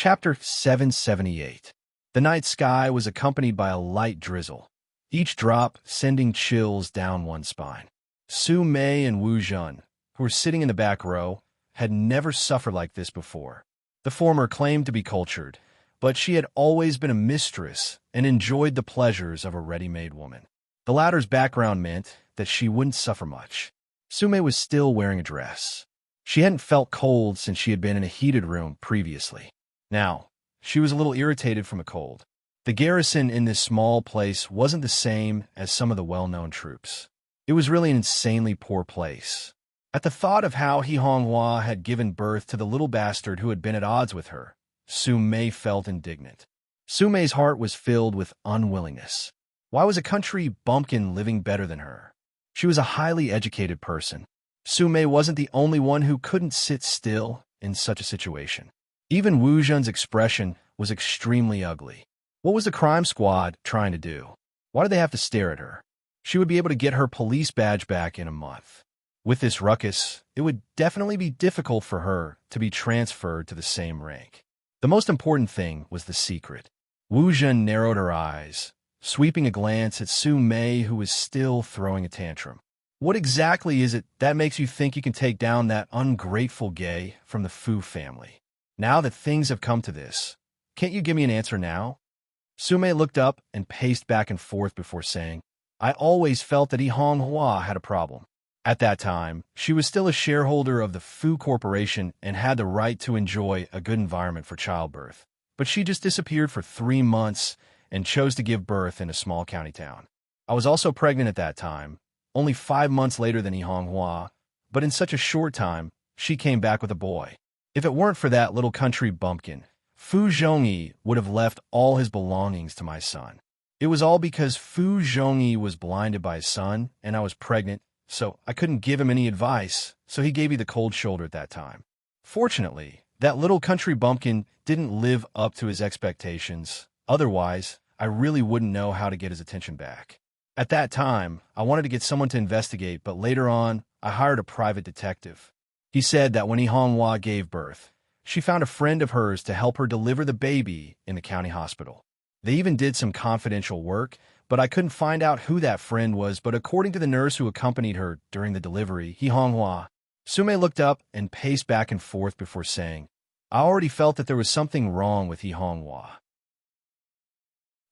Chapter 778. The night sky was accompanied by a light drizzle, each drop sending chills down one's spine. Su Mei and Wu Jun, who were sitting in the back row, had never suffered like this before. The former claimed to be cultured, but she had always been a mistress and enjoyed the pleasures of a ready-made woman. The latter's background meant that she wouldn't suffer much. Su Mei was still wearing a dress. She hadn't felt cold since she had been in a heated room previously. Now, she was a little irritated from the cold. The garrison in this small place wasn't the same as some of the well-known troops. It was really an insanely poor place. At the thought of how He Honghua had given birth to the little bastard who had been at odds with her, Su Mei felt indignant. Su Mei's heart was filled with unwillingness. Why was a country bumpkin living better than her? She was a highly educated person. Su Mei wasn't the only one who couldn't sit still in such a situation. Even Wu Jun's expression was extremely ugly. What was the crime squad trying to do? Why did they have to stare at her? She would be able to get her police badge back in a month. With this ruckus, it would definitely be difficult for her to be transferred to the same rank. The most important thing was the secret. Wu Jun narrowed her eyes, sweeping a glance at Su Mei, who was still throwing a tantrum. What exactly is it that makes you think you can take down that ungrateful gay from the Fu family? Now that things have come to this, can't you give me an answer now? Su Mei looked up and paced back and forth before saying, I always felt that He Honghua had a problem. At that time, she was still a shareholder of the Fu Corporation and had the right to enjoy a good environment for childbirth. But she just disappeared for 3 months and chose to give birth in a small county town. I was also pregnant at that time, only 5 months later than He Honghua, but in such a short time, she came back with a boy. If it weren't for that little country bumpkin, Fu Zhongyi would have left all his belongings to my son. It was all because Fu Zhongyi was blinded by his son, and I was pregnant, so I couldn't give him any advice, so he gave me the cold shoulder at that time. Fortunately, that little country bumpkin didn't live up to his expectations. Otherwise, I really wouldn't know how to get his attention back. At that time, I wanted to get someone to investigate, but later on, I hired a private detective. He said that when He Honghua gave birth, she found a friend of hers to help her deliver the baby in the county hospital. They even did some confidential work, but I couldn't find out who that friend was. But according to the nurse who accompanied her during the delivery, He Honghua, Su Mei looked up and paced back and forth before saying, I already felt that there was something wrong with He Honghua.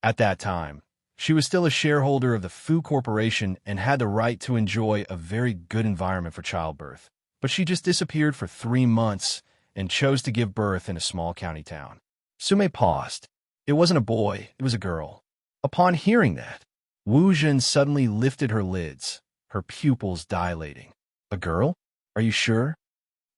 At that time, she was still a shareholder of the Fu Corporation and had the right to enjoy a very good environment for childbirth. But she just disappeared for 3 months and chose to give birth in a small county town. Su Mei paused. It wasn't a boy, it was a girl. Upon hearing that, Wu Jun suddenly lifted her lids, her pupils dilating. A girl? Are you sure?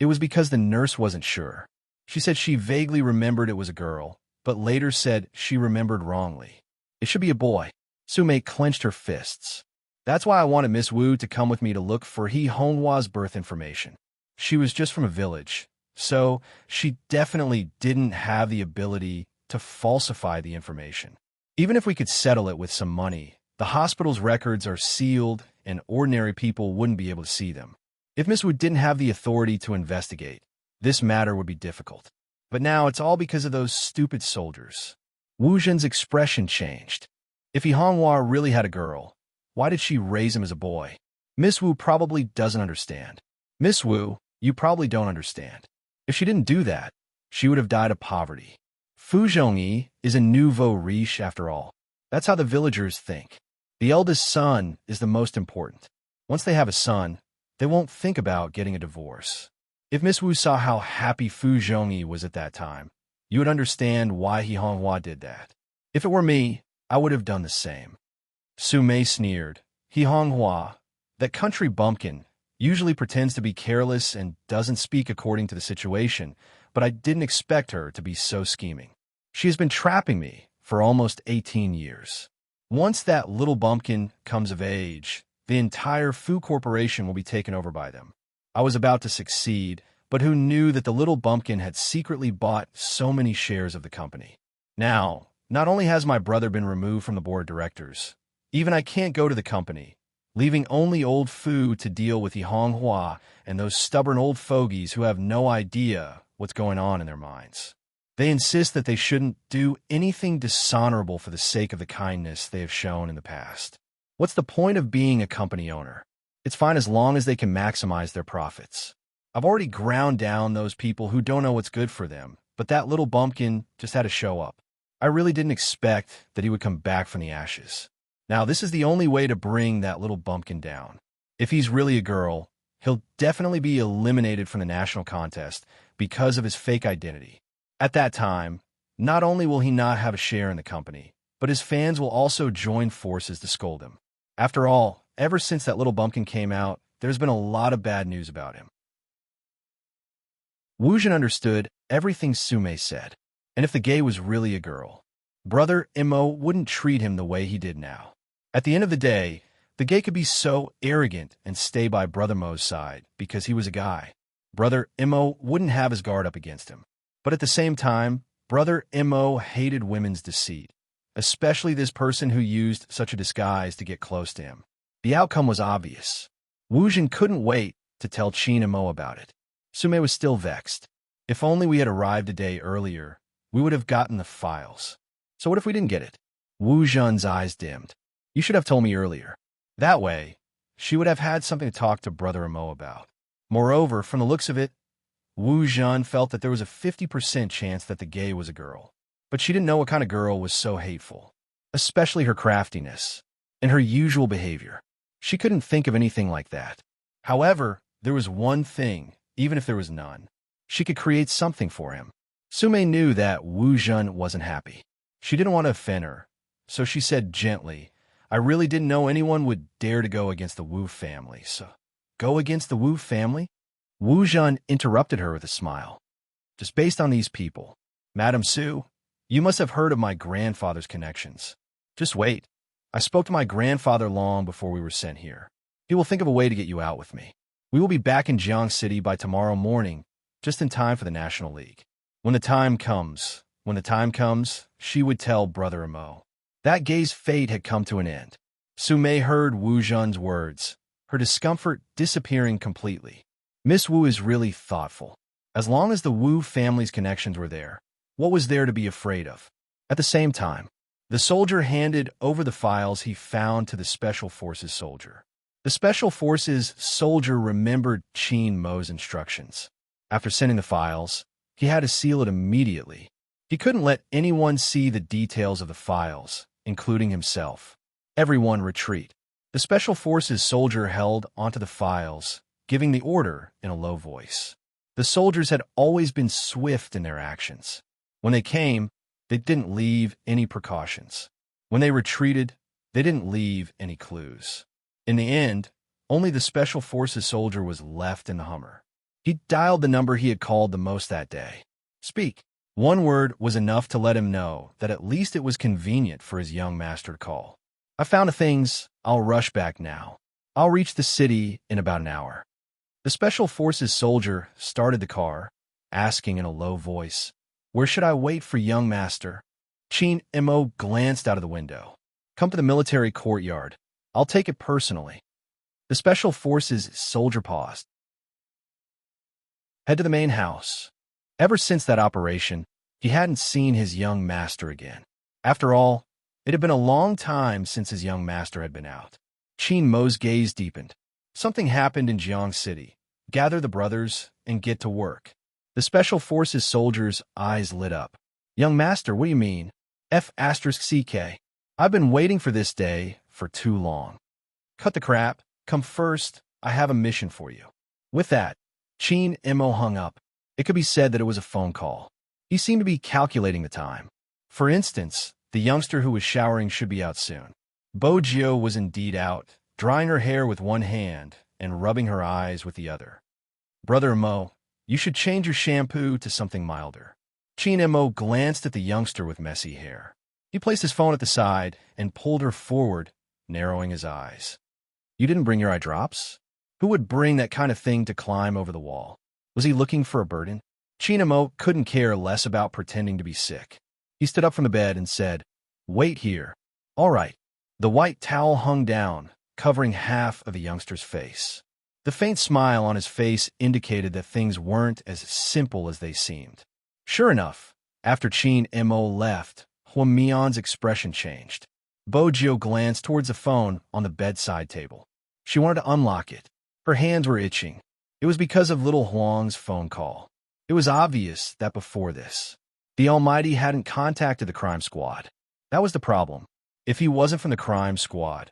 It was because the nurse wasn't sure. She said she vaguely remembered it was a girl, but later said she remembered wrongly. It should be a boy. Su Mei clenched her fists. That's why I wanted Miss Wu to come with me to look for He Honghua's birth information. She was just from a village, so she definitely didn't have the ability to falsify the information. Even if we could settle it with some money, the hospital's records are sealed and ordinary people wouldn't be able to see them. If Miss Wu didn't have the authority to investigate, this matter would be difficult. But now it's all because of those stupid soldiers. Wu Jun's expression changed. If He Honghua really had a girl, why did she raise him as a boy? Miss Wu probably doesn't understand. Miss Wu, you probably don't understand. If she didn't do that, she would have died of poverty. Fu Zhongyi is a nouveau riche after all. That's how the villagers think. The eldest son is the most important. Once they have a son, they won't think about getting a divorce. If Miss Wu saw how happy Fu Zhongyi was at that time, you would understand why He Honghua did that. If it were me, I would have done the same. Su Mei sneered. He Honghua, that country bumpkin, usually pretends to be careless and doesn't speak according to the situation, but I didn't expect her to be so scheming. She has been trapping me for almost 18 years. Once that little bumpkin comes of age, the entire Fu Corporation will be taken over by them. I was about to succeed, but who knew that the little bumpkin had secretly bought so many shares of the company? Now, not only has my brother been removed from the board of directors, even I can't go to the company, leaving only old Fu to deal with He Honghua and those stubborn old fogies who have no idea what's going on in their minds. They insist that they shouldn't do anything dishonorable for the sake of the kindness they have shown in the past. What's the point of being a company owner? It's fine as long as they can maximize their profits. I've already ground down those people who don't know what's good for them, but that little bumpkin just had to show up. I really didn't expect that he would come back from the ashes. Now, this is the only way to bring that little bumpkin down. If he's really a girl, he'll definitely be eliminated from the national contest because of his fake identity. At that time, not only will he not have a share in the company, but his fans will also join forces to scold him. After all, ever since that little bumpkin came out, there's been a lot of bad news about him. Woojin understood everything Sume said, and if the gay was really a girl, Brother Imo wouldn't treat him the way he did now. At the end of the day, the gay could be so arrogant and stay by Brother Mo's side because he was a guy. Brother Imo wouldn't have his guard up against him. But at the same time, Brother Imo hated women's deceit, especially this person who used such a disguise to get close to him. The outcome was obvious. Woojin couldn't wait to tell Chin Imo about it. Sume was still vexed. If only we had arrived a day earlier, we would have gotten the files. So what if we didn't get it? Woojin's eyes dimmed. You should have told me earlier. That way, she would have had something to talk to Brother Imo about. Moreover, from the looks of it, Woojin felt that there was a 50% chance that the gay was a girl. But she didn't know what kind of girl was so hateful, especially her craftiness and her usual behavior. She couldn't think of anything like that. However, there was one thing, even if there was none. She could create something for him. Sume knew that Woojin wasn't happy. She didn't want to offend her, so she said gently, I really didn't know anyone would dare to go against the Wu family, so go against the Wu family? Woojin interrupted her with a smile. Just based on these people, Madam Su, you must have heard of my grandfather's connections. Just wait. I spoke to my grandfather long before we were sent here. He will think of a way to get you out with me. We will be back in Jiang City by tomorrow morning, just in time for the National League. When the time comes, she would tell Brother Imo. That gay's fate had come to an end. Sume heard Woojin's words, her discomfort disappearing completely. Miss Wu is really thoughtful. As long as the Wu family's connections were there, what was there to be afraid of? At the same time, the soldier handed over the files he found to the Special Forces soldier. The Special Forces soldier remembered Chin Mo's instructions. After sending the files, he had to seal it immediately. He couldn't let anyone see the details of the files, including himself. Everyone retreat. The Special Forces soldier held onto the files, giving the order in a low voice. The soldiers had always been swift in their actions. When they came, they didn't leave any precautions. When they retreated, they didn't leave any clues. In the end, only the Special Forces soldier was left in the Hummer. He dialed the number he had called the most that day. Speak. One word was enough to let him know that at least it was convenient for his young master to call. I found the things. I'll rush back now. I'll reach the city in about an hour. The Special Forces soldier started the car, asking in a low voice, Where should I wait for young master? Chin Imo glanced out of the window. Come to the military courtyard. I'll take it personally. The Special Forces soldier paused. Head to the main house. Ever since that operation, he hadn't seen his young master again. After all, it had been a long time since his young master had been out. Chin Mo's gaze deepened. Something happened in Jiang City. Gather the brothers and get to work. The Special Forces soldier's eyes lit up. Young master, what do you mean? F*CK. I've been waiting for this day for too long. Cut the crap. Come first. I have a mission for you. With that, Chin Imo hung up. It could be said that it was a phone call. He seemed to be calculating the time. For instance, the youngster who was showering should be out soon. Bojio was indeed out, drying her hair with one hand and rubbing her eyes with the other. Brother Imo, you should change your shampoo to something milder. Chin Imo glanced at the youngster with messy hair. He placed his phone at the side and pulled her forward, narrowing his eyes. You didn't bring your eye drops? Who would bring that kind of thing to climb over the wall? Was he looking for a burden? Chin Imo couldn't care less about pretending to be sick. He stood up from the bed and said, Wait here. All right. The white towel hung down, covering half of the youngster's face. The faint smile on his face indicated that things weren't as simple as they seemed. Sure enough, After Qin Mo left, Huan Mian's expression changed. Bojiu glanced towards the phone on the bedside table. She wanted to unlock it. Her hands were itching. It was because of little Huang's phone call. It was obvious that before this, the Almighty hadn't contacted the crime squad. That was the problem. If he wasn't from the crime squad,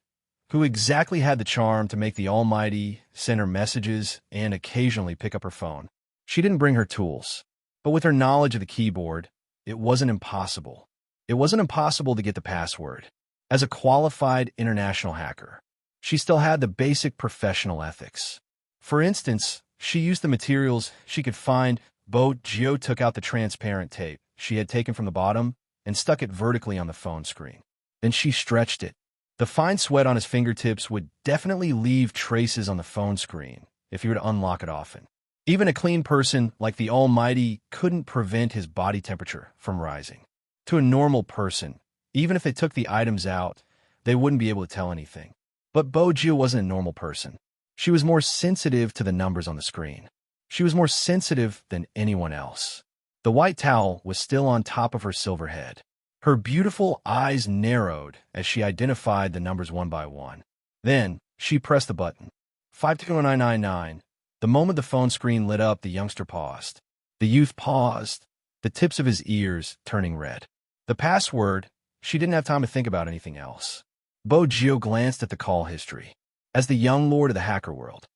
who exactly had the charm to make the Almighty send her messages and occasionally pick up her phone? She didn't bring her tools, but with her knowledge of the keyboard, it wasn't impossible. It wasn't impossible to get the password. As a qualified international hacker, she still had the basic professional ethics. For instance, she used the materials she could find. Bojiu took out the transparent tape she had taken from the bottom and stuck it vertically on the phone screen. Then she stretched it. The fine sweat on his fingertips would definitely leave traces on the phone screen if he were to unlock it often. Even a clean person like the Almighty couldn't prevent his body temperature from rising. To a normal person, even if they took the items out, they wouldn't be able to tell anything. But Bojiu wasn't a normal person. She was more sensitive to the numbers on the screen. She was more sensitive than anyone else. The white towel was still on top of her silver head. Her beautiful eyes narrowed as she identified the numbers one by one. Then, she pressed the button. 520999. The moment the phone screen lit up, the youngster paused. The youth paused, the tips of his ears turning red. The password, she didn't have time to think about anything else. Bojiu glanced at the call history. As the young lord of the hacker world,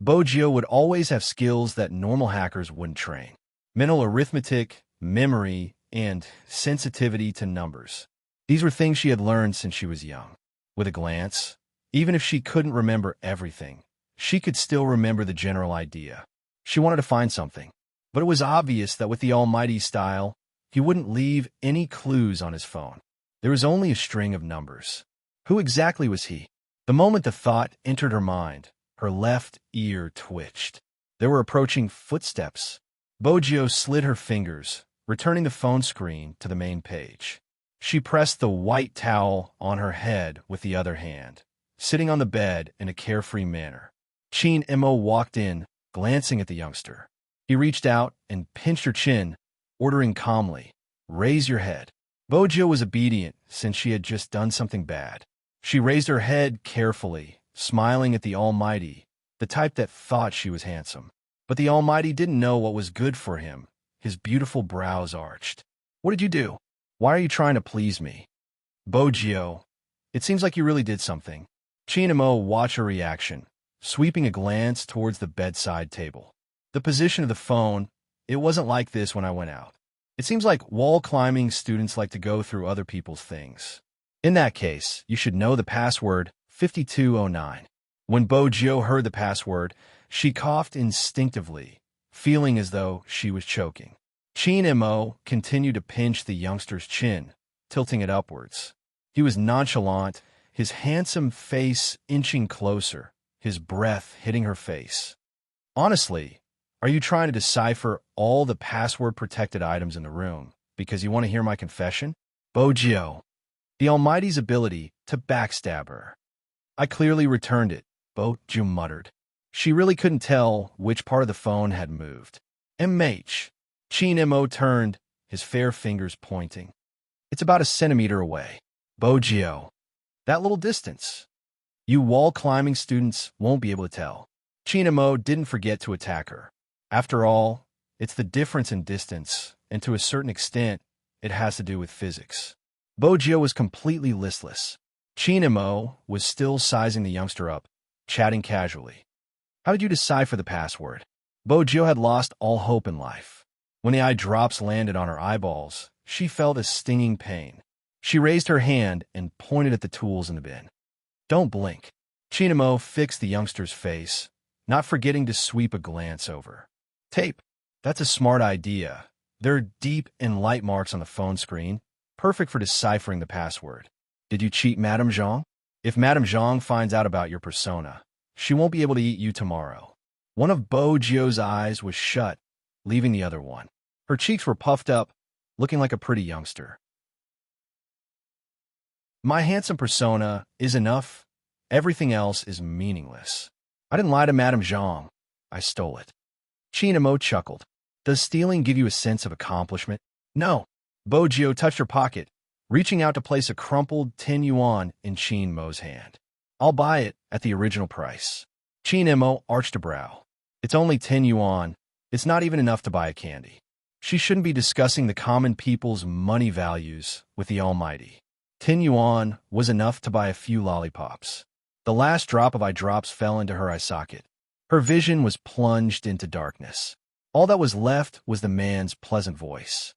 Bojiu would always have skills that normal hackers wouldn't train. Mental arithmetic, memory, and sensitivity to numbers. These were things she had learned since she was young. With a glance, even if she couldn't remember everything, she could still remember the general idea. She wanted to find something, but it was obvious that with the Almighty's style, he wouldn't leave any clues on his phone. There was only a string of numbers. Who exactly was he? The moment the thought entered her mind, her left ear twitched. There were approaching footsteps. Bojiu slid her fingers, returning the phone screen to the main page. She pressed the white towel on her head with the other hand, sitting on the bed in a carefree manner. Qin Mo walked in, glancing at the youngster. He reached out and pinched her chin, ordering calmly, "Raise your head." Bojiu was obedient since she had just done something bad. She raised her head carefully, smiling at the Almighty, the type that thought she was handsome. But the Almighty didn't know what was good for him. His beautiful brows arched. "What did you do? Why are you trying to please me?" "Bojiu, it seems like you really did something." Qin Mo watched her reaction, sweeping a glance towards the bedside table. The position of the phone, it wasn't like this when I went out. It seems like wall-climbing students like to go through other people's things. In that case, you should know the password 5209. When Bojiu heard the password, she coughed instinctively, feeling as though she was choking. Qin Mo continued to pinch the youngster's chin, tilting it upwards. He was nonchalant, his handsome face inching closer, his breath hitting her face. "Honestly, are you trying to decipher all the password-protected items in the room because you want to hear my confession?" Bojiu, the Almighty's ability to backstab her. "I clearly returned it," Bojiu muttered. She really couldn't tell which part of the phone had moved. "MH." Qin Mo turned, his fair fingers pointing. "It's about a centimeter away." "Bojiu, that little distance. You wall-climbing students won't be able to tell." Qin Mo didn't forget to attack her. After all, it's the difference in distance, and to a certain extent, it has to do with physics. Bojiu was completely listless. Qin Mo was still sizing the youngster up, chatting casually. "How did you decipher the password?" Bojiu had lost all hope in life. When the eye drops landed on her eyeballs, she felt a stinging pain. She raised her hand and pointed at the tools in the bin. "Don't blink." Qin Mo fixed the youngster's face, not forgetting to sweep a glance over. "Tape. That's a smart idea. There are deep and light marks on the phone screen, perfect for deciphering the password. Did you cheat Madame Zhang? If Madame Zhang finds out about your persona, she won't be able to eat you tomorrow." One of Bojiu's eyes was shut, leaving the other one. Her cheeks were puffed up, looking like a pretty youngster. "My handsome persona is enough. Everything else is meaningless. I didn't lie to Madame Zhang. I stole it." Qin Mo chuckled. Does stealing give you a sense of accomplishment? No. Bojio touched her pocket, reaching out to place a crumpled 10 yuan in Qin Mo's hand. I'll buy it at the original price. Qin Mo arched a brow. It's only 10 yuan. It's not even enough to buy a candy. She shouldn't be discussing the common people's money values with the Almighty. 10 yuan was enough to buy a few lollipops. The last drop of eye drops fell into her eye socket. Her vision was plunged into darkness. All that was left was the man's pleasant voice.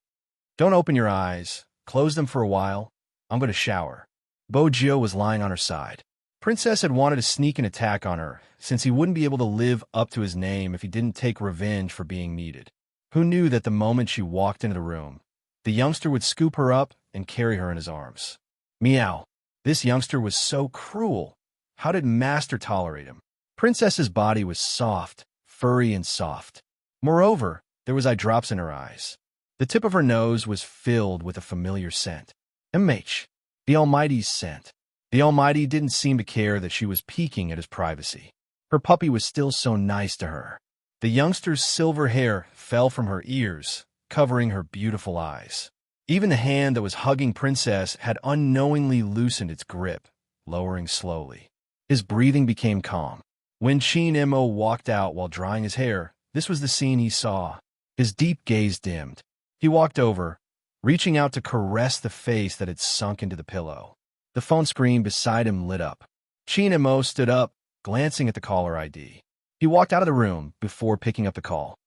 Don't open your eyes. Close them for a while. I'm going to shower. Bojio was lying on her side. Princess had wanted to sneak an attack on her, since he wouldn't be able to live up to his name if he didn't take revenge for being needed. Who knew that the moment she walked into the room, the youngster would scoop her up and carry her in his arms? Meow. This youngster was so cruel. How did Master tolerate him? Princess's body was soft, furry and soft. Moreover, there was eye drops in her eyes. The tip of her nose was filled with a familiar scent. MH. The Almighty's scent. The Almighty didn't seem to care that she was peeking at his privacy. Her puppy was still so nice to her. The youngster's silver hair fell from her ears, covering her beautiful eyes. Even the hand that was hugging Princess had unknowingly loosened its grip, lowering slowly. His breathing became calm. When Qin Mo walked out while drying his hair, this was the scene he saw. His deep gaze dimmed. He walked over, reaching out to caress the face that had sunk into the pillow. The phone screen beside him lit up. Qin Mo stood up, glancing at the caller ID. He walked out of the room before picking up the call.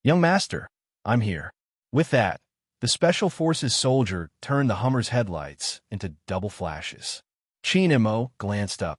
Young Master, I'm here. With that, the Special Forces soldier turned the Hummer's headlights into double flashes. Qin Mo glanced up.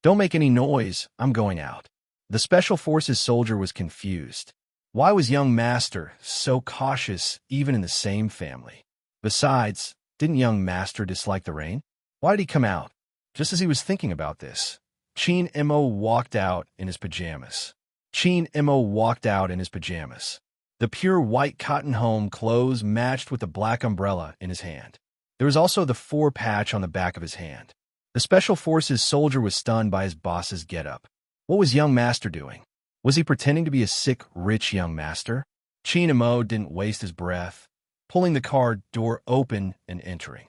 Don't make any noise, I'm going out. The Special Forces soldier was confused. Why was young Master so cautious even in the same family? Besides, didn't young Master dislike the rain? Why did he come out? Just as he was thinking about this, Qin Mo walked out in his pajamas. Qin Mo walked out in his pajamas. The pure white cotton home clothes matched with the black umbrella in his hand. There was also the 4 patch on the back of his hand. The Special Forces soldier was stunned by his boss's getup. What was young Master doing? Was he pretending to be a sick, rich young master? Qin Mo didn't waste his breath, pulling the car door open and entering.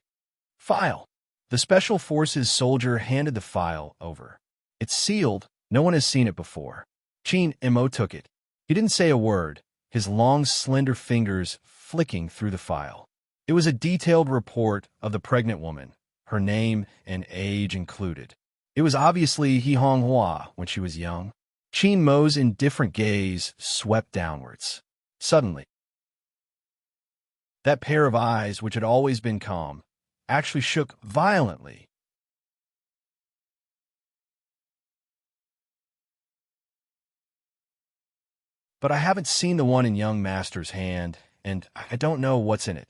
File. The Special Forces soldier handed the file over. It's sealed. No one has seen it before. Qin Mo took it. He didn't say a word, his long, slender fingers flicking through the file. It was a detailed report of the pregnant woman, her name and age included. It was obviously He Honghua when she was young. Qin Mo's indifferent gaze swept downwards. Suddenly, that pair of eyes, which had always been calm, actually shook violently. But I haven't seen the one in young Master's hand, and I don't know what's in it.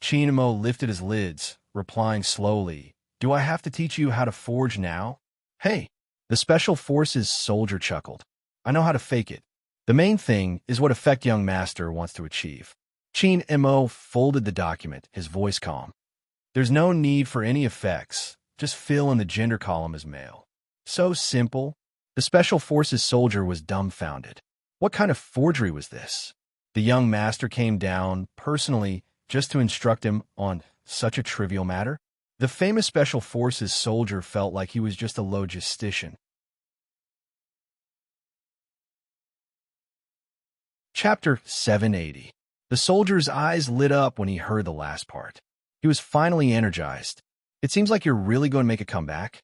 Qin Mo lifted his lids, replying slowly, Do I have to teach you how to forge now? Hey, the Special Forces soldier chuckled. I know how to fake it. The main thing is what effect young Master wants to achieve. Qin Mo folded the document, his voice calm. There's no need for any effects. Just fill in the gender column as male. So simple. The Special Forces soldier was dumbfounded. What kind of forgery was this? The young Master came down, personally, just to instruct him on such a trivial matter? The famous Special Forces soldier felt like he was just a logistician. Chapter 780. The soldier's eyes lit up when he heard the last part. He was finally energized. It seems like you're really going to make a comeback?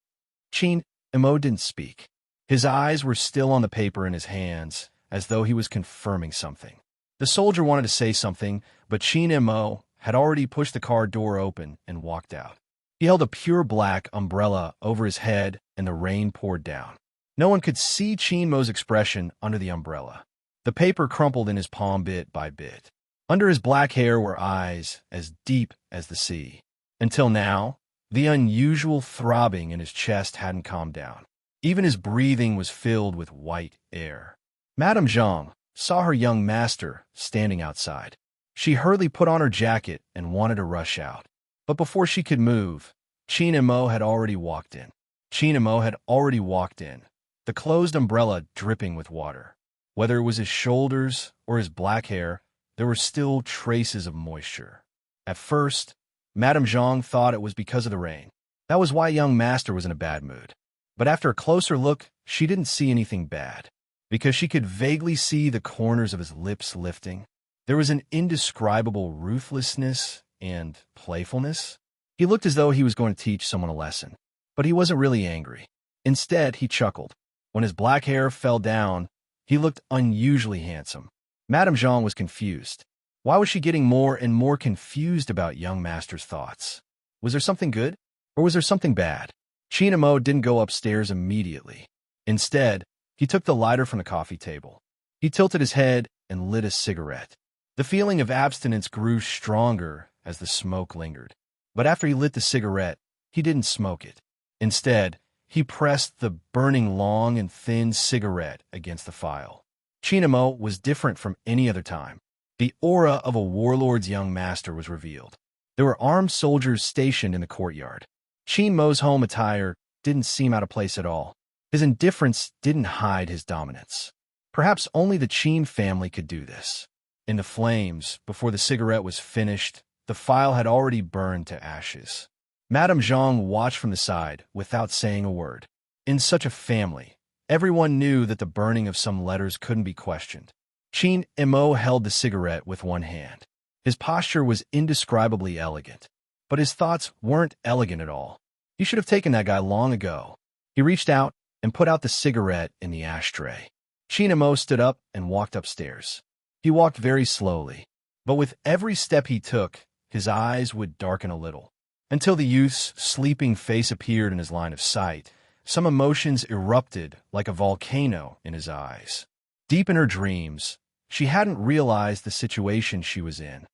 Qin Mo didn't speak. His eyes were still on the paper in his hands, as though he was confirming something. The soldier wanted to say something, but Qin Mo had already pushed the car door open and walked out. He held a pure black umbrella over his head, and the rain poured down. No one could see Qin Mo's expression under the umbrella. The paper crumpled in his palm bit by bit. Under his black hair were eyes as deep as the sea. Until now, the unusual throbbing in his chest hadn't calmed down. Even his breathing was filled with white air. Madame Zhang saw her young master standing outside. She hurriedly put on her jacket and wanted to rush out. But before she could move, Qin Mo had already walked in. Qin Mo had already walked in, the closed umbrella dripping with water. Whether it was his shoulders or his black hair, there were still traces of moisture. At first, Madame Zhang thought it was because of the rain. That was why young master was in a bad mood. But after a closer look, she didn't see anything bad, because she could vaguely see the corners of his lips lifting. There was an indescribable ruthlessness and playfulness. He looked as though he was going to teach someone a lesson, but he wasn't really angry. Instead, he chuckled. When his black hair fell down, he looked unusually handsome. Madame Zhang was confused. Why was she getting more and more confused about young master's thoughts? Was there something good, or was there something bad? Chinamo didn't go upstairs immediately. Instead, he took the lighter from the coffee table. He tilted his head and lit a cigarette. The feeling of abstinence grew stronger as the smoke lingered. But after he lit the cigarette, he didn't smoke it. Instead, he pressed the burning long and thin cigarette against the file. Chinamo was different from any other time. The aura of a warlord's young master was revealed. There were armed soldiers stationed in the courtyard. Chinmo's home attire didn't seem out of place at all. His indifference didn't hide his dominance. Perhaps only the Qin family could do this. In the flames, before the cigarette was finished, the file had already burned to ashes. Madame Zhang watched from the side without saying a word. In such a family, everyone knew that the burning of some letters couldn't be questioned. Qin Mo held the cigarette with one hand. His posture was indescribably elegant, but his thoughts weren't elegant at all. He should have taken that guy long ago. He reached out and put out the cigarette in the ashtray. Qin Mo stood up and walked upstairs. He walked very slowly, but with every step he took, his eyes would darken a little. Until the youth's sleeping face appeared in his line of sight, some emotions erupted like a volcano in his eyes. Deep in her dreams, she hadn't realized the situation she was in.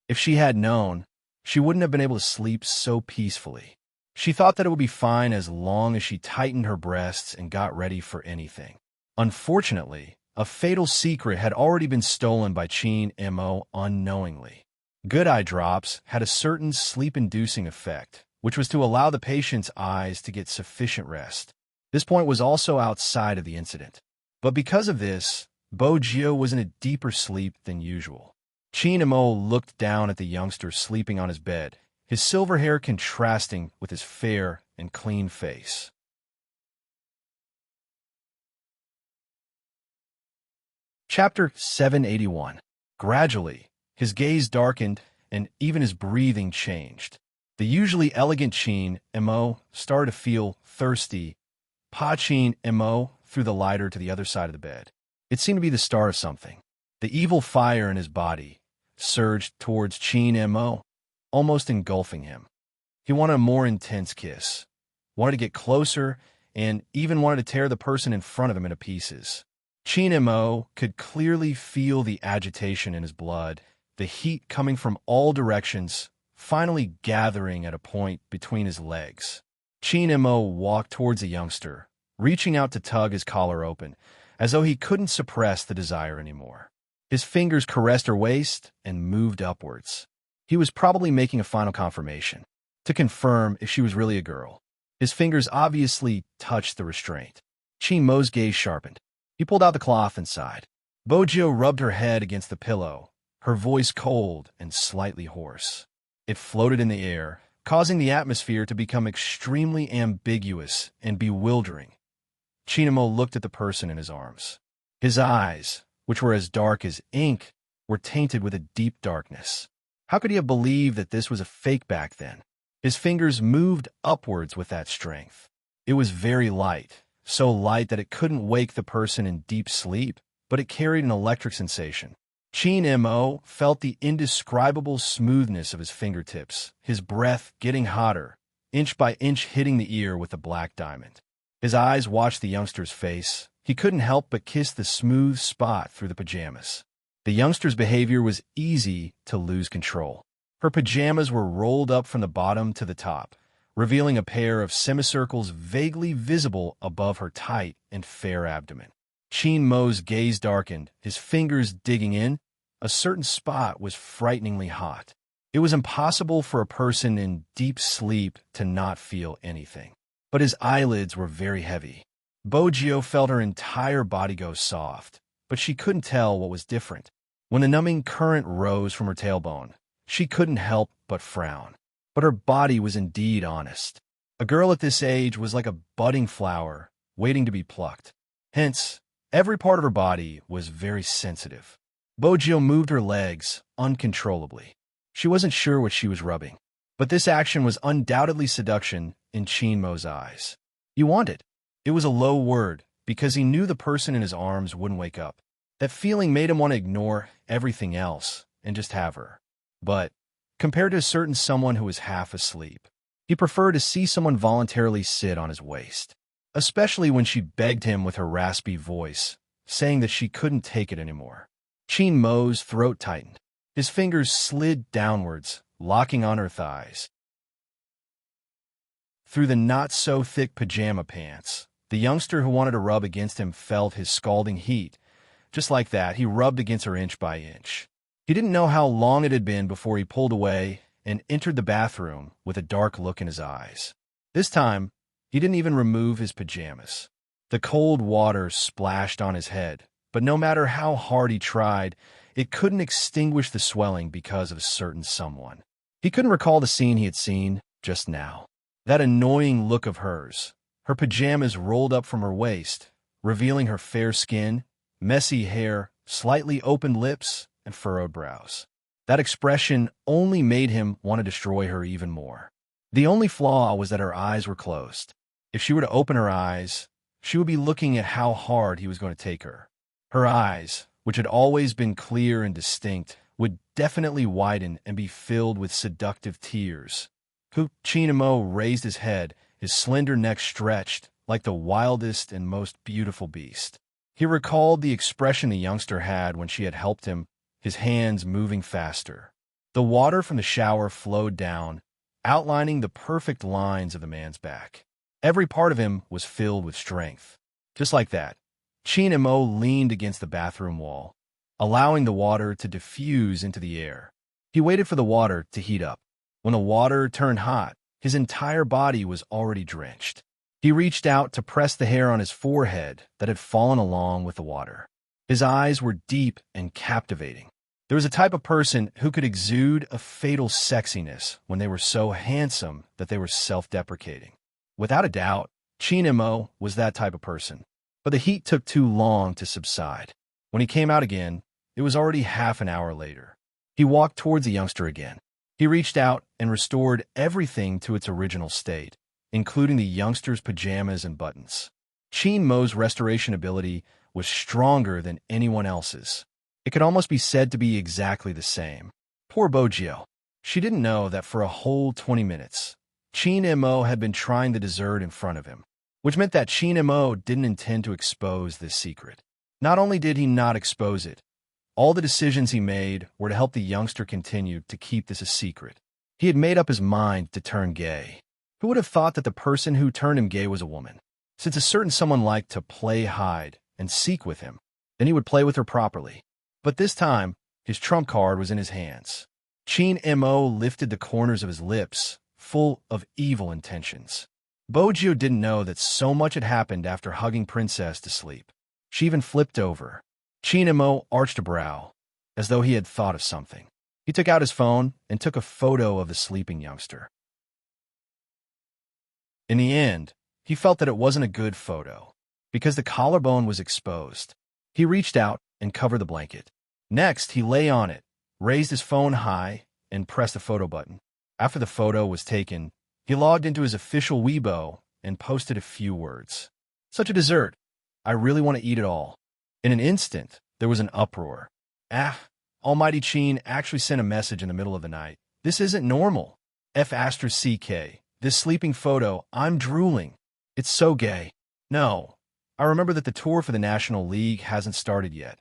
If she had known, she wouldn't have been able to sleep so peacefully. She thought that it would be fine as long as she tightened her breasts and got ready for anything. Unfortunately, a fatal secret had already been stolen by Qin Mo unknowingly. Good eye drops had a certain sleep-inducing effect, which was to allow the patient's eyes to get sufficient rest. This point was also outside of the incident. But because of this, Bo Jio was in a deeper sleep than usual. Qin Mo looked down at the youngster sleeping on his bed, his silver hair contrasting with his fair and clean face. Chapter 781. Gradually, his gaze darkened, and even his breathing changed. The usually elegant Qin Mo started to feel thirsty. Pa Qin Mo threw the lighter to the other side of the bed. It seemed to be the start of something. The evil fire in his body surged towards Qin Mo, almost engulfing him. He wanted a more intense kiss, wanted to get closer, and even wanted to tear the person in front of him into pieces. Qin Mo could clearly feel the agitation in his blood, the heat coming from all directions, finally gathering at a point between his legs. Qin Mo walked towards the youngster, reaching out to tug his collar open, as though he couldn't suppress the desire anymore. His fingers caressed her waist and moved upwards. He was probably making a final confirmation, to confirm if she was really a girl. His fingers obviously touched the restraint. Qin Mo's gaze sharpened. He pulled out the cloth and sighed. Bojio rubbed her head against the pillow, her voice cold and slightly hoarse. It floated in the air, causing the atmosphere to become extremely ambiguous and bewildering. Chinamo looked at the person in his arms. His eyes, which were as dark as ink, were tainted with a deep darkness. How could he have believed that this was a fake back then? His fingers moved upwards with that strength. It was very light, so light that it couldn't wake the person in deep sleep, but it carried an electric sensation. Qin Mo felt the indescribable smoothness of his fingertips, his breath getting hotter, inch by inch hitting the ear with the black diamond. His eyes watched the youngster's face. He couldn't help but kiss the smooth spot through the pajamas. The youngster's behavior was easy to lose control. Her pajamas were rolled up from the bottom to the top, revealing a pair of semicircles vaguely visible above her tight and fair abdomen. Qin Mo's gaze darkened, his fingers digging in. A certain spot was frighteningly hot. It was impossible for a person in deep sleep to not feel anything. But his eyelids were very heavy. Bojio felt her entire body go soft, but she couldn't tell what was different. When the numbing current rose from her tailbone, she couldn't help but frown. But her body was indeed honest. A girl at this age was like a budding flower, waiting to be plucked. Hence, every part of her body was very sensitive. Bojio moved her legs uncontrollably. She wasn't sure what she was rubbing, but this action was undoubtedly seduction in Chinmo's eyes. You want it. It was a low word, because he knew the person in his arms wouldn't wake up. That feeling made him want to ignore everything else and just have her. But, compared to a certain someone who was half asleep, he preferred to see someone voluntarily sit on his waist, especially when she begged him with her raspy voice, saying that she couldn't take it anymore. Chinmo's throat tightened. His fingers slid downwards, locking on her thighs. Through the not-so-thick pajama pants, the youngster who wanted to rub against him felt his scalding heat. Just like that, he rubbed against her inch by inch. He didn't know how long it had been before he pulled away and entered the bathroom with a dark look in his eyes. This time, he didn't even remove his pajamas. The cold water splashed on his head, but no matter how hard he tried, it couldn't extinguish the swelling because of a certain someone. He couldn't recall the scene he had seen just now. That annoying look of hers, her pajamas rolled up from her waist, revealing her fair skin, messy hair, slightly opened lips, and furrowed brows. That expression only made him want to destroy her even more. The only flaw was that her eyes were closed. If she were to open her eyes, she would be looking at how hard he was going to take her. Her eyes, which had always been clear and distinct, would definitely widen and be filled with seductive tears. Chinmo raised his head, his slender neck stretched like the wildest and most beautiful beast. He recalled the expression the youngster had when she had helped him, his hands moving faster. The water from the shower flowed down, outlining the perfect lines of the man's back. Every part of him was filled with strength. Just like that, Chinmo leaned against the bathroom wall, allowing the water to diffuse into the air. He waited for the water to heat up. When the water turned hot, his entire body was already drenched. He reached out to press the hair on his forehead that had fallen along with the water. His eyes were deep and captivating. There was a type of person who could exude a fatal sexiness when they were so handsome that they were self-deprecating. Without a doubt, Chinmo was that type of person. But the heat took too long to subside. When he came out again, it was already half an hour later. He walked towards the youngster again. He reached out and restored everything to its original state, including the youngster's pajamas and buttons. Chinmo's restoration ability was stronger than anyone else's. It could almost be said to be exactly the same. Poor Bojio. She didn't know that for a whole 20 minutes, Chinmo had been trying the dessert in front of him, which meant that Chinmo didn't intend to expose this secret. Not only did he not expose it, all the decisions he made were to help the youngster continue to keep this a secret. He had made up his mind to turn gay. Who would have thought that the person who turned him gay was a woman? Since a certain someone liked to play hide and seek with him, then he would play with her properly. But this time, his trump card was in his hands. Chinmo lifted the corners of his lips, full of evil intentions. Bojio didn't know that so much had happened after hugging Princess to sleep. She even flipped over. Chinmo arched a brow, as though he had thought of something. He took out his phone and took a photo of the sleeping youngster. In the end, he felt that it wasn't a good photo, because the collarbone was exposed. He reached out and covered the blanket. Next, he lay on it, raised his phone high, and pressed the photo button. After the photo was taken, he logged into his official Weibo and posted a few words. Such a dessert. I really want to eat it all. In an instant, there was an uproar. Almighty Chin actually sent a message in the middle of the night. This isn't normal. F***CK. This sleeping photo, I'm drooling. It's so gay. No. I remember that the tour for the National League hasn't started yet.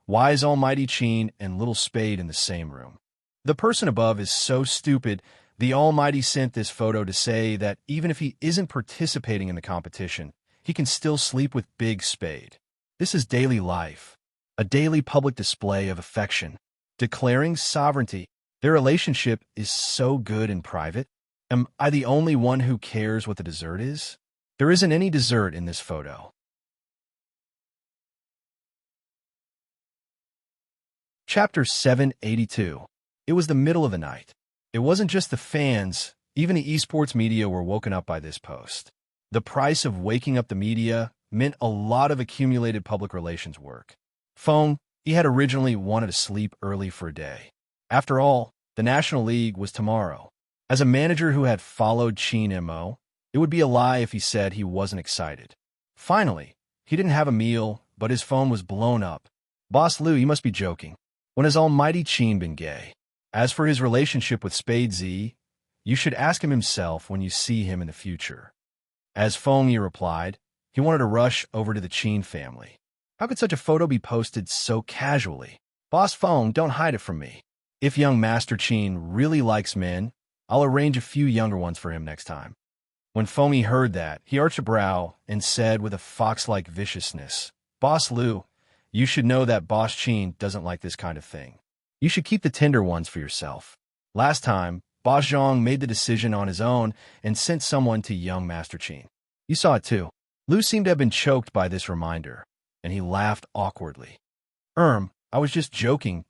Why is Almighty Chin and Little Spade in the same room? The person above is so stupid, the Almighty sent this photo to say that even if he isn't participating in the competition, he can still sleep with Big Spade. This is daily life, a daily public display of affection, declaring sovereignty. Their relationship is so good in private. Am I the only one who cares what the dessert is? There isn't any dessert in this photo. Chapter 782. It was the middle of the night. It wasn't just the fans, even the esports media were woken up by this post. The price of waking up the media meant a lot of accumulated public relations work. Fong, he had originally wanted to sleep early for a day. After all, the National League was tomorrow. As a manager who had followed Qin Mo, it would be a lie if he said he wasn't excited. Finally, he didn't have a meal, but his phone was blown up. Boss Liu, you must be joking. When has almighty Qin been gay? As for his relationship with Spade Z, you should ask him himself when you see him in the future. As Fong Yi replied, he wanted to rush over to the Qin family. How could such a photo be posted so casually? Boss Fong, don't hide it from me. If young Master Qin really likes men, I'll arrange a few younger ones for him next time. When Fong Yi heard that, he arched a brow and said with a fox-like viciousness, Boss Liu, you should know that Boss Qin doesn't like this kind of thing. You should keep the tender ones for yourself. Last time, Boss Zhang made the decision on his own and sent someone to young Master Qin. You saw it too. Liu seemed to have been choked by this reminder, and he laughed awkwardly. I was just joking.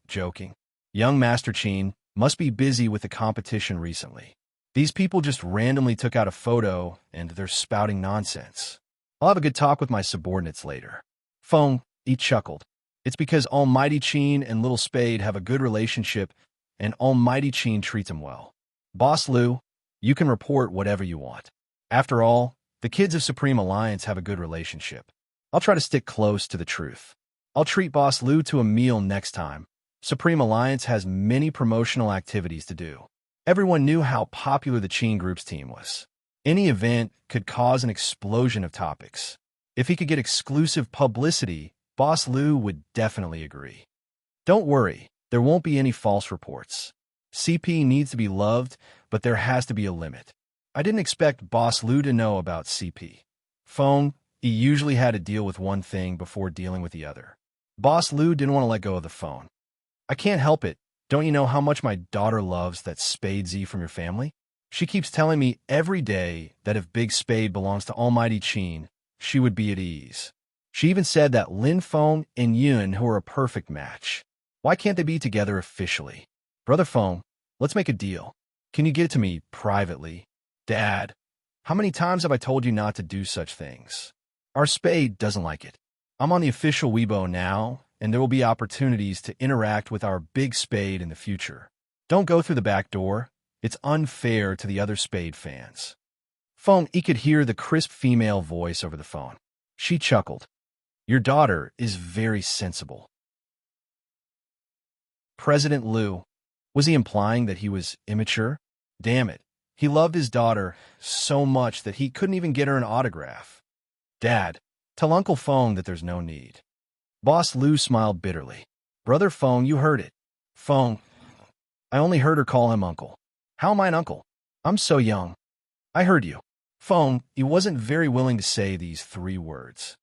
Young Master Qin must be busy with the competition recently. These people just randomly took out a photo and they're spouting nonsense. I'll have a good talk with my subordinates later. Fong, he chuckled. It's because almighty Qin and Little Spade have a good relationship and almighty Qin treats him well. Boss Liu, you can report whatever you want. After all, the kids of Supreme Alliance have a good relationship. I'll try to stick close to the truth. I'll treat Boss Liu to a meal next time. Supreme Alliance has many promotional activities to do. Everyone knew how popular the Qin Group's team was. Any event could cause an explosion of topics. If he could get exclusive publicity, Boss Liu would definitely agree. Don't worry, there won't be any false reports. CP needs to be loved, but there has to be a limit. I didn't expect Boss Liu to know about CP. Fong, he usually had to deal with one thing before dealing with the other. Boss Liu didn't want to let go of the phone. I can't help it. Don't you know how much my daughter loves that Spade Z from your family? She keeps telling me every day that if Big Spade belongs to almighty Qin, she would be at ease. She even said that Lin Fong and Yun who are a perfect match. Why can't they be together officially? Brother Fong, let's make a deal. Can you get it to me privately? Dad, how many times have I told you not to do such things? Our Spade doesn't like it. I'm on the official Weibo now, and there will be opportunities to interact with our Big Spade in the future. Don't go through the back door. It's unfair to the other Spade fans. Fong, he could hear the crisp female voice over the phone. She chuckled. Your daughter is very sensible. President Liu. Was he implying that he was immature? Damn it. He loved his daughter so much that he couldn't even get her an autograph. Dad, tell Uncle Fong that there's no need. Boss Liu smiled bitterly. Brother Fong, you heard it. Fong, I only heard her call him uncle. How am I an uncle? I'm so young. I heard you. Fong, he wasn't very willing to say these 3 words.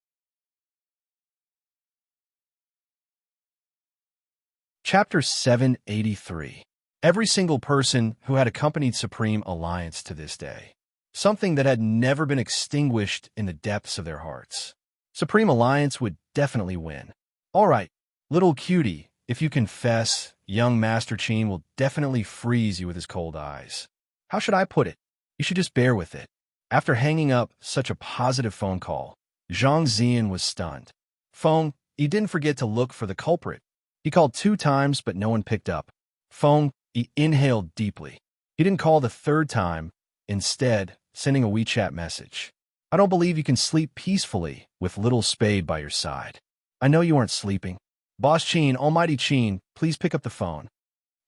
Chapter 783. Every single person who had accompanied Supreme Alliance to this day. Something that had never been extinguished in the depths of their hearts. Supreme Alliance would definitely win. All right, little cutie, if you confess, young Master Qin will definitely freeze you with his cold eyes. How should I put it? You should just bear with it. After hanging up such a positive phone call, Zhang Zian was stunned. Fong, he didn't forget to look for the culprit. He called 2 times, but no one picked up. Fong, he inhaled deeply. He didn't call the 3rd time, instead sending a WeChat message. I don't believe you can sleep peacefully with Little Spade by your side. I know you aren't sleeping. Boss Qin, almighty Qin, please pick up the phone.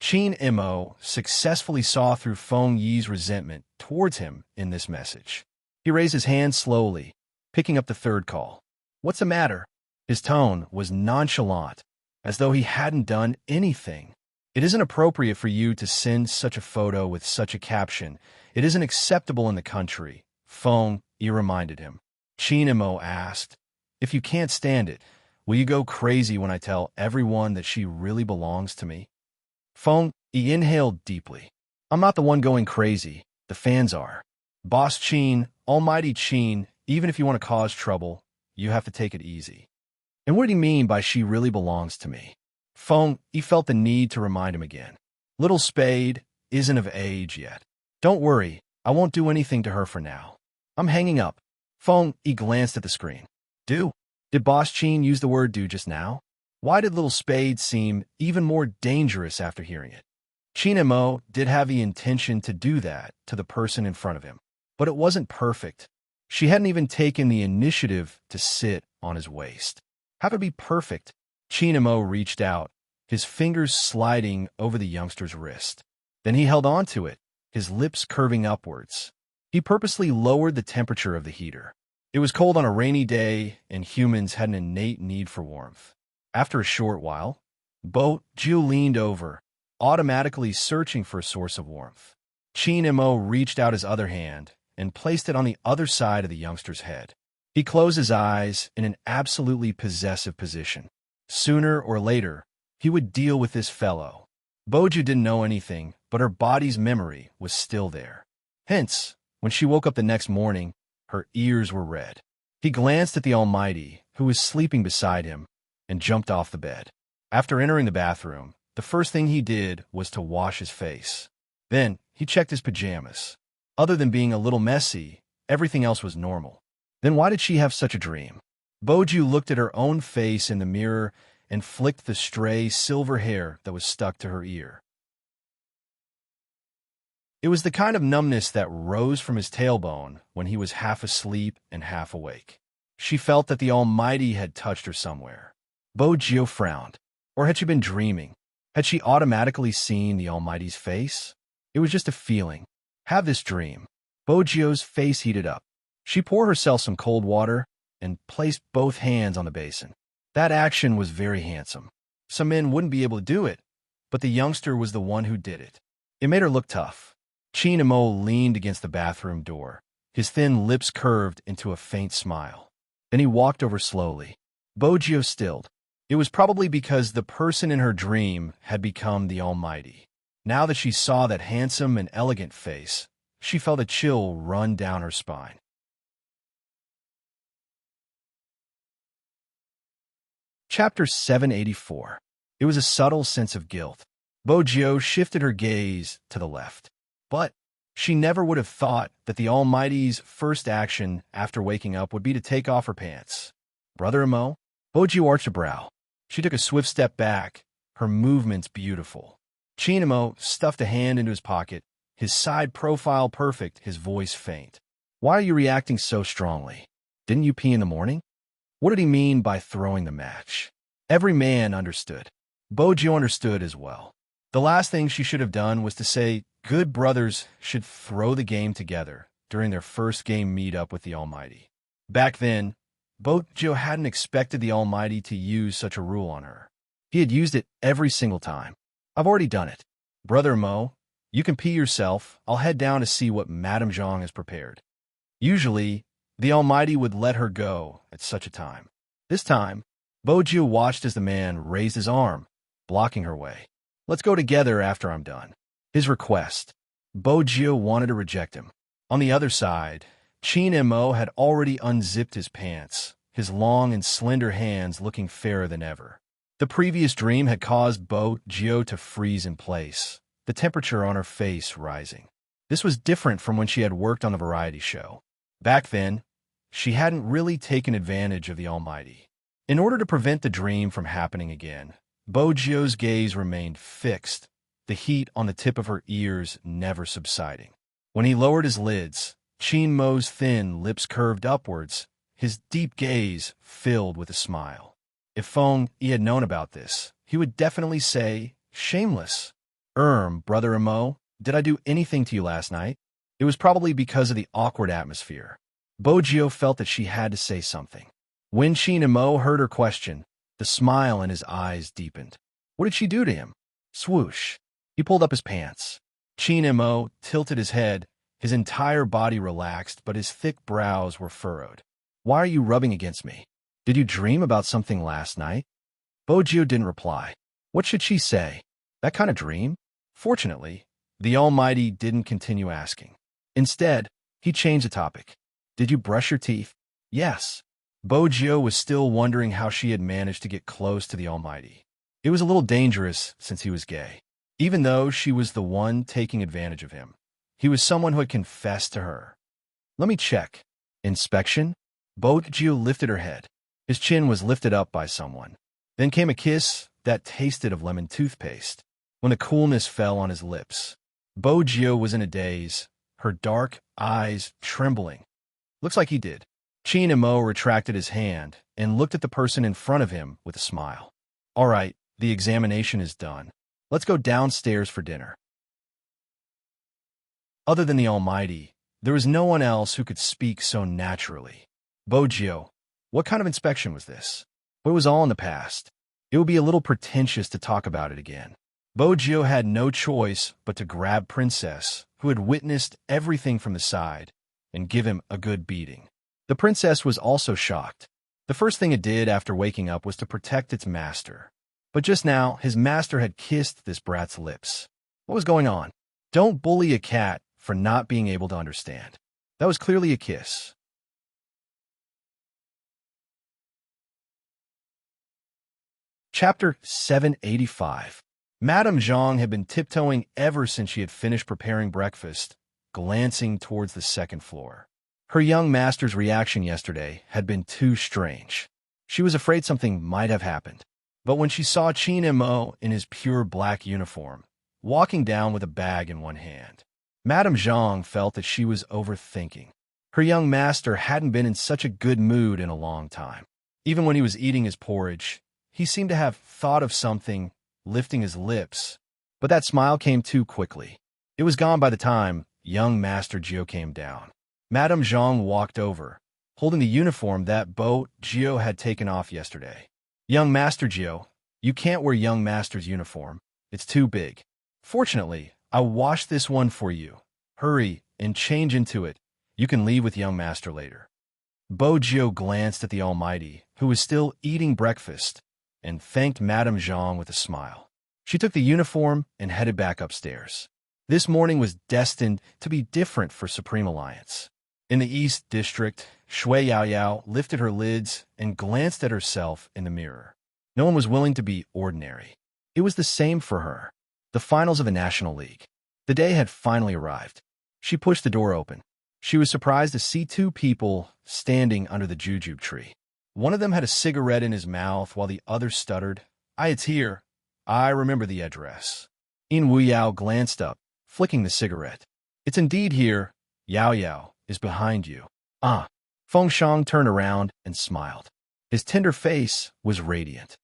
Qin Mo successfully saw through Fong Yi's resentment towards him in this message. He raised his hand slowly, picking up the 3rd call. What's the matter? His tone was nonchalant, as though he hadn't done anything. It isn't appropriate for you to send such a photo with such a caption. It isn't acceptable in the country. Fong Yi reminded him. Qin Mo asked, if you can't stand it, will you go crazy when I tell everyone that she really belongs to me? Fong Yi inhaled deeply. I'm not the one going crazy. The fans are. Boss Qin, almighty Qin, even if you want to cause trouble, you have to take it easy. And what do you mean by she really belongs to me? He felt the need to remind him again. Little Spade isn't of age yet. Don't worry, I won't do anything to her for now. I'm hanging up. He glanced at the screen. Do? Did Boss Chin use the word do just now? Why did Little Spade seem even more dangerous after hearing it? Chin Mo did have the intention to do that to the person in front of him, but it wasn't perfect. She hadn't even taken the initiative to sit on his waist. Have it be perfect? Chin Mo reached out, his fingers sliding over the youngster's wrist. Then he held on to it, his lips curving upwards. He purposely lowered the temperature of the heater. It was cold on a rainy day, and humans had an innate need for warmth. After a short while, Bo Jiu leaned over, automatically searching for a source of warmth. Chin Mo reached out his other hand and placed it on the other side of the youngster's head. He closed his eyes in an absolutely possessive position. Sooner or later, he would deal with this fellow. Boju didn't know anything, but her body's memory was still there. Hence, when she woke up the next morning, her ears were red. He glanced at the Almighty, who was sleeping beside him, and jumped off the bed. After entering the bathroom, the first thing he did was to wash his face. Then, he checked his pajamas. Other than being a little messy, everything else was normal. Then why did she have such a dream? Boju looked at her own face in the mirror and flicked the stray silver hair that was stuck to her ear. It was the kind of numbness that rose from his tailbone when he was half asleep and half awake. She felt that the Almighty had touched her somewhere. Boju frowned. Or had she been dreaming? Had she automatically seen the Almighty's face? It was just a feeling. Have this dream. Boju's face heated up. She poured herself some cold water and placed both hands on the basin. That action was very handsome. Some men wouldn't be able to do it, but the youngster was the one who did it. It made her look tough. Chin Mo leaned against the bathroom door, his thin lips curved into a faint smile. Then he walked over slowly. Boju stilled. It was probably because the person in her dream had become the Almighty. Now that she saw that handsome and elegant face, she felt a chill run down her spine. Chapter 784. It was a subtle sense of guilt. Boju shifted her gaze to the left. But she never would have thought that the Almighty's first action after waking up would be to take off her pants. Brother Mo? Boju arched a brow. She took a swift step back, her movements beautiful. Chin Mo stuffed a hand into his pocket, his side profile perfect, his voice faint. Why are you reacting so strongly? Didn't you pee in the morning? What did he mean by throwing the match? Every man understood. Boju understood as well. The last thing she should have done was to say good brothers should throw the game together during their first game meet-up with the Almighty. Back then, Boju hadn't expected the Almighty to use such a rule on her. He had used it every single time. I've already done it. Brother Mo, you can pee yourself. I'll head down to see what Madame Zhang has prepared. Usually, the Almighty would let her go at such a time. This time, Boju watched as the man raised his arm, blocking her way. Let's go together after I'm done. His request. Boju wanted to reject him. On the other side, Chin Mo had already unzipped his pants, his long and slender hands looking fairer than ever. The previous dream had caused Boju to freeze in place, the temperature on her face rising. This was different from when she had worked on the variety show. Back then, she hadn't really taken advantage of the Almighty. In order to prevent the dream from happening again, Boju's gaze remained fixed, the heat on the tip of her ears never subsiding. When he lowered his lids, Chin Mo's thin lips curved upwards, his deep gaze filled with a smile. If he had known about this, he would definitely say, shameless. Brother Mo, did I do anything to you last night? It was probably because of the awkward atmosphere. Boju felt that she had to say something. When Chin Mo heard her question, the smile in his eyes deepened. What did she do to him? Swoosh. He pulled up his pants. Chin Mo tilted his head, his entire body relaxed, but his thick brows were furrowed. Why are you rubbing against me? Did you dream about something last night? Boju didn't reply. What should she say? That kind of dream? Fortunately, the Almighty didn't continue asking. Instead, he changed the topic. Did you brush your teeth? Yes. Boju was still wondering how she had managed to get close to the Almighty. It was a little dangerous since he was gay. Even though she was the one taking advantage of him, he was someone who had confessed to her. Let me check. Inspection? Gio lifted her head. His chin was lifted up by someone. Then came a kiss that tasted of lemon toothpaste. When the coolness fell on his lips, Gio was in a daze, her dark eyes trembling. Looks like he did. Chin Mo retracted his hand and looked at the person in front of him with a smile. All right, the examination is done. Let's go downstairs for dinner. Other than the Almighty, there was no one else who could speak so naturally. Gio, what kind of inspection was this? It was all in the past. It would be a little pretentious to talk about it again. Gio had no choice but to grab Princess, who had witnessed everything from the side, and give him a good beating. The princess was also shocked. The first thing it did after waking up was to protect its master. But just now, his master had kissed this brat's lips. What was going on? Don't bully a cat for not being able to understand. That was clearly a kiss. Chapter 785. Madame Zhang had been tiptoeing ever since she had finished preparing breakfast, glancing towards the second floor. Her young master's reaction yesterday had been too strange. She was afraid something might have happened. But when she saw Chin Mo in his pure black uniform, walking down with a bag in one hand, Madame Zhang felt that she was overthinking. Her young master hadn't been in such a good mood in a long time. Even when he was eating his porridge, he seemed to have thought of something, lifting his lips. But that smile came too quickly. It was gone by the time young Master Gio came down. Madame Zhang walked over, holding the uniform that Gio had taken off yesterday. Young Master Gio, you can't wear young master's uniform. It's too big. Fortunately, I washed this one for you. Hurry and change into it. You can leave with young master later. Gio glanced at the Almighty, who was still eating breakfast, and thanked Madame Zhang with a smile. She took the uniform and headed back upstairs. This morning was destined to be different for Supreme Alliance. In the East District, Shui Yaoyao lifted her lids and glanced at herself in the mirror. No one was willing to be ordinary. It was the same for her. The finals of the National League. The day had finally arrived. She pushed the door open. She was surprised to see two people standing under the jujube tree. One of them had a cigarette in his mouth while the other stuttered, It's here. I remember the address. In Wu Yao glanced up, flicking the cigarette. It's indeed here. Yao Yao is behind you. Ah. Feng Shang turned around and smiled. His tender face was radiant.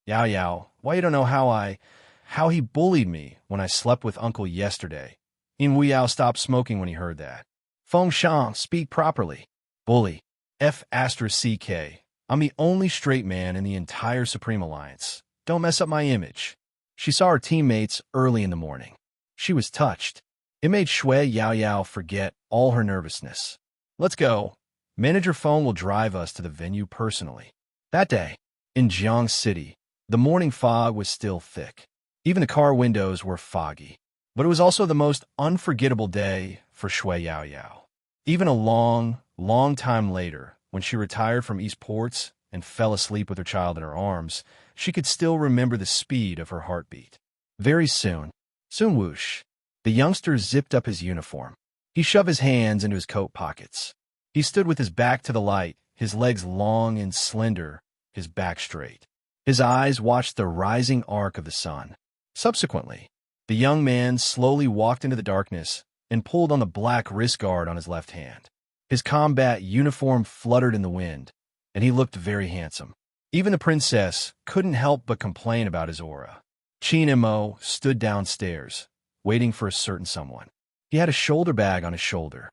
Yao Yao, why you don't know how he bullied me when I slept with Uncle yesterday. In Wu Yao stopped smoking when he heard that. Feng Shang, speak properly. Bully. F***CK. I'm the only straight man in the entire Supreme Alliance. Don't mess up my image. She saw her teammates early in the morning. She was touched. It made Shui Yaoyao forget all her nervousness. Let's go. Manager Feng will drive us to the venue personally. That day, in Jiang City, the morning fog was still thick. Even the car windows were foggy. But it was also the most unforgettable day for Shui Yaoyao. Even a long, long time later, when she retired from East Ports and fell asleep with her child in her arms, she could still remember the speed of her heartbeat. Very soon whoosh, the youngster zipped up his uniform. He shoved his hands into his coat pockets. He stood with his back to the light, his legs long and slender, his back straight. His eyes watched the rising arc of the sun. Subsequently, the young man slowly walked into the darkness and pulled on the black wrist guard on his left hand. His combat uniform fluttered in the wind, and he looked very handsome. Even the princess couldn't help but complain about his aura. Chin Mo stood downstairs, waiting for a certain someone. He had a shoulder bag on his shoulder.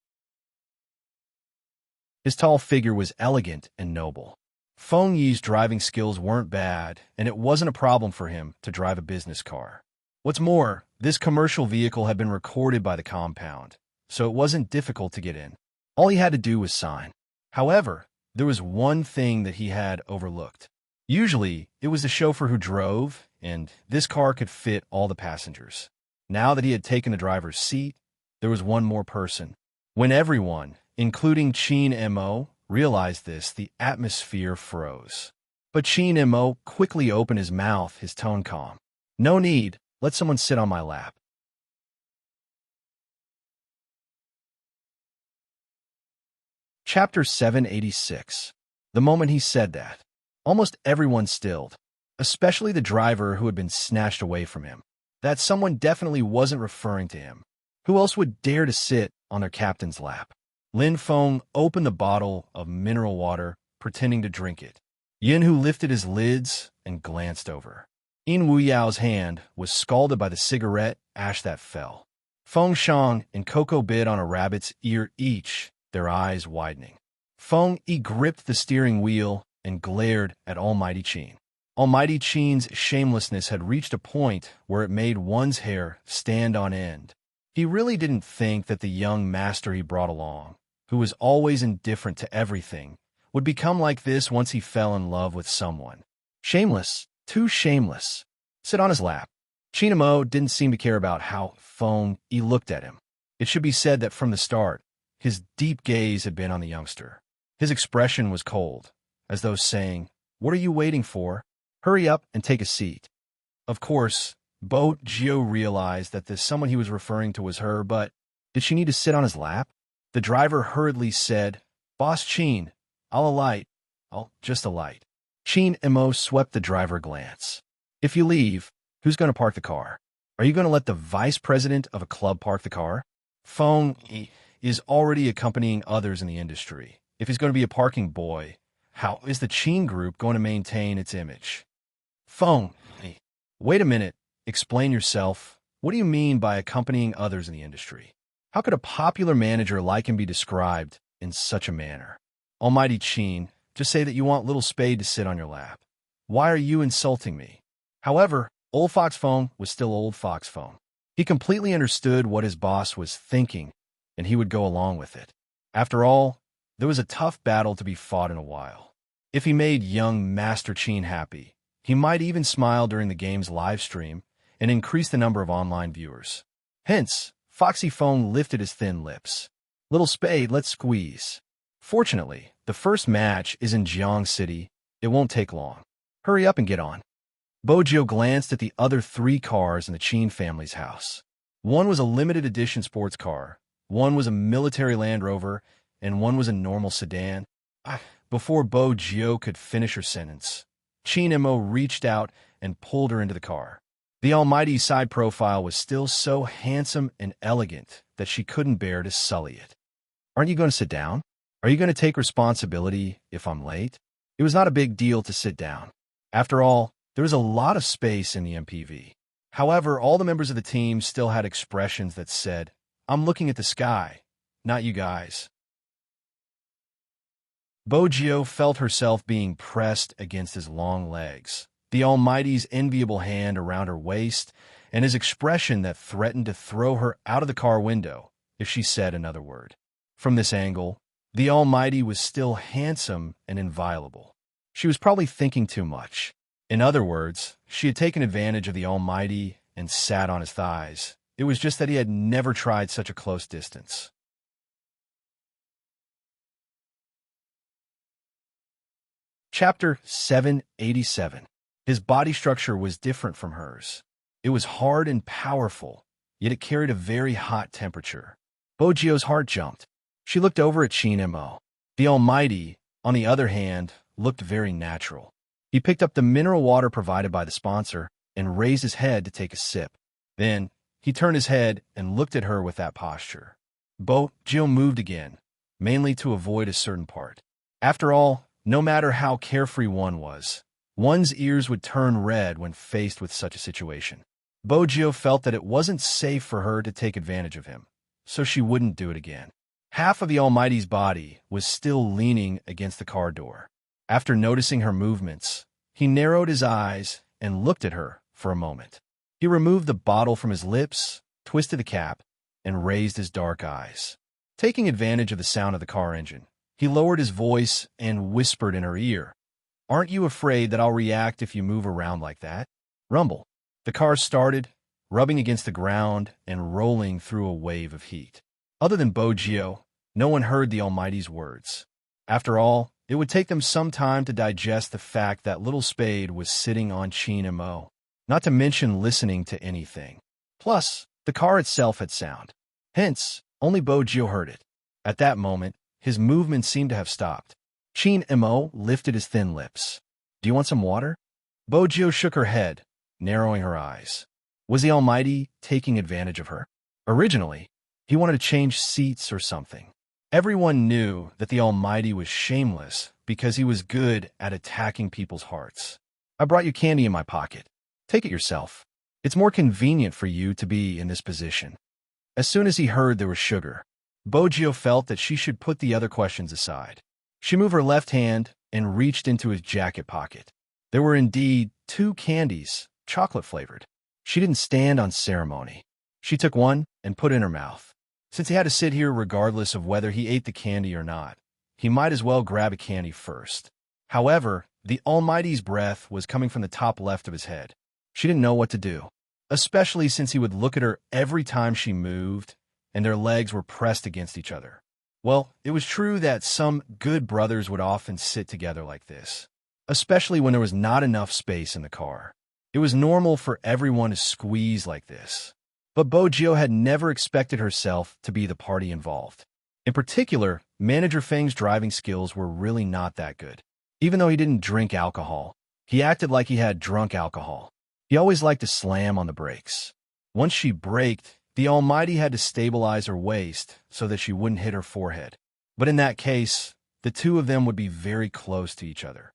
His tall figure was elegant and noble. Feng Yi's driving skills weren't bad, and it wasn't a problem for him to drive a business car. What's more, this commercial vehicle had been recorded by the compound, so it wasn't difficult to get in. All he had to do was sign. However, there was one thing that he had overlooked. Usually, it was the chauffeur who drove, and this car could fit all the passengers. Now that he had taken the driver's seat, there was one more person. When everyone, including Chin Mo, realized this, the atmosphere froze. But Qin Mo quickly opened his mouth, his tone calm. No need, let someone sit on my lap. Chapter 786. The moment he said that, almost everyone stilled, especially the driver who had been snatched away from him. That someone definitely wasn't referring to him. Who else would dare to sit on their captain's lap? Lin Feng opened the bottle of mineral water, pretending to drink it. Yin Hu lifted his lids and glanced over. Yin Wu Yao's hand was scalded by the cigarette ash that fell. Feng Shang and Coco bit on a rabbit's ear each, their eyes widening. Feng Yi gripped the steering wheel and glared at Almighty Qin. Almighty Qin's shamelessness had reached a point where it made one's hair stand on end. He really didn't think that the young master he brought along, who was always indifferent to everything, would become like this once he fell in love with someone. Shameless, too shameless. Sit on his lap. Qin Mo didn't seem to care about how Feng Yi looked at him. It should be said that from the start, his deep gaze had been on the youngster. His expression was cold, as though saying, "What are you waiting for? Hurry up and take a seat." Of course, Bo Gio realized that the someone he was referring to was her, but did she need to sit on his lap? The driver hurriedly said, "Boss Qin, I'll alight. I'll just alight." Qin Mo swept the driver glance. "If you leave, who's going to park the car? Are you going to let the vice president of a club park the car? Feng Yi is already accompanying others in the industry. If he's going to be a parking boy, how is the Qin group going to maintain its image?" Feng Yi, wait a minute. Explain yourself. What do you mean by accompanying others in the industry? How could a popular manager like him be described in such a manner? Almighty Qin, just say that you want little Spade to sit on your lap. Why are you insulting me? However, Old Fox Feng was still Old Fox Feng. He completely understood what his boss was thinking, and he would go along with it. After all, there was a tough battle to be fought in a while. If he made young Master Qin happy, he might even smile during the game's live stream and increase the number of online viewers. Hence, Foxy Feng lifted his thin lips. Little Spade, let's squeeze. Fortunately, the first match is in Jiang City. It won't take long. Hurry up and get on. Bojo glanced at the other 3 cars in the Qin family's house. One was a limited edition sports car, one was a military Land Rover, and one was a normal sedan. Before Bojo could finish her sentence, Qin Mo reached out and pulled her into the car. The Almighty's side profile was still so handsome and elegant that she couldn't bear to sully it. Aren't you going to sit down? Are you going to take responsibility if I'm late? It was not a big deal to sit down. After all, there was a lot of space in the MPV. However, all the members of the team still had expressions that said, "I'm looking at the sky, not you guys." Bojo felt herself being pressed against his long legs, the Almighty's enviable hand around her waist, and his expression that threatened to throw her out of the car window if she said another word. From this angle, the Almighty was still handsome and inviolable. She was probably thinking too much. In other words, she had taken advantage of the Almighty and sat on his thighs. It was just that he had never tried such a close distance. Chapter 787. His body structure was different from hers. It was hard and powerful, yet it carried a very hot temperature. Bojo's heart jumped. She looked over at Qin Mo. The Almighty, on the other hand, looked very natural. He picked up the mineral water provided by the sponsor and raised his head to take a sip. Then, he turned his head and looked at her with that posture. Bojo moved again, mainly to avoid a certain part. After all, no matter how carefree one was, one's ears would turn red when faced with such a situation. Bojo felt that it wasn't safe for her to take advantage of him, so she wouldn't do it again. Half of the Almighty's body was still leaning against the car door. After noticing her movements, he narrowed his eyes and looked at her for a moment. He removed the bottle from his lips, twisted the cap, and raised his dark eyes. Taking advantage of the sound of the car engine, he lowered his voice and whispered in her ear, "Aren't you afraid that I'll react if you move around like that?" Rumble. The car started, rubbing against the ground and rolling through a wave of heat. Other than Bojo, no one heard the Almighty's words. After all, It would take them some time to digest the fact that little Spade was sitting on Chin and Mo, not to mention listening to anything. Plus, the car itself had sound. Hence, only Bojo heard it. At that moment, his movement seemed to have stopped. Chin and Mo lifted his thin lips. "Do you want some water?" Bojo shook her head, narrowing her eyes. Was the Almighty taking advantage of her? Originally, he wanted to change seats or something. Everyone knew that the Almighty was shameless because he was good at attacking people's hearts. "I brought you candy in my pocket. Take it yourself. It's more convenient for you to be in this position." As soon as he heard there was sugar, Bojo felt that she should put the other questions aside. She moved her left hand and reached into his jacket pocket. There were indeed 2 candies, chocolate-flavored. She didn't stand on ceremony. She took one and put it in her mouth. Since he had to sit here regardless of whether he ate the candy or not, he might as well grab a candy first. However, the Almighty's breath was coming from the top left of his head. She didn't know what to do, especially since he would look at her every time she moved, and their legs were pressed against each other. Well, it was true that some good brothers would often sit together like this, especially when there was not enough space in the car. It was normal for everyone to squeeze like this. But Bojo had never expected herself to be the party involved. In particular, Manager Feng's driving skills were really not that good. Even though he didn't drink alcohol, he acted like he had drunk alcohol. He always liked to slam on the brakes. Once she braked, the Almighty had to stabilize her waist so that she wouldn't hit her forehead. But in that case, the two of them would be very close to each other.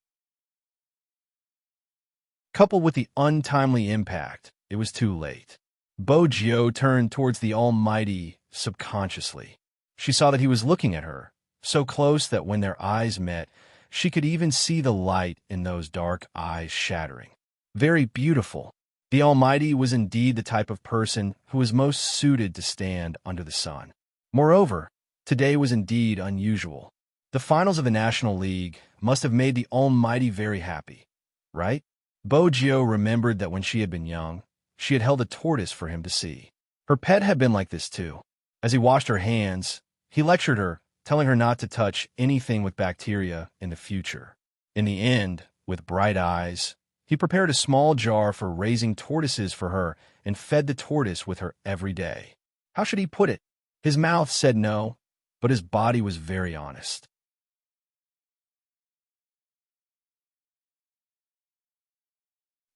Coupled with the untimely impact, it was too late. Bojo turned towards the Almighty subconsciously. She saw that he was looking at her, so close that when their eyes met, she could even see the light in those dark eyes shattering. Very beautiful. The Almighty was indeed the type of person who was most suited to stand under the sun. Moreover, today was indeed unusual. The finals of the National League must have made the Almighty very happy, right? Bojo remembered that when she had been young, she had held a tortoise for him to see. Her pet had been like this too. As he washed her hands, he lectured her, telling her not to touch anything with bacteria in the future. In the end, with bright eyes, he prepared a small jar for raising tortoises for her and fed the tortoise with her every day. How should he put it? His mouth said no, but his body was very honest.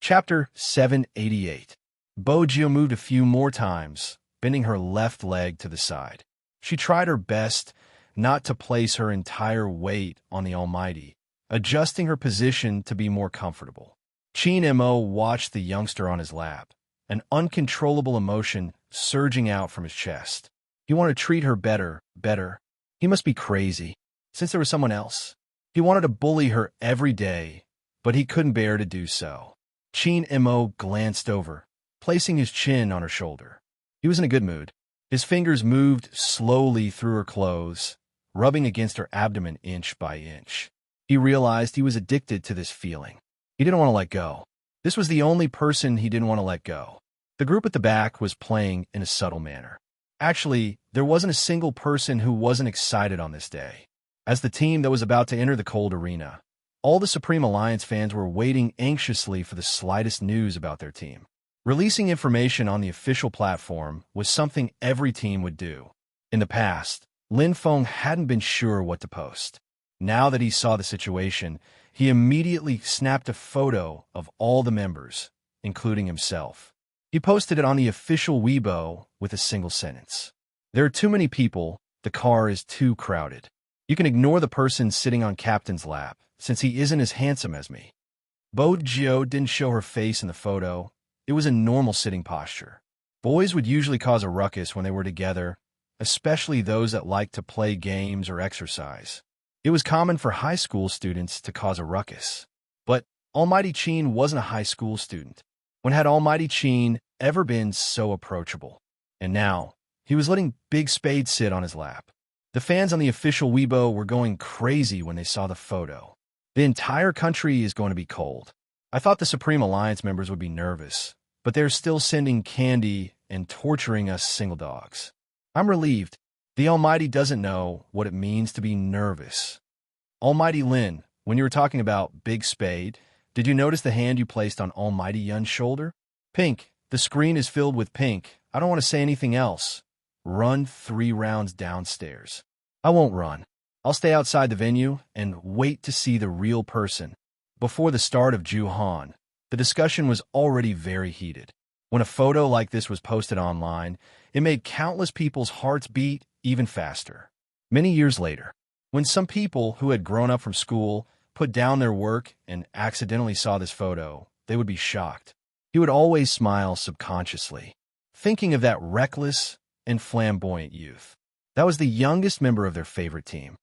Chapter 788. Bojo moved a few more times, bending her left leg to the side. She tried her best not to place her entire weight on the Almighty, adjusting her position to be more comfortable. Chin Mo watched the youngster on his lap, an uncontrollable emotion surging out from his chest. He wanted to treat her better. He must be crazy, since there was someone else. He wanted to bully her every day, but he couldn't bear to do so. Chin Mo glanced over, placing his chin on her shoulder. He was in a good mood. His fingers moved slowly through her clothes, rubbing against her abdomen inch by inch. He realized he was addicted to this feeling. He didn't want to let go. This was the only person he didn't want to let go. The group at the back was playing in a subtle manner. Actually, there wasn't a single person who wasn't excited on this day. As the team that was about to enter the cold arena, all the Supreme Alliance fans were waiting anxiously for the slightest news about their team. Releasing information on the official platform was something every team would do. In the past, Lin Feng hadn't been sure what to post. Now that he saw the situation, he immediately snapped a photo of all the members, including himself. He posted it on the official Weibo with a single sentence. "There are too many people, the car is too crowded. You can ignore the person sitting on Captain's lap, since he isn't as handsome as me." Bojo didn't show her face in the photo. It was a normal sitting posture. Boys would usually cause a ruckus when they were together, especially those that liked to play games or exercise. It was common for high school students to cause a ruckus. But Almighty Chin wasn't a high school student. When had Almighty Chin ever been so approachable? And now, he was letting Big Spade sit on his lap. The fans on the official Weibo were going crazy when they saw the photo. The entire country is going to be cold. I thought the Supreme Alliance members would be nervous, but they're still sending candy and torturing us single dogs. I'm relieved. The Almighty doesn't know what it means to be nervous. Almighty Lin, when you were talking about Big Spade, did you notice the hand you placed on Almighty Yun's shoulder? Pink. The screen is filled with pink. I don't want to say anything else. Run 3 rounds downstairs. I won't run. I'll stay outside the venue and wait to see the real person. Before the start of Ju Han, the discussion was already very heated. When a photo like this was posted online, it made countless people's hearts beat even faster. Many years later, when some people who had grown up from school put down their work and accidentally saw this photo, they would be shocked. He would always smile subconsciously, thinking of that reckless and flamboyant youth. That was the youngest member of their favorite team.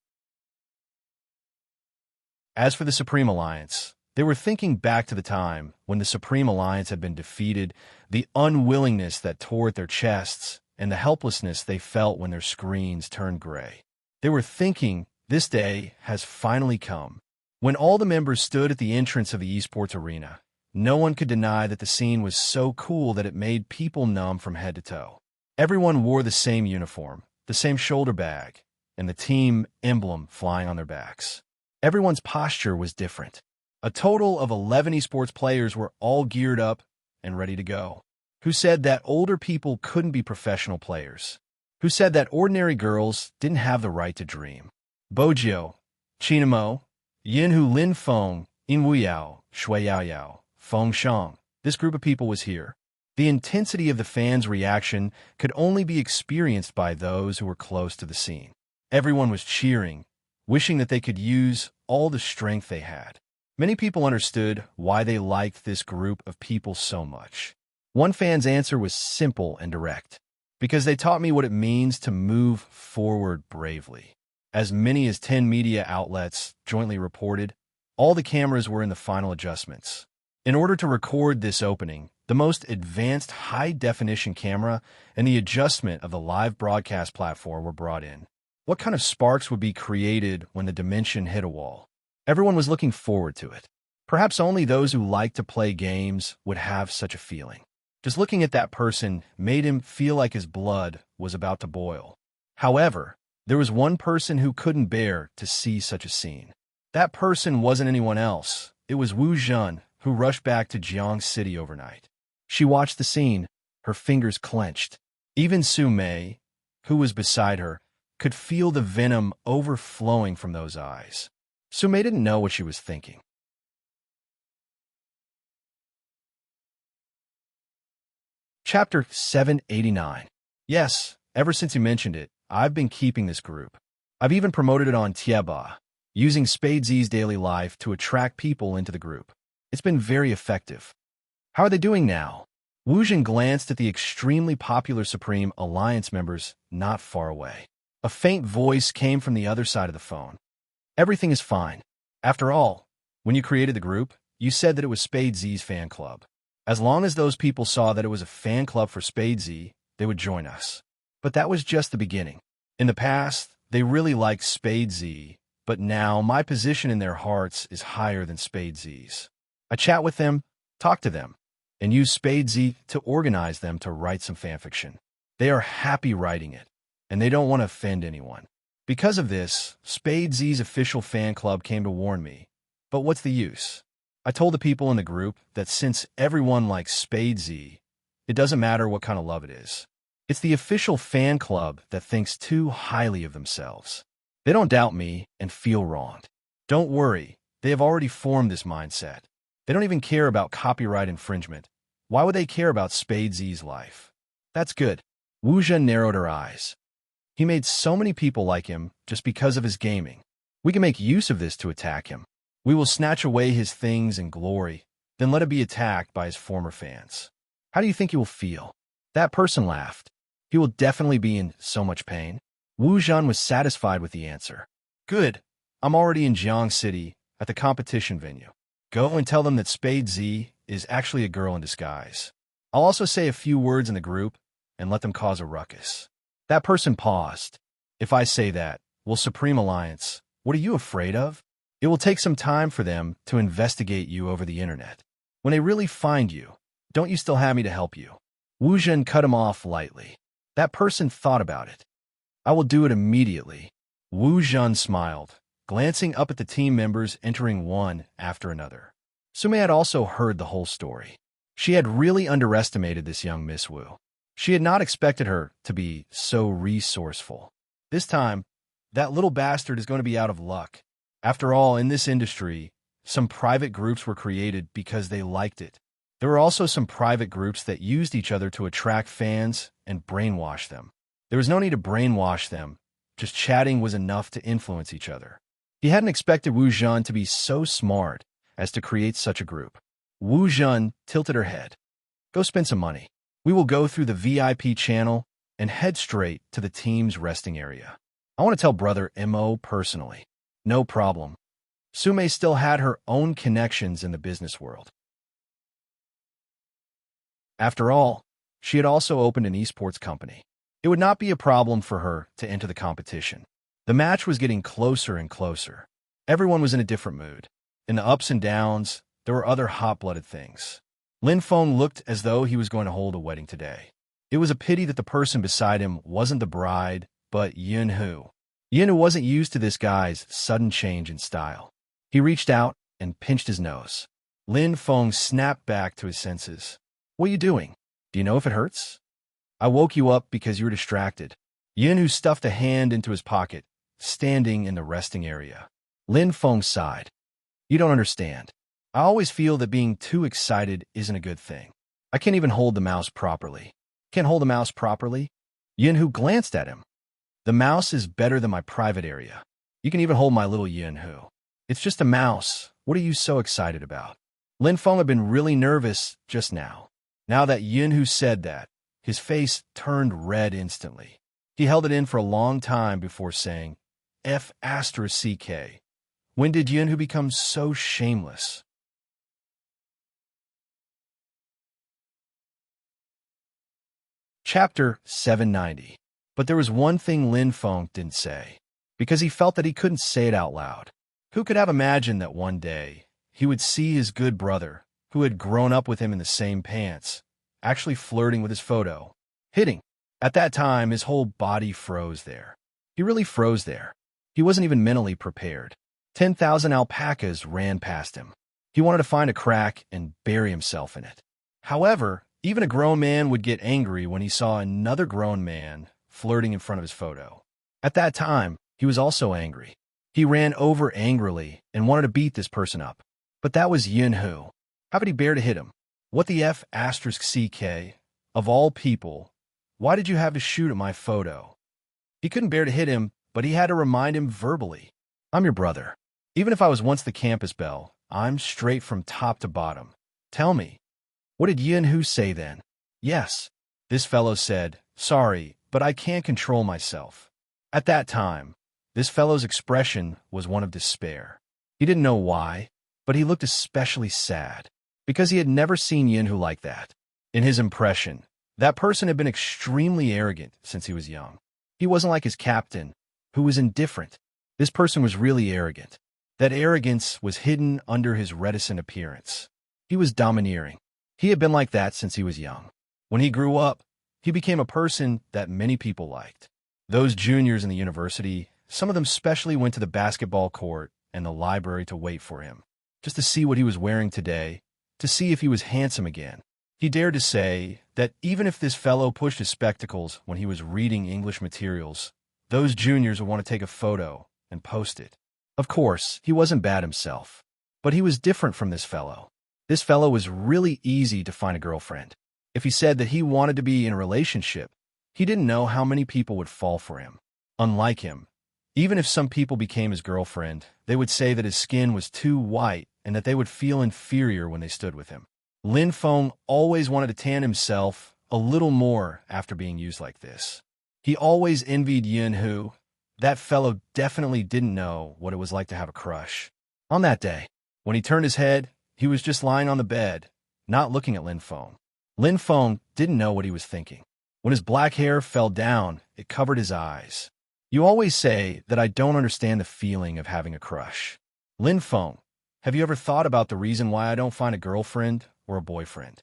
As for the Supreme Alliance, they were thinking back to the time when the Supreme Alliance had been defeated, the unwillingness that tore at their chests, and the helplessness they felt when their screens turned gray. They were thinking this day has finally come. When all the members stood at the entrance of the esports arena, no one could deny that the scene was so cool that it made people numb from head to toe. Everyone wore the same uniform, the same shoulder bag, and the team emblem flying on their backs. Everyone's posture was different. A total of 11 esports players were all geared up and ready to go. Who said that older people couldn't be professional players? Who said that ordinary girls didn't have the right to dream? Bojo, Chinamo, Yinhu Lin Feng, In Wuyao, Shui Yao Yao, Feng Shang. This group of people was here. The intensity of the fans' reaction could only be experienced by those who were close to the scene. Everyone was cheering, wishing that they could use all the strength they had. Many people understood why they liked this group of people so much. One fan's answer was simple and direct. Because they taught me what it means to move forward bravely. As many as 10 media outlets jointly reported, all the cameras were in the final adjustments. In order to record this opening, the most advanced high-definition camera and the adjustment of the live broadcast platform were brought in. What kind of sparks would be created when the dimension hit a wall? Everyone was looking forward to it. Perhaps only those who like to play games would have such a feeling. Just looking at that person made him feel like his blood was about to boil. However, there was one person who couldn't bear to see such a scene. That person wasn't anyone else. It was Wu Zhen, who rushed back to Jiang City overnight. She watched the scene, her fingers clenched. Even Su Mei, who was beside her, could feel the venom overflowing from those eyes. Su Mei didn't know what she was thinking. Chapter 789. Yes, ever since you mentioned it, I've been keeping this group. I've even promoted it on Tieba, using Spade Z's daily life to attract people into the group. It's been very effective. How are they doing now? Wu Zhen glanced at the extremely popular Supreme Alliance members not far away. A faint voice came from the other side of the phone. Everything is fine. After all, when you created the group, you said that it was Spade Z's fan club. As long as those people saw that it was a fan club for Spade Z, they would join us. But that was just the beginning. In the past, they really liked Spade Z, but now my position in their hearts is higher than Spade Z's. I chat with them, talk to them, and use Spade Z to organize them to write some fanfiction. They are happy writing it, and they don't want to offend anyone. Because of this, Spade Z's official fan club came to warn me. But what's the use? I told the people in the group that since everyone likes Spade Z, it doesn't matter what kind of love it is. It's the official fan club that thinks too highly of themselves. They don't doubt me and feel wronged. Don't worry, they have already formed this mindset. They don't even care about copyright infringement. Why would they care about Spade Z's life? That's good. Wu Zhen narrowed her eyes. He made so many people like him just because of his gaming. We can make use of this to attack him. We will snatch away his things and glory, then let him be attacked by his former fans. How do you think he will feel? That person laughed. He will definitely be in so much pain. Wu Zhen was satisfied with the answer. Good. I'm already in Jiang City at the competition venue. Go and tell them that Spade Z is actually a girl in disguise. I'll also say a few words in the group and let them cause a ruckus. That person paused. If I say that, will Supreme Alliance, what are you afraid of? It will take some time for them to investigate you over the internet. When they really find you, don't you still have me to help you? Wu Zhen cut him off lightly. That person thought about it. I will do it immediately. Wu Zhen smiled. glancing up at the team members entering one after another. Sume had also heard the whole story. She had really underestimated this young Miss Wu. She had not expected her to be so resourceful. This time, that little bastard is going to be out of luck. After all, in this industry, some private groups were created because they liked it. There were also some private groups that used each other to attract fans and brainwash them. There was no need to brainwash them. Just chatting was enough to influence each other. He hadn't expected Wu Zhen to be so smart as to create such a group. Wu Zhen tilted her head. Go spend some money. We will go through the VIP channel and head straight to the team's resting area. I want to tell Brother Mo personally. No problem. Sume still had her own connections in the business world. After all, she had also opened an esports company. It would not be a problem for her to enter the competition. The match was getting closer and closer. Everyone was in a different mood. In the ups and downs, there were other hot-blooded things. Lin Feng looked as though he was going to hold a wedding today. It was a pity that the person beside him wasn't the bride, but Yin Hu. Yin Hu wasn't used to this guy's sudden change in style. He reached out and pinched his nose. Lin Feng snapped back to his senses. What are you doing? Do you know if it hurts? I woke you up because you were distracted. Yin Hu stuffed a hand into his pocket, standing in the resting area. Lin Feng sighed. You don't understand. I always feel that being too excited isn't a good thing. I can't even hold the mouse properly. Can't hold the mouse properly? Yin Hu glanced at him. The mouse is better than my private area. You can even hold my little Yin Hu. It's just a mouse. What are you so excited about? Lin Feng had been really nervous just now. Now that Yin Hu said that, his face turned red instantly. He held it in for a long time before saying, F***. When did Yin Hu become so shameless? Chapter 790. But there was one thing Lin Feng didn't say, because he felt that he couldn't say it out loud. Who could have imagined that one day he would see his good brother, who had grown up with him in the same pants, actually flirting with his photo, hitting. At that time, his whole body froze there. He really froze there. He wasn't even mentally prepared. 10,000 alpacas ran past him. He wanted to find a crack and bury himself in it. However, even a grown man would get angry when he saw another grown man flirting in front of his photo. At that time, he was also angry. He ran over angrily and wanted to beat this person up. But that was Yin Hu. How could he bear to hit him? What the F***? Of all people, why did you have to shoot at my photo? He couldn't bear to hit him, but he had to remind him verbally. I'm your brother. Even if I was once the campus belle, I'm straight from top to bottom. Tell me, what did Yin Hu say then? Yes. This fellow said, sorry, but I can't control myself. At that time, this fellow's expression was one of despair. He didn't know why, but he looked especially sad, because he had never seen Yin Hu like that. In his impression, that person had been extremely arrogant since he was young. He wasn't like his captain, who was indifferent. This person was really arrogant. That arrogance was hidden under his reticent appearance. He was domineering. He had been like that since he was young. When he grew up, he became a person that many people liked. Those juniors in the university, some of them specially went to the basketball court and the library to wait for him, just to see what he was wearing today, to see if he was handsome again. He dared to say that even if this fellow pushed his spectacles when he was reading English materials, those juniors would want to take a photo and post it. Of course, he wasn't bad himself, but he was different from this fellow. This fellow was really easy to find a girlfriend. If he said that he wanted to be in a relationship, he didn't know how many people would fall for him. Unlike him, even if some people became his girlfriend, they would say that his skin was too white and that they would feel inferior when they stood with him. Lin Feng always wanted to tan himself a little more after being used like this. He always envied Yin Hu. That fellow definitely didn't know what it was like to have a crush. On that day, when he turned his head, he was just lying on the bed, not looking at Lin Feng. Lin Feng didn't know what he was thinking. When his black hair fell down, it covered his eyes. You always say that I don't understand the feeling of having a crush. Lin Feng, have you ever thought about the reason why I don't find a girlfriend or a boyfriend?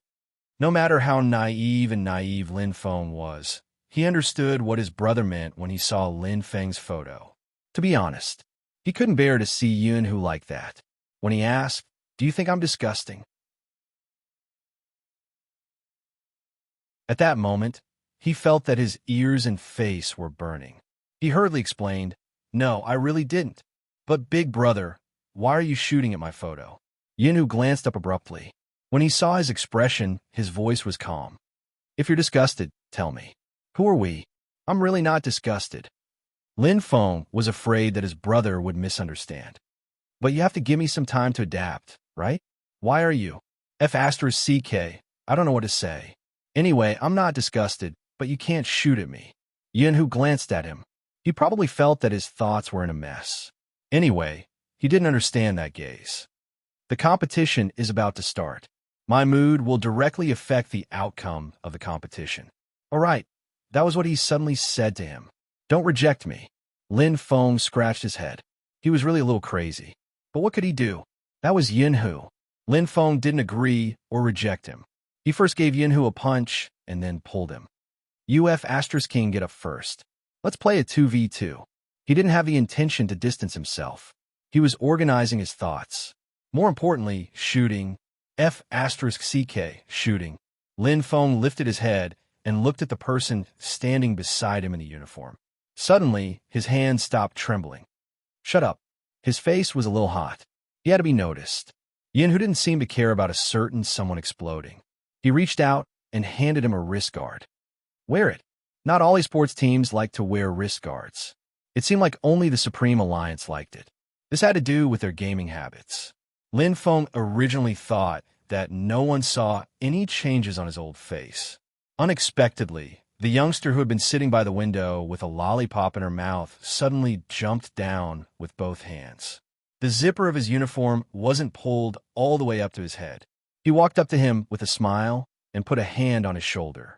No matter how naive Lin Feng was, he understood what his brother meant when he saw Lin Feng's photo. To be honest, He couldn't bear to see Yunhu like that. When he asked, "Do you think I'm disgusting?" At that moment, he felt that his ears and face were burning. He hurriedly explained, "No, I really didn't. But big brother, why are you shooting at my photo?" Yunhu glanced up abruptly. When he saw his expression, his voice was calm. "If you're disgusted, tell me. Who are we? I'm really not disgusted." Lin Feng was afraid that his brother would misunderstand. "But you have to give me some time to adapt, right? Why are you? F***CK, I don't know what to say. Anyway, I'm not disgusted, but you can't shoot at me." Yunhu glanced at him. He probably felt that his thoughts were in a mess. Anyway, he didn't understand that gaze. "The competition is about to start. My mood will directly affect the outcome of the competition." "All right," that was what he suddenly said to him. "Don't reject me." Lin Feng scratched his head. He was really a little crazy. But what could he do? That was Yunhu. Lin Feng didn't agree or reject him. He first gave Yunhu a punch and then pulled him. King get up first. Let's play a 2v2. He didn't have the intention to distance himself. He was organizing his thoughts. More importantly, shooting. F***CK, shooting. Lin Feng lifted his head and looked at the person standing beside him in the uniform. Suddenly, his hands stopped trembling. "Shut up." His face was a little hot. He had to be noticed. Yunhu didn't seem to care about a certain someone exploding. He reached out and handed him a wrist guard. "Wear it." Not all esports teams like to wear wrist guards. It seemed like only the Supreme Alliance liked it. This had to do with their gaming habits. Lin Feng originally thought that no one saw any changes on his old face. Unexpectedly, the youngster who had been sitting by the window with a lollipop in her mouth suddenly jumped down with both hands. The zipper of his uniform wasn't pulled all the way up to his head. He walked up to him with a smile and put a hand on his shoulder.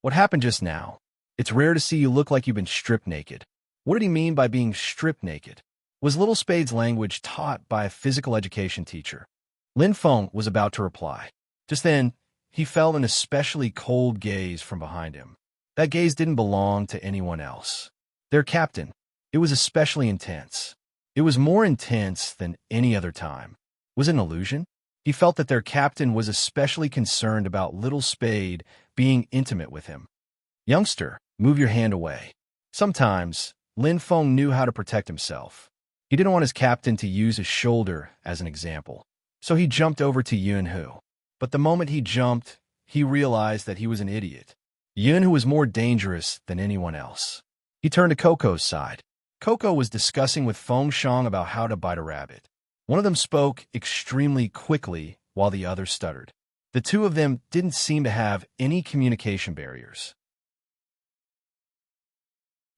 "What happened just now? It's rare to see you look like you've been stripped naked." What did he mean by being stripped naked? Was Little Spade's language taught by a physical education teacher? Lin Feng was about to reply. Just then, he felt an especially cold gaze from behind him. That gaze didn't belong to anyone else. Their captain. It was especially intense. It was more intense than any other time. Was it an illusion? He felt that their captain was especially concerned about Little Spade being intimate with him. "Youngster, move your hand away." Sometimes, Lin Feng knew how to protect himself. He didn't want his captain to use his shoulder as an example. So he jumped over to Yunhu. But the moment he jumped, he realized that he was an idiot. Yunhu was more dangerous than anyone else. He turned to Coco's side. Coco was discussing with Feng Shang about how to bite a rabbit. One of them spoke extremely quickly while the other stuttered. The two of them didn't seem to have any communication barriers.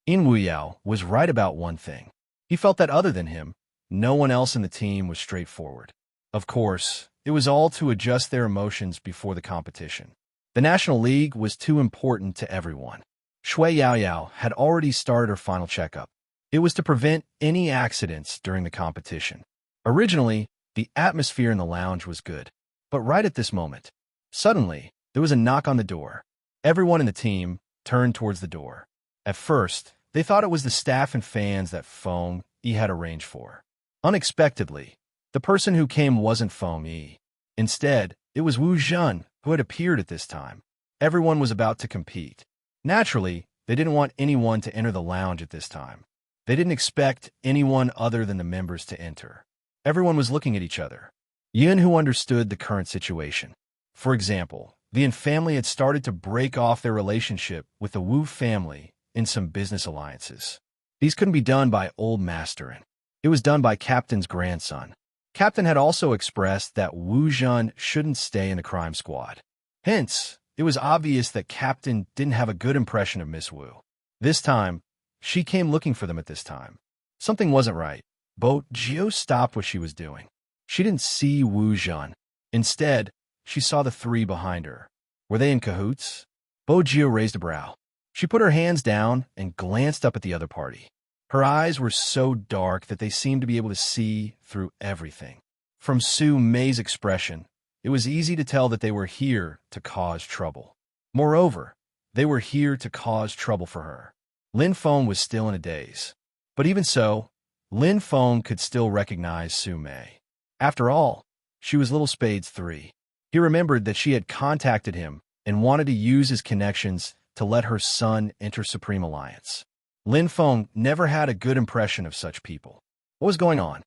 In Wuyao was right about one thing. He felt that other than him, no one else in the team was straightforward. Of course, it was all to adjust their emotions before the competition. The National League was too important to everyone. Shui Yaoyao had already started her final checkup. It was to prevent any accidents during the competition. Originally, the atmosphere in the lounge was good. But right at this moment, suddenly, there was a knock on the door. Everyone in the team turned towards the door. At first, they thought it was the staff and fans that Feng Yi had arranged for. Unexpectedly, the person who came wasn't Feng Yi. Instead, it was Wu Zhen who had appeared at this time. Everyone was about to compete. Naturally, they didn't want anyone to enter the lounge at this time. They didn't expect anyone other than the members to enter. Everyone was looking at each other. Yunhu understood the current situation. For example, the Yin family had started to break off their relationship with the Wu family in some business alliances. These couldn't be done by old Masterin. It was done by Captain's grandson. Captain had also expressed that Wu Zhen shouldn't stay in the crime squad. Hence, it was obvious that Captain didn't have a good impression of Miss Wu. This time, she came looking for them at this time. Something wasn't right. Bo Jiu stopped what she was doing. She didn't see Wu Zhen. Instead, she saw the three behind her. Were they in cahoots? Bo Jiu raised a brow. She put her hands down and glanced up at the other party. Her eyes were so dark that they seemed to be able to see through everything. From Su Mei's expression, it was easy to tell that they were here to cause trouble. Moreover, they were here to cause trouble for her. Lin Feng was still in a daze. But even so, Lin Feng could still recognize Su Mei. After all, she was Little Spade's 3. He remembered that she had contacted him and wanted to use his connections to let her son enter Supreme Alliance. Lin Feng never had a good impression of such people. What was going on?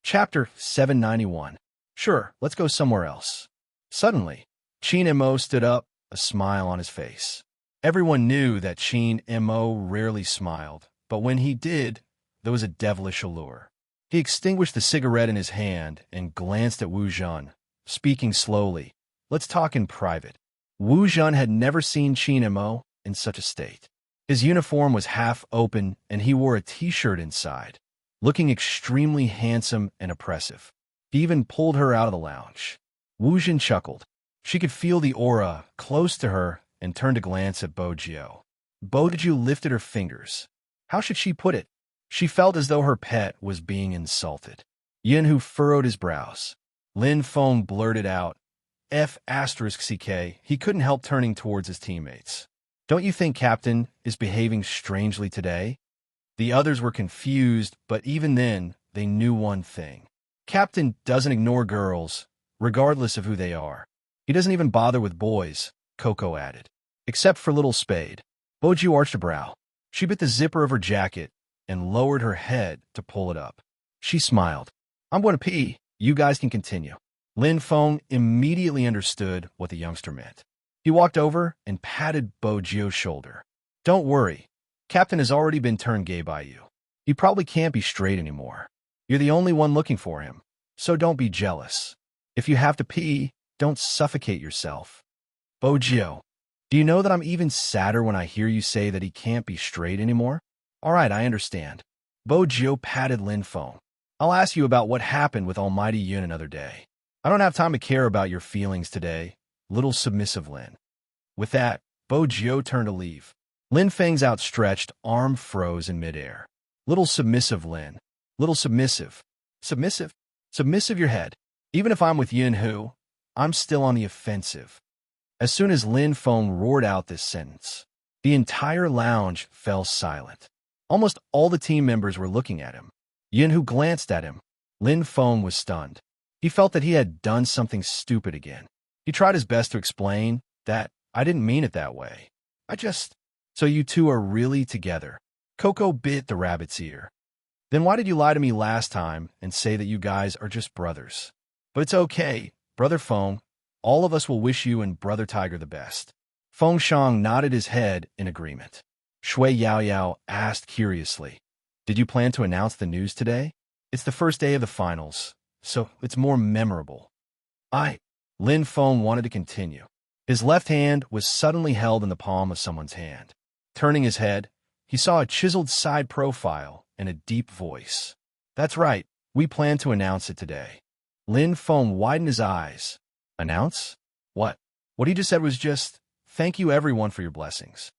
Chapter 791. Sure, let's go somewhere else. Suddenly, Qin Mo stood up, a smile on his face. Everyone knew that Qin Mo rarely smiled, but when he did, there was a devilish allure. He extinguished the cigarette in his hand and glanced at Wu Zhen, speaking slowly. Let's talk in private. Wu Zhen had never seen Qin Mo in such a state. His uniform was half open and he wore a t-shirt inside, looking extremely handsome and oppressive. He even pulled her out of the lounge. Wu Zhen chuckled. She could feel the aura close to her and turned to glance at Bo Jiu. Bo Jiu lifted her fingers. How should she put it? She felt as though her pet was being insulted. Yin Hu furrowed his brows. Lin Feng blurted out, F***CK. He couldn't help turning towards his teammates. Don't you think Captain is behaving strangely today? The others were confused, but even then, they knew one thing. Captain doesn't ignore girls, regardless of who they are. He doesn't even bother with boys, Coco added. Except for Little Spade. Bo Jiu arched a brow. She bit the zipper of her jacket and lowered her head to pull it up. She smiled. I'm going to pee. You guys can continue. Lin Feng immediately understood what the youngster meant. He walked over and patted Bo Jiu's shoulder. Don't worry. Captain has already been turned gay by you. He probably can't be straight anymore. You're the only one looking for him, so don't be jealous. If you have to pee, don't suffocate yourself. Bo Jiu, do you know that I'm even sadder when I hear you say that he can't be straight anymore? All right, I understand. Bo Jiu patted Lin Feng. I'll ask you about what happened with Almighty Yun another day. I don't have time to care about your feelings today, little submissive Lin. With that, Bo Jiu turned to leave. Lin Feng's outstretched arm froze in midair. Little submissive Lin. Little submissive. Submissive? Submissive your head. Even if I'm with Yin Hu, I'm still on the offensive. As soon as Lin Feng roared out this sentence, the entire lounge fell silent. Almost all the team members were looking at him. Yin Hu glanced at him. Lin Feng was stunned. He felt that he had done something stupid again. He tried his best to explain that I didn't mean it that way. So you two are really together. Coco bit the rabbit's ear. Then why did you lie to me last time and say that you guys are just brothers? But it's okay, Brother Feng. All of us will wish you and Brother Tiger the best. Feng Shang nodded his head in agreement. Shui Yao Yao asked curiously, did you plan to announce the news today? It's the first day of the finals, so it's more memorable. Lin Feng wanted to continue. His left hand was suddenly held in the palm of someone's hand. Turning his head, he saw a chiseled side profile and a deep voice. That's right, we plan to announce it today. Lin Feng widened his eyes. Announce? What? What he just said was just, thank you everyone for your blessings.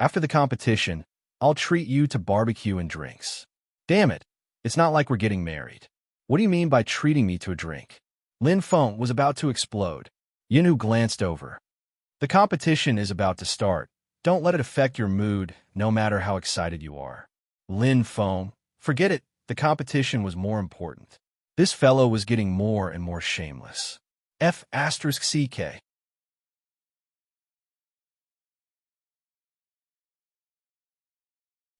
After the competition, I'll treat you to barbecue and drinks. Damn it, it's not like we're getting married. What do you mean by treating me to a drink? Lin Feng was about to explode. Yin Hu glanced over. The competition is about to start. Don't let it affect your mood, no matter how excited you are. Lin Feng, forget it, the competition was more important. This fellow was getting more and more shameless. F***CK.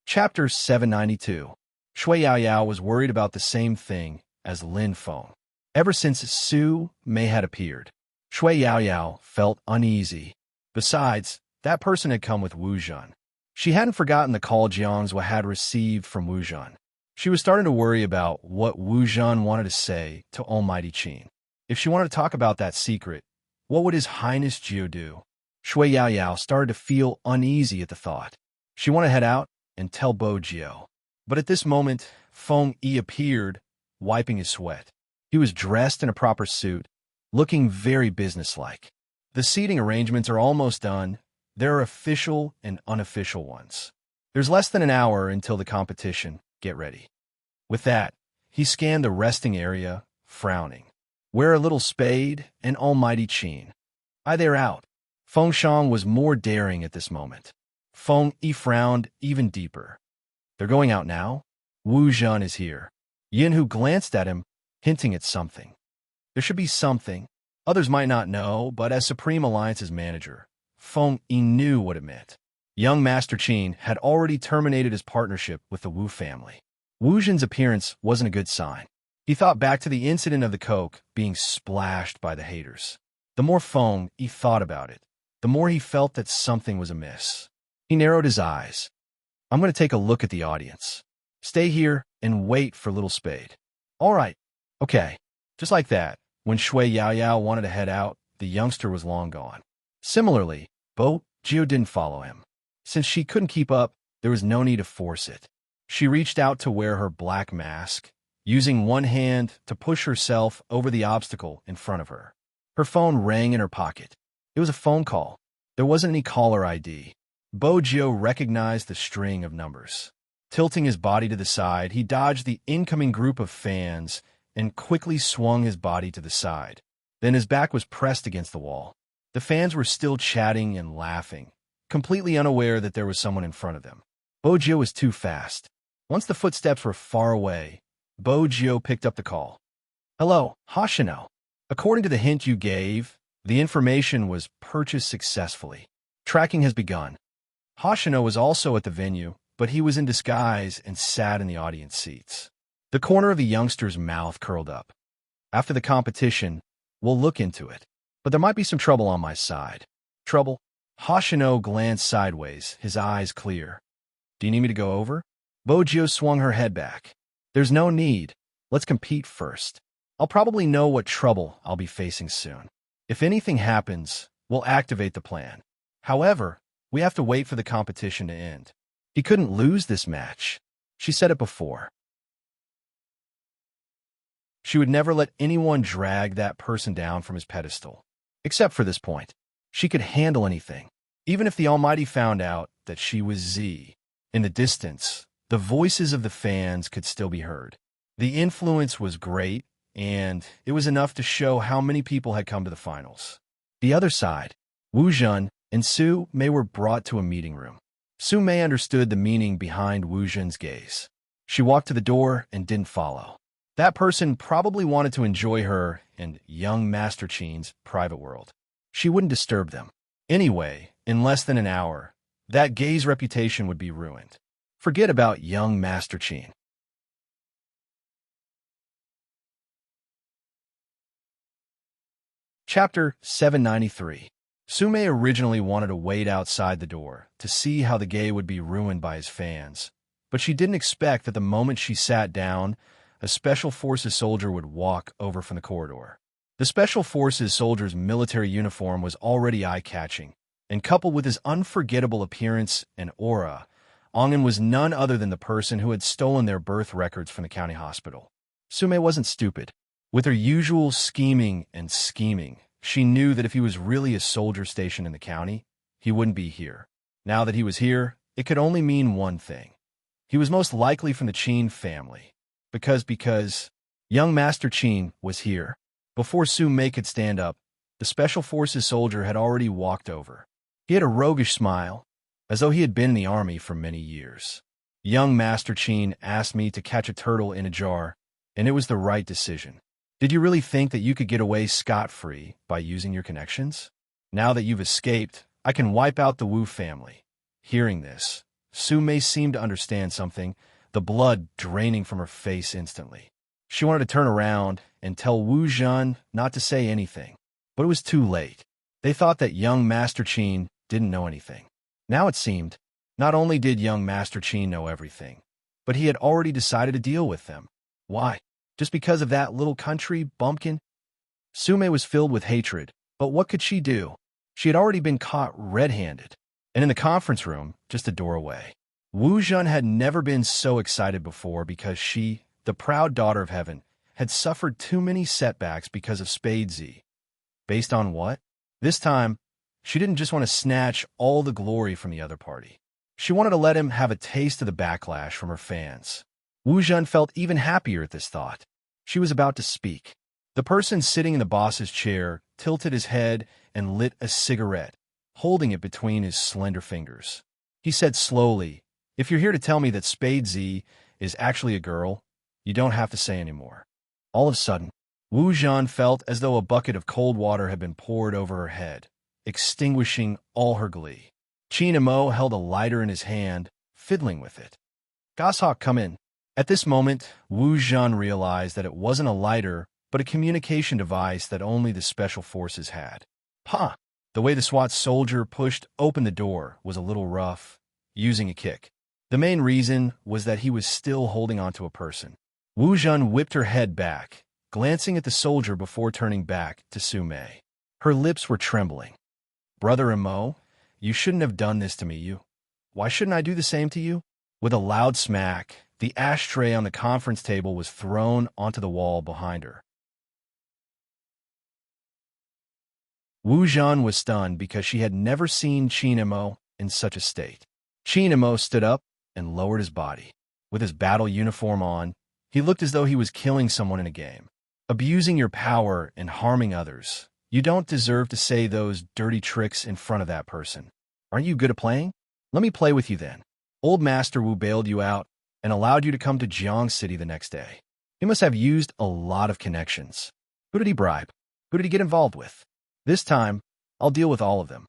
Chapter 792. Shui Yao Yao was worried about the same thing as Lin Feng. Ever since Su Mei had appeared, Shui Yao Yao felt uneasy. Besides, that person had come with Wu Zhen. She hadn't forgotten the call Jiang's had received from Wu Zhen. She was starting to worry about what Wu Zhen wanted to say to Almighty Qin. If she wanted to talk about that secret, what would His Highness Jiu do? Shui Yao Yao started to feel uneasy at the thought. She wanted to head out and tell Bo Jiu. But at this moment, Feng Yi appeared, wiping his sweat. He was dressed in a proper suit, looking very businesslike. The seating arrangements are almost done. There are official and unofficial ones. There's less than an hour until the competition. Get ready. With that, he scanned the resting area, frowning. Where are Little Spade and Almighty Qin? They're out. Feng Shang was more daring at this moment. Feng Yi frowned even deeper. They're going out now? Wu Zhen is here. Yin Hu glanced at him, hinting at something. There should be something. Others might not know, but as Supreme Alliance's manager, Feng Yi knew what it meant. Young Master Qin had already terminated his partnership with the Wu family. Wu Zhen's appearance wasn't a good sign. He thought back to the incident of the coke being splashed by the haters. The more Feng Yi thought about it, the more he felt that something was amiss. He narrowed his eyes. I'm going to take a look at the audience. Stay here and wait for Little Spade. All right. Okay. Just like that, when Shui Yao wanted to head out, the youngster was long gone. Similarly, Bo Jio didn't follow him. Since she couldn't keep up, there was no need to force it. She reached out to wear her black mask, using one hand to push herself over the obstacle in front of her. Her phone rang in her pocket. It was a phone call. There wasn't any caller ID. Bo Jio recognized the string of numbers. Tilting his body to the side, he dodged the incoming group of fans and quickly swung his body to the side. Then his back was pressed against the wall. The fans were still chatting and laughing, completely unaware that there was someone in front of them. Bo Jio was too fast. Once the footsteps were far away, Bo Jio picked up the call. Hello, Hoshino. According to the hint you gave, the information was purchased successfully. Tracking has begun. Hoshino was also at the venue, but he was in disguise and sat in the audience seats. The corner of the youngster's mouth curled up. After the competition, we'll look into it. But there might be some trouble on my side. Trouble? Hoshino glanced sideways, his eyes clear. Do you need me to go over? Bo Jio swung her head back. There's no need. Let's compete first. I'll probably know what trouble I'll be facing soon. If anything happens, we'll activate the plan. However, we have to wait for the competition to end. He couldn't lose this match. She said it before. She would never let anyone drag that person down from his pedestal. Except for this point. She could handle anything. Even if the Almighty found out that she was Z. In the distance, the voices of the fans could still be heard. The influence was great, and it was enough to show how many people had come to the finals. The other side, Wu Zhen and Su Mei were brought to a meeting room. Su Mei understood the meaning behind Wu Zhen's gaze. She walked to the door and didn't follow. That person probably wanted to enjoy her and young Master Qin's private world. She wouldn't disturb them. Anyway, in less than an hour, that gaze reputation would be ruined. Forget about young Master Qin. Chapter 793. Su Mei originally wanted to wait outside the door to see how the gay would be ruined by his fans, but she didn't expect that the moment she sat down, a Special Forces soldier would walk over from the corridor. The Special Forces soldier's military uniform was already eye-catching, and coupled with his unforgettable appearance and aura, Ongen was none other than the person who had stolen their birth records from the county hospital. Su Mei wasn't stupid. With her usual scheming and scheming, she knew that if he was really a soldier stationed in the county, he wouldn't be here. Now that he was here, it could only mean one thing. He was most likely from the Qin family. Because young Master Qin was here. Before Su Mei could stand up, the Special Forces soldier had already walked over. He had a roguish smile, as though he had been in the army for many years. Young Master Qin asked me to catch a turtle in a jar, and it was the right decision. Did you really think that you could get away scot-free by using your connections? Now that you've escaped, I can wipe out the Wu family. Hearing this, Su Mei seemed to understand something, the blood draining from her face instantly. She wanted to turn around and tell Wu Zhen not to say anything, but it was too late. They thought that young Master Qin didn't know anything. Now it seemed, not only did young Master Qin know everything, but he had already decided to deal with them. Why? Just because of that little country bumpkin? Su Mei was filled with hatred, but what could she do? She had already been caught red-handed, and in the conference room, just a door away. Wu Zhen had never been so excited before because she, the proud daughter of heaven, had suffered too many setbacks because of Spade Z. Based on what? This time, she didn't just want to snatch all the glory from the other party. She wanted to let him have a taste of the backlash from her fans. Wu Zhen felt even happier at this thought. She was about to speak. The person sitting in the boss's chair tilted his head and lit a cigarette, holding it between his slender fingers. He said slowly, "If you're here to tell me that Spade Z is actually a girl, you don't have to say anymore." All of a sudden, Wu Zhan felt as though a bucket of cold water had been poured over her head, extinguishing all her glee. Qin Mo held a lighter in his hand, fiddling with it. "Goshawk, come in." At this moment, Wu Zhan realized that it wasn't a lighter, but a communication device that only the special forces had. "Huh!" The way the SWAT soldier pushed open the door was a little rough, using a kick. The main reason was that he was still holding onto a person. Wu Zhan whipped her head back, glancing at the soldier before turning back to Su Mei. Her lips were trembling. "Brother Mo, you shouldn't have done this to me. Why shouldn't I do the same to you?" With a loud smack, the ashtray on the conference table was thrown onto the wall behind her. Wu Zhan was stunned because she had never seen Qin Mo in such a state. Qin Mo stood up and lowered his body. With his battle uniform on, he looked as though he was killing someone in a game. "Abusing your power and harming others. You don't deserve to say those dirty tricks in front of that person. Aren't you good at playing? Let me play with you then." Old Master Wu bailed you out and allowed you to come to Jiang City the next day. He must have used a lot of connections. Who did he bribe? Who did he get involved with? This time, I'll deal with all of them.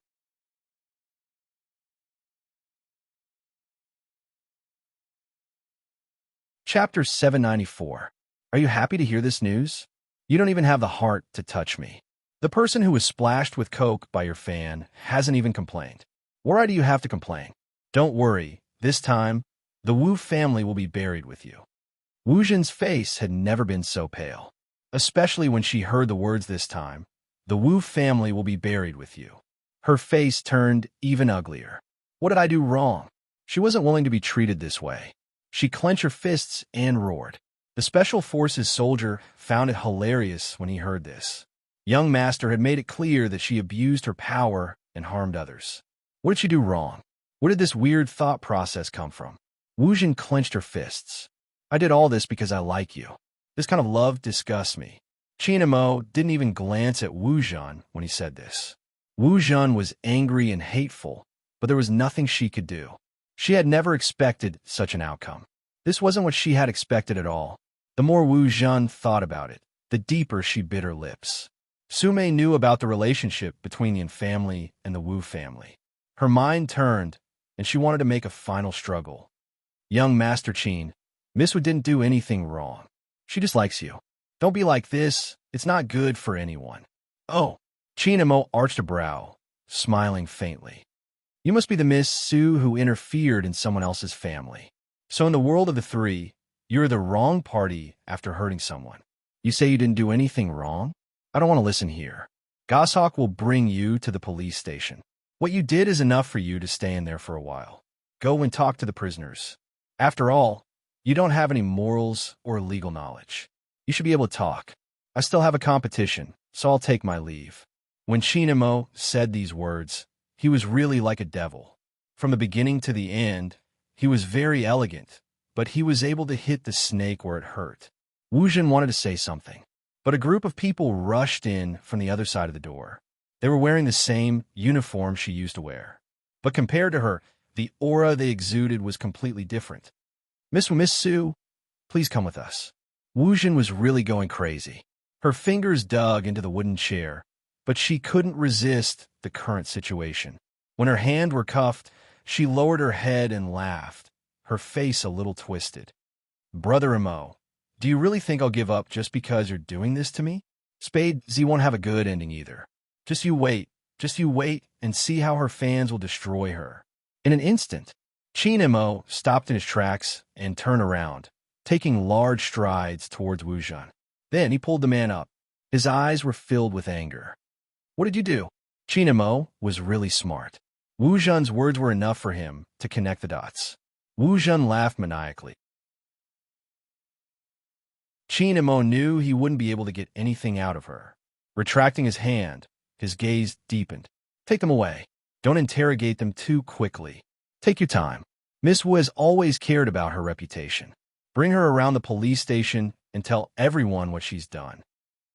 Chapter 794. Are you happy to hear this news? You don't even have the heart to touch me. The person who was splashed with coke by your fan hasn't even complained. Why do you have to complain? Don't worry, this time, the Wu family will be buried with you. Wu Zhan's face had never been so pale, especially when she heard the words this time. The Wu family will be buried with you. Her face turned even uglier. What did I do wrong? She wasn't willing to be treated this way. She clenched her fists and roared. The Special Forces soldier found it hilarious when he heard this. Young Master had made it clear that she abused her power and harmed others. What did she do wrong? Where did this weird thought process come from? Wu Zhan clenched her fists. "I did all this because I like you. This kind of love disgusts me." Qin Mo didn't even glance at Wu Zhan when he said this. Wu Zhan was angry and hateful, but there was nothing she could do. She had never expected such an outcome. This wasn't what she had expected at all. The more Wu Zhan thought about it, the deeper she bit her lips. Su Mei knew about the relationship between the Yin family and the Wu family. Her mind turned, and she wanted to make a final struggle. "Young Master Qin, Miss Wu didn't do anything wrong. She just likes you. Don't be like this. It's not good for anyone." "Oh." Qin Mo arched a brow, smiling faintly. "You must be the Miss Su who interfered in someone else's family. So in the world of the three, you're the wrong party after hurting someone. You say you didn't do anything wrong? I don't want to listen here. Goshawk will bring you to the police station. What you did is enough for you to stay in there for a while. Go and talk to the prisoners. After all, you don't have any morals or legal knowledge. You should be able to talk. I still have a competition, so I'll take my leave." When Qin Mo said these words, he was really like a devil. From the beginning to the end, he was very elegant, but he was able to hit the snake where it hurt. Wu Zhan wanted to say something, but a group of people rushed in from the other side of the door. They were wearing the same uniform she used to wear. But compared to her, the aura they exuded was completely different. Miss Su, please come with us." Wu Zhan was really going crazy. Her fingers dug into the wooden chair, but she couldn't resist the current situation. When her hands were cuffed, she lowered her head and laughed, her face a little twisted. "Brother Mo, do you really think I'll give up just because you're doing this to me? Spade Z won't have a good ending either. Just you wait and see how her fans will destroy her." In an instant, Qin Mo stopped in his tracks and turned around, taking large strides towards Wu Zhan. Then he pulled the man up. His eyes were filled with anger. "What did you do?" Qin Mo was really smart. Wu Zhan's words were enough for him to connect the dots. Wu Zhan laughed maniacally. Qin Mo knew he wouldn't be able to get anything out of her. Retracting his hand, his gaze deepened. "Take them away. Don't interrogate them too quickly. Take your time. Miss Wu has always cared about her reputation. Bring her around the police station and tell everyone what she's done."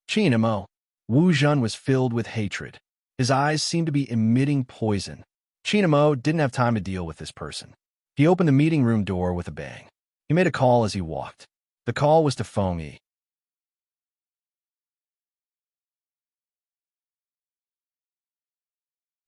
Qin Mo. Wu Zhan was filled with hatred. His eyes seemed to be emitting poison. Chinamo didn't have time to deal with this person. He opened the meeting room door with a bang. He made a call as he walked. The call was to Feng Yi.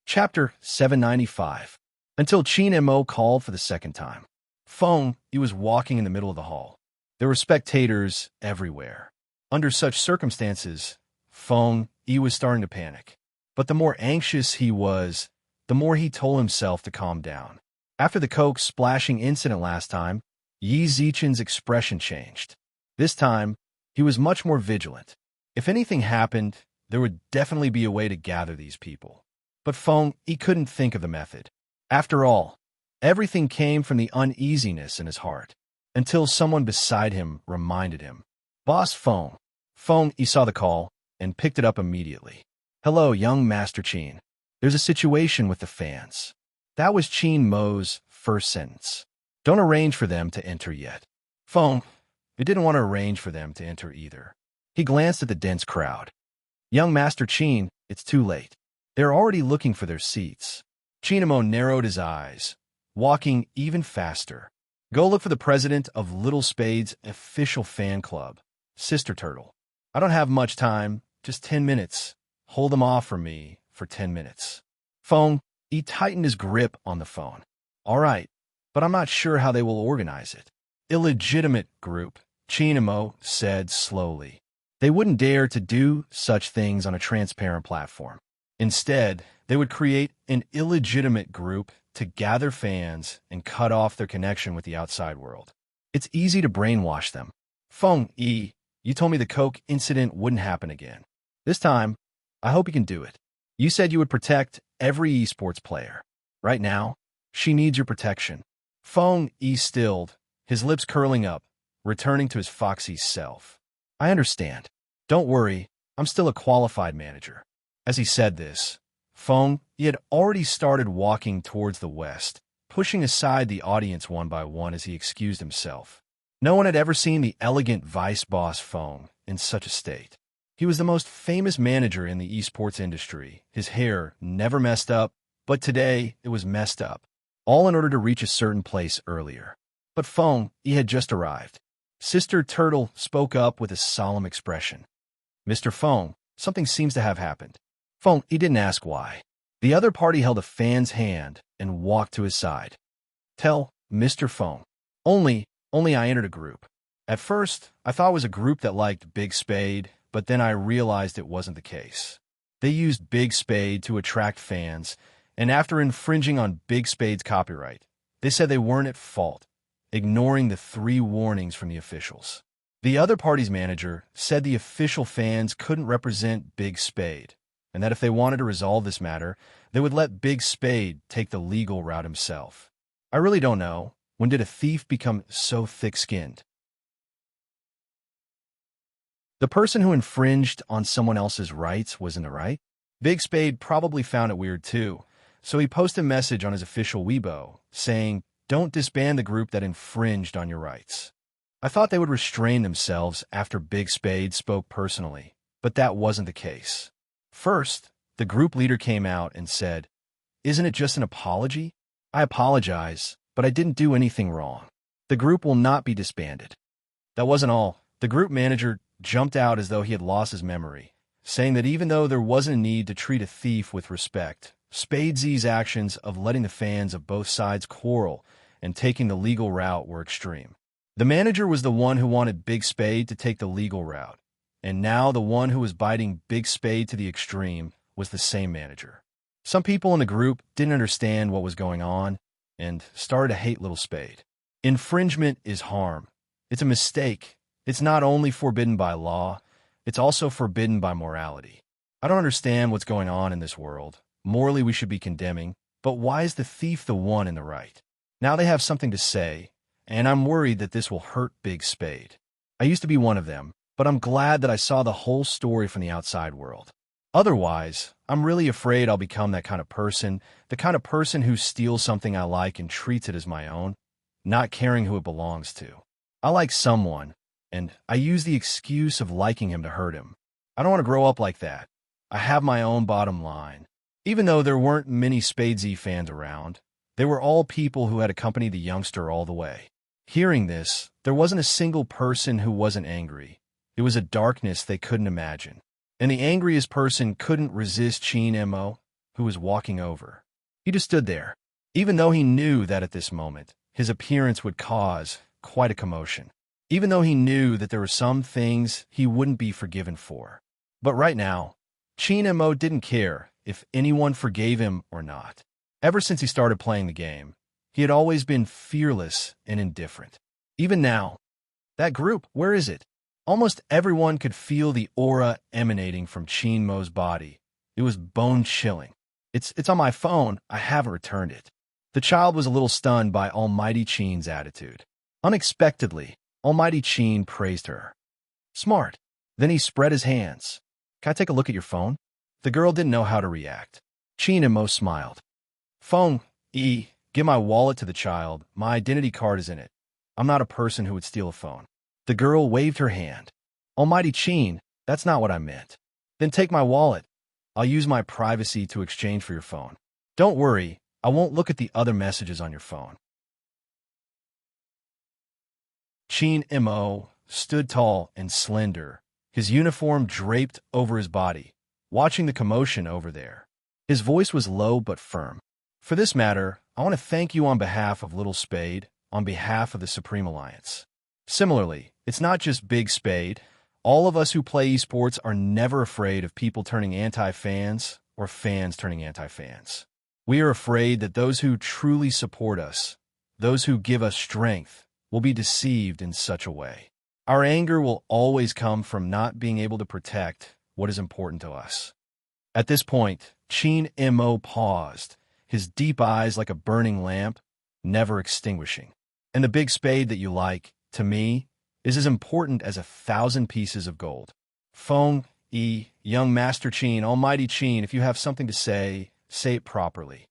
Chapter 795. Until Chinamo called for the second time. Feng Yi was walking in the middle of the hall. There were spectators everywhere. Under such circumstances, Feng Yi was starting to panic. But the more anxious he was, the more he told himself to calm down. After the Coke splashing incident last time, Yi Zichen's expression changed. This time, he was much more vigilant. If anything happened, there would definitely be a way to gather these people. But Feng Yi couldn't think of the method. After all, everything came from the uneasiness in his heart, until someone beside him reminded him. Boss Feng. Feng Yi saw the call and picked it up immediately. Hello, young Master Qin. There's a situation with the fans. That was Qin Mo's first sentence. Don't arrange for them to enter yet. Feng Yi didn't want to arrange for them to enter either. He glanced at the dense crowd. Young Master Qin, it's too late. They're already looking for their seats. Chinamo narrowed his eyes, walking even faster. Go look for the president of Little Spade's official fan club, Sister Turtle. I don't have much time, just 10 minutes. Hold them off for me for 10 minutes. Feng Yi tightened his grip on the phone. All right, but I'm not sure how they will organize it. Illegitimate group, Chinamo said slowly. They wouldn't dare to do such things on a transparent platform. Instead, they would create an illegitimate group to gather fans and cut off their connection with the outside world. It's easy to brainwash them. Feng Yi, you told me the Coke incident wouldn't happen again. This time, I hope you can do it. You said you would protect every esports player. Right now, she needs your protection. Feng Yi stilled, his lips curling up, returning to his foxy self. I understand. Don't worry, I'm still a qualified manager. As he said this, Feng Yi had already started walking towards the west, pushing aside the audience one by one as he excused himself. No one had ever seen the elegant vice boss Feng in such a state. He was the most famous manager in the esports industry. His hair never messed up, but today it was messed up, all in order to reach a certain place earlier. But Feng Yi had just arrived. Sister Turtle spoke up with a solemn expression. Mr. Feng, something seems to have happened. Feng Yi didn't ask why. The other party held a fan's hand and walked to his side. Tell Mr. Feng. Only I entered a group. At first, I thought it was a group that liked Big Spade, but then I realized it wasn't the case. They used Big Spade to attract fans, and after infringing on Big Spade's copyright, they said they weren't at fault, ignoring the 3 warnings from the officials. The other party's manager said the official fans couldn't represent Big Spade, and that if they wanted to resolve this matter, they would let Big Spade take the legal route himself. I really don't know. When did a thief become so thick-skinned? The person who infringed on someone else's rights was in the right. Big Spade probably found it weird too, so he posted a message on his official Weibo saying, "Don't disband the group that infringed on your rights." I thought they would restrain themselves after Big Spade spoke personally, but that wasn't the case. First, the group leader came out and said, "Isn't it just an apology? I apologize, but I didn't do anything wrong. The group will not be disbanded." That wasn't all. The group manager jumped out as though he had lost his memory, saying that even though there wasn't a need to treat a thief with respect, Spadesy's actions of letting the fans of both sides quarrel and taking the legal route were extreme. The manager was the one who wanted Big Spade to take the legal route, and now the one who was biting Big Spade to the extreme was the same manager. Some people in the group didn't understand what was going on and started to hate Little Spade. Infringement is harm. It's a mistake. It's not only forbidden by law, it's also forbidden by morality. I don't understand what's going on in this world. Morally, we should be condemning, but why is the thief the one in the right? Now they have something to say, and I'm worried that this will hurt Big Spade. I used to be one of them, but I'm glad that I saw the whole story from the outside world. Otherwise, I'm really afraid I'll become that kind of person, the kind of person who steals something I like and treats it as my own, not caring who it belongs to. I like someone, and I use the excuse of liking him to hurt him. I don't want to grow up like that. I have my own bottom line. Even though there weren't many Spadesy fans around, they were all people who had accompanied the youngster all the way. Hearing this, there wasn't a single person who wasn't angry. It was a darkness they couldn't imagine. And the angriest person couldn't resist Chin Mo, who was walking over. He just stood there, even though he knew that at this moment, his appearance would cause quite a commotion. Even though he knew that there were some things he wouldn't be forgiven for. But right now, Chin Mo didn't care if anyone forgave him or not. Ever since he started playing the game, he had always been fearless and indifferent. Even now, that group, where is it? Almost everyone could feel the aura emanating from Chin Mo's body. It was bone-chilling. It's on my phone. I haven't returned it. The child was a little stunned by Almighty Chin's attitude. Unexpectedly, Almighty Chin praised her. Smart. Then he spread his hands. Can I take a look at your phone? The girl didn't know how to react. Chin Mo smiled. Phone, give my wallet to the child. My identity card is in it. I'm not a person who would steal a phone. The girl waved her hand. Almighty Chin, that's not what I meant. Then take my wallet. I'll use my privacy to exchange for your phone. Don't worry, I won't look at the other messages on your phone. Chin Mo stood tall and slender, his uniform draped over his body, watching the commotion over there. His voice was low but firm. For this matter, I want to thank you on behalf of Little Spade, on behalf of the Supreme Alliance. Similarly, it's not just Big Spade. All of us who play esports are never afraid of people turning anti-fans or fans turning anti-fans. We are afraid that those who truly support us, those who give us strength, will be deceived in such a way. Our anger will always come from not being able to protect what is important to us. At this point, Chin Mo paused, his deep eyes like a burning lamp, never extinguishing. And the Big Spade that you like, to me, is as important as 1,000 pieces of gold. Phone, young Master Chin, Almighty Chin, if you have something to say it properly.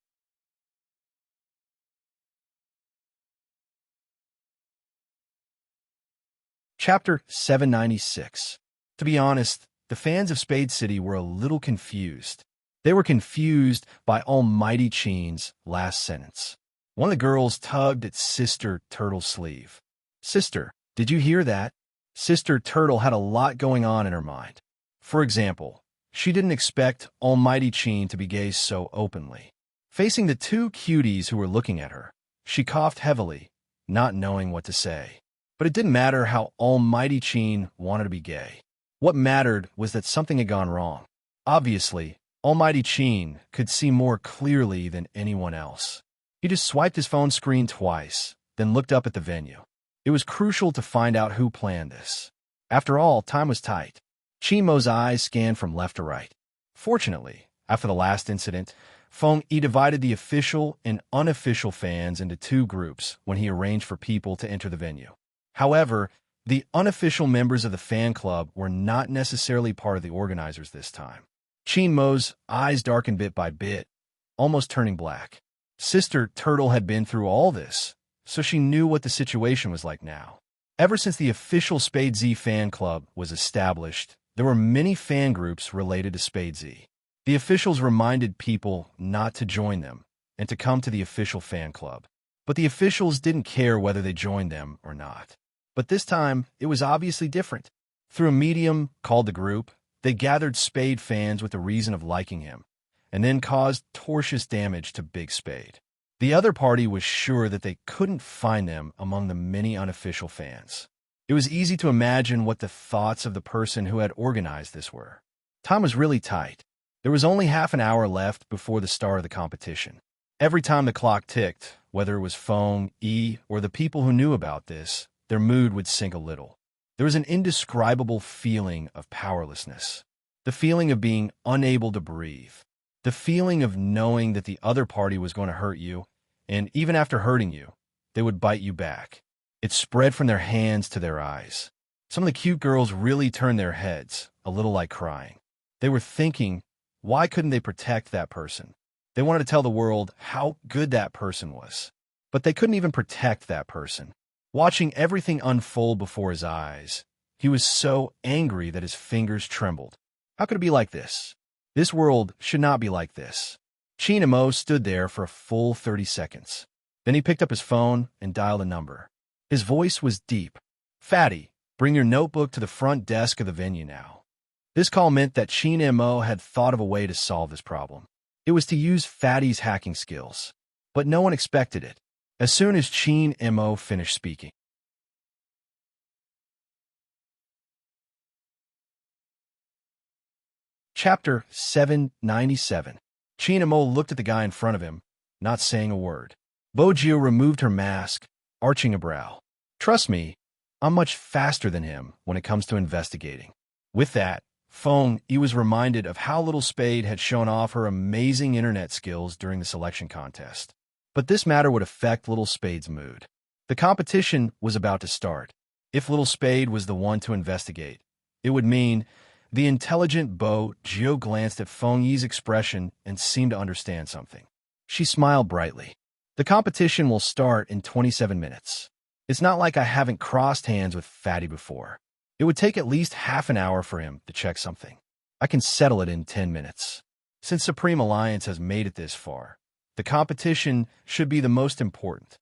Chapter 796. To be honest, the fans of Spade City were a little confused. They were confused by Almighty Chin's last sentence. One of the girls tugged at Sister Turtle's sleeve. Sister, did you hear that? Sister Turtle had a lot going on in her mind. For example, she didn't expect Almighty Chin to be gay so openly. Facing the two cuties who were looking at her, she coughed heavily, not knowing what to say. But it didn't matter how Almighty Chin wanted to be gay. What mattered was that something had gone wrong. Obviously, Almighty Chin could see more clearly than anyone else. He just swiped his phone screen twice, then looked up at the venue. It was crucial to find out who planned this. After all, time was tight. Chin Mo's eyes scanned from left to right. Fortunately, after the last incident, Feng Yi divided the official and unofficial fans into two groups when he arranged for people to enter the venue. However, the unofficial members of the fan club were not necessarily part of the organizers this time. Chin Mo's eyes darkened bit by bit, almost turning black. Sister Turtle had been through all this, so she knew what the situation was like now. Ever since the official Spade Z fan club was established, there were many fan groups related to Spade Z. The officials reminded people not to join them and to come to the official fan club. But the officials didn't care whether they joined them or not. But this time, it was obviously different. Through a medium called the group, they gathered Spade fans with the reason of liking him, and then caused tortious damage to Big Spade. The other party was sure that they couldn't find them among the many unofficial fans. It was easy to imagine what the thoughts of the person who had organized this were. Time was really tight. There was only half an hour left before the start of the competition. Every time the clock ticked, whether it was Feng, Yi, or the people who knew about this, their mood would sink a little. There was an indescribable feeling of powerlessness. The feeling of being unable to breathe. The feeling of knowing that the other party was going to hurt you, and even after hurting you, they would bite you back. It spread from their hands to their eyes. Some of the cute girls really turned their heads, a little like crying. They were thinking, why couldn't they protect that person? They wanted to tell the world how good that person was. But they couldn't even protect that person. Watching everything unfold before his eyes, he was so angry that his fingers trembled. How could it be like this? This world should not be like this. Chin Mo stood there for a full 30 seconds. Then he picked up his phone and dialed a number. His voice was deep. "Fatty, bring your notebook to the front desk of the venue now." This call meant that Chin Mo had thought of a way to solve this problem. It was to use Fatty's hacking skills. But no one expected it. As soon as Chin Mo finished speaking, Chapter 797. Chin Mo looked at the guy in front of him, not saying a word. Bojio removed her mask, arching a brow. "Trust me, I'm much faster than him when it comes to investigating." With that, Fong Yi was reminded of how Little Spade had shown off her amazing internet skills during the selection contest. But this matter would affect Little Spade's mood. The competition was about to start. If Little Spade was the one to investigate, it would mean the intelligent Bo Gio glanced at Feng Yi's expression and seemed to understand something. She smiled brightly. "The competition will start in 27 minutes. It's not like I haven't crossed hands with Fatty before. It would take at least half an hour for him to check something. I can settle it in 10 minutes. Since Supreme Alliance has made it this far, the competition should be the most important."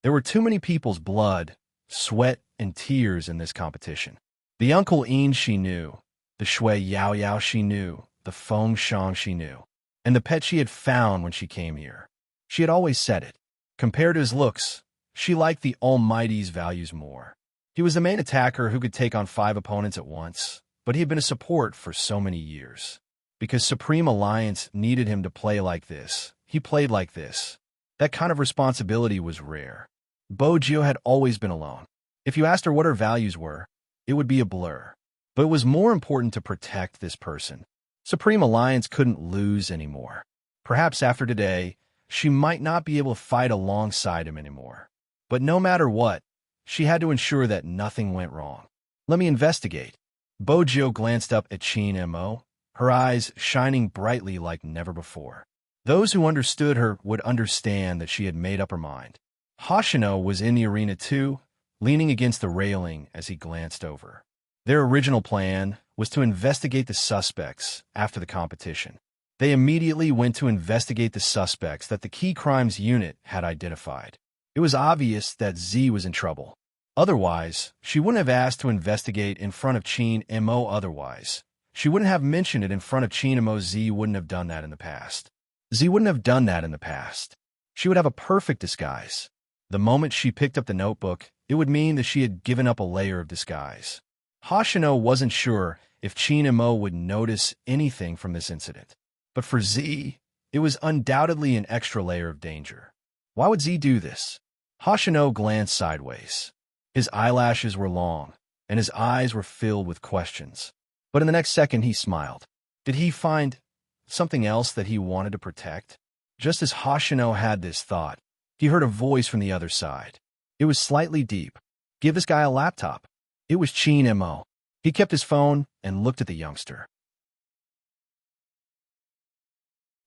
There were too many people's blood, sweat, and tears in this competition. The Uncle Een she knew, the Shui Yao Yao she knew, the Feng Shang she knew, and the pet she had found when she came here. She had always said it. Compared to his looks, she liked the Almighty's values more. He was the main attacker who could take on 5 opponents at once, but he had been a support for so many years. Because Supreme Alliance needed him to play like this, he played like this. That kind of responsibility was rare. Bojio had always been alone. If you asked her what her values were, it would be a blur. But it was more important to protect this person. Supreme Alliance couldn't lose anymore. Perhaps after today, she might not be able to fight alongside him anymore. But no matter what, she had to ensure that nothing went wrong. "Let me investigate." Bojio glanced up at Chin Mo, her eyes shining brightly like never before. Those who understood her would understand that she had made up her mind. Hoshino was in the arena too, leaning against the railing as he glanced over. Their original plan was to investigate the suspects after the competition. They immediately went to investigate the suspects that the Key Crimes Unit had identified. It was obvious that Z was in trouble. Otherwise, she wouldn't have asked to investigate in front of Chin Mo. Otherwise, she wouldn't have mentioned it in front of Chin Mo. Z wouldn't have done that in the past. Z wouldn't have done that in the past. She would have a perfect disguise. The moment she picked up the notebook, it would mean that she had given up a layer of disguise. Hoshino wasn't sure if Chin Mo would notice anything from this incident. But for Z, it was undoubtedly an extra layer of danger. Why would Z do this? Hoshino glanced sideways. His eyelashes were long, and his eyes were filled with questions. But in the next second, he smiled. Did he find something else that he wanted to protect? Just as Hoshino had this thought, he heard a voice from the other side. It was slightly deep. "Give this guy a laptop." It was Chin Mo. He kept his phone and looked at the youngster.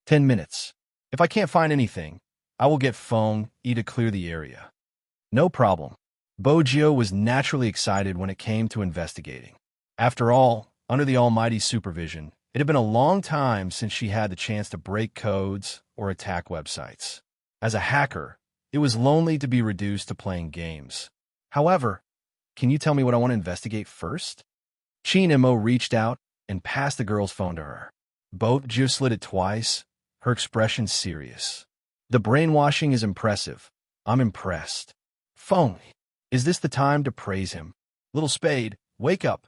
10 minutes. If I can't find anything, I will get Feng Yi to clear the area. No problem. Bojio was naturally excited when it came to investigating. After all, under the Almighty's supervision, it had been a long time since she had the chance to break codes or attack websites. As a hacker, it was lonely to be reduced to playing games. However, can you tell me what I want to investigate first? Chin Mo reached out and passed the girl's phone to her. Bojio slid it twice, her expression serious. "The brainwashing is impressive. I'm impressed. Feng, is this the time to praise him? Little Spade, wake up."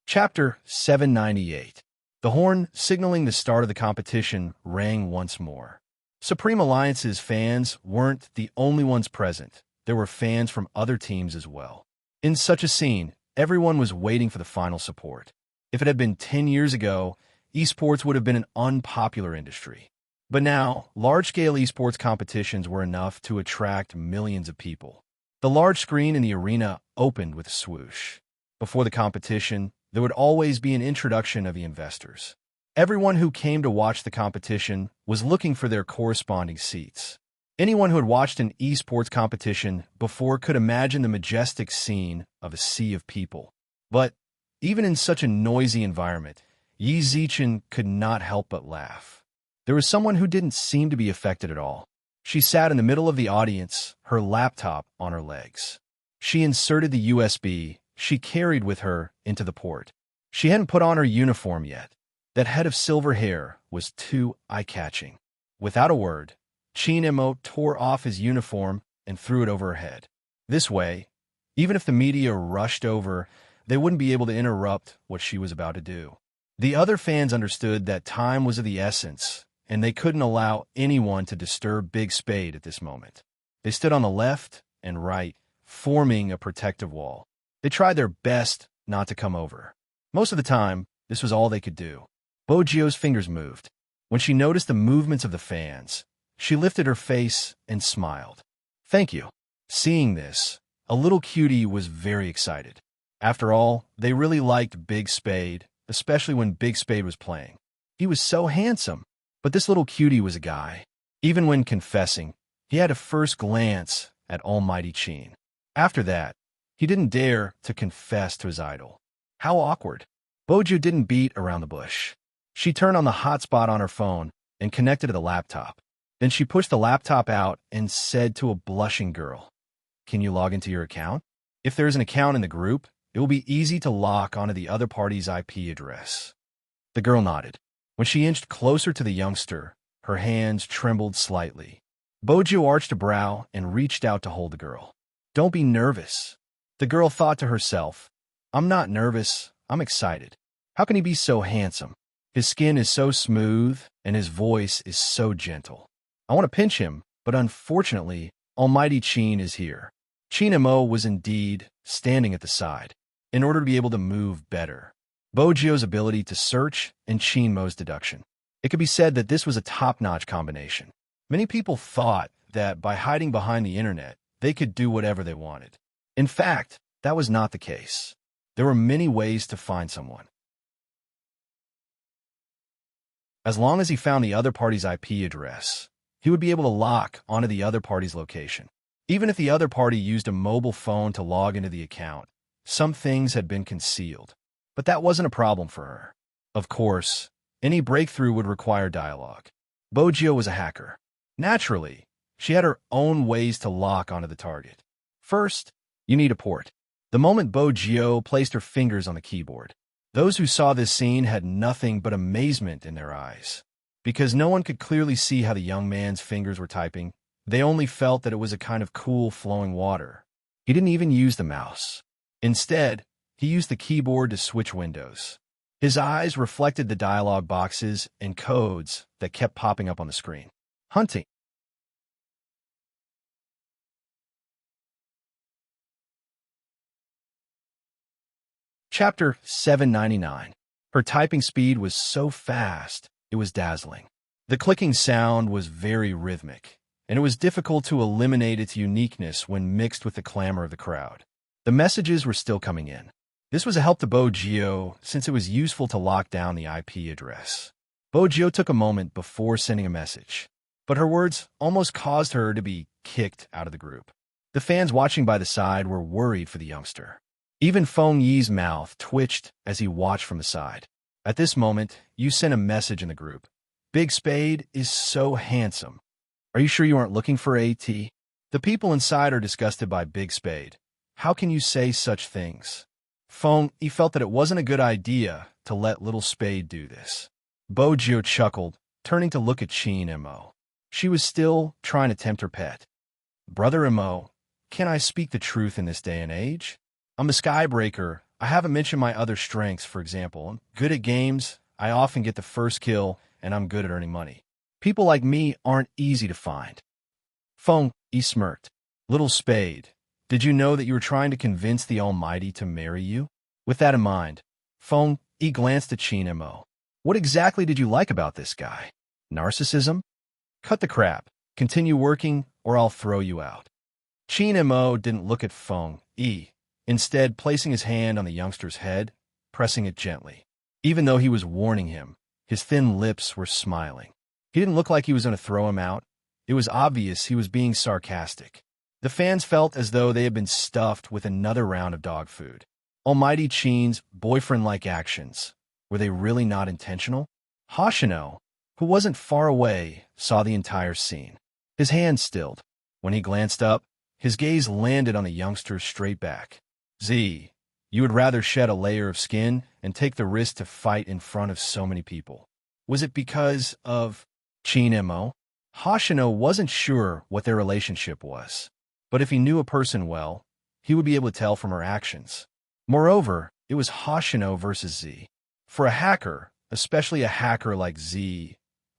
Chapter 798. The horn signaling the start of the competition rang once more. Supreme Alliance's fans weren't the only ones present. There were fans from other teams as well. In such a scene, everyone was waiting for the final support. If it had been 10 years ago, esports would have been an unpopular industry. But now, large-scale esports competitions were enough to attract millions of people. The large screen in the arena opened with a swoosh. Before the competition, there would always be an introduction of the investors. Everyone who came to watch the competition was looking for their corresponding seats. Anyone who had watched an esports competition before could imagine the majestic scene of a sea of people. But Even in such a noisy environment, Yi Zichen could not help but laugh. There was someone who didn't seem to be affected at all. She sat in the middle of the audience, her laptop on her legs. She inserted the USB she carried with her into the port. She hadn't put on her uniform yet. That head of silver hair was too eye-catching. Without a word, Qin Emo tore off his uniform and threw it over her head. This way, even if the media rushed over, they wouldn't be able to interrupt what she was about to do. The other fans understood that time was of the essence, and they couldn't allow anyone to disturb Big Spade at this moment. They stood on the left and right, forming a protective wall. They tried their best not to come over. Most of the time, this was all they could do. Bojio's fingers moved. When she noticed the movements of the fans, she lifted her face and smiled. "Thank you." Seeing this, a little cutie was very excited. After all, they really liked Big Spade, especially when Big Spade was playing. He was so handsome, but this little cutie was a guy. Even when confessing, he had a first glance at Almighty Qin. After that, he didn't dare to confess to his idol. How awkward. Boju didn't beat around the bush. She turned on the hotspot on her phone and connected to the laptop. Then she pushed the laptop out and said to a blushing girl, "Can you log into your account? If there is an account in the group, it will be easy to lock onto the other party's IP address." The girl nodded. When she inched closer to the youngster, her hands trembled slightly. Boju arched a brow and reached out to hold the girl. "Don't be nervous." The girl thought to herself, "I'm not nervous, I'm excited. How can he be so handsome? His skin is so smooth, and his voice is so gentle. I want to pinch him, but unfortunately, Almighty Qin is here." Qin Emo was indeed standing at the side, in order to be able to move better. Bojio's ability to search and Qin Mo's deduction. It could be said that this was a top-notch combination. Many people thought that by hiding behind the internet, they could do whatever they wanted. In fact, that was not the case. There were many ways to find someone. As long as he found the other party's IP address, he would be able to lock onto the other party's location. Even if the other party used a mobile phone to log into the account, some things had been concealed. But that wasn't a problem for her. Of course, any breakthrough would require dialogue. Bojio was a hacker. Naturally, she had her own ways to lock onto the target. First, you need a port. The moment Bojio placed her fingers on the keyboard, those who saw this scene had nothing but amazement in their eyes. Because no one could clearly see how the young man's fingers were typing, they only felt that it was a kind of cool flowing water. He didn't even use the mouse. Instead, he used the keyboard to switch windows. His eyes reflected the dialog boxes and codes that kept popping up on the screen. Hunting. Chapter 799. Her typing speed was so fast, it was dazzling. The clicking sound was very rhythmic, and it was difficult to eliminate its uniqueness when mixed with the clamor of the crowd. The messages were still coming in. This was a help to Bojio since it was useful to lock down the IP address. Bojio took a moment before sending a message, but her words almost caused her to be kicked out of the group. The fans watching by the side were worried for the youngster. Even Feng Yi's mouth twitched as he watched from the side. At this moment, you sent a message in the group. "Big Spade is so handsome. Are you sure you aren't looking for AT?" The people inside are disgusted by Big Spade. How can you say such things? Feng Yi felt that it wasn't a good idea to let little Spade do this. Bojio chuckled, turning to look at Qin Emo. She was still trying to tempt her pet. "Brother Emo, can I speak the truth in this day and age? I'm a skybreaker. I haven't mentioned my other strengths, for example. I'm good at games, I often get the first kill, and I'm good at earning money. People like me aren't easy to find." Feng Yi smirked. "Little Spade, did you know that you were trying to convince the Almighty to marry you?" With that in mind, Feng Yi glanced at Qin Emo. "What exactly did you like about this guy? Narcissism? Cut the crap. Continue working, or I'll throw you out." Qin Emo didn't look at Feng Yi, instead placing his hand on the youngster's head, pressing it gently. Even though he was warning him, his thin lips were smiling. He didn't look like he was going to throw him out. It was obvious he was being sarcastic. The fans felt as though they had been stuffed with another round of dog food. Almighty Chin's boyfriend-like actions, were they really not intentional? Hoshino, who wasn't far away, saw the entire scene. His hand stilled. When he glanced up, his gaze landed on the youngster's straight back. Z, you would rather shed a layer of skin and take the risk to fight in front of so many people. Was it because of Chin Mo? Hoshino wasn't sure what their relationship was, but if he knew a person well, he would be able to tell from her actions. Moreover, it was Hoshino versus Z. For a hacker, especially a hacker like Z,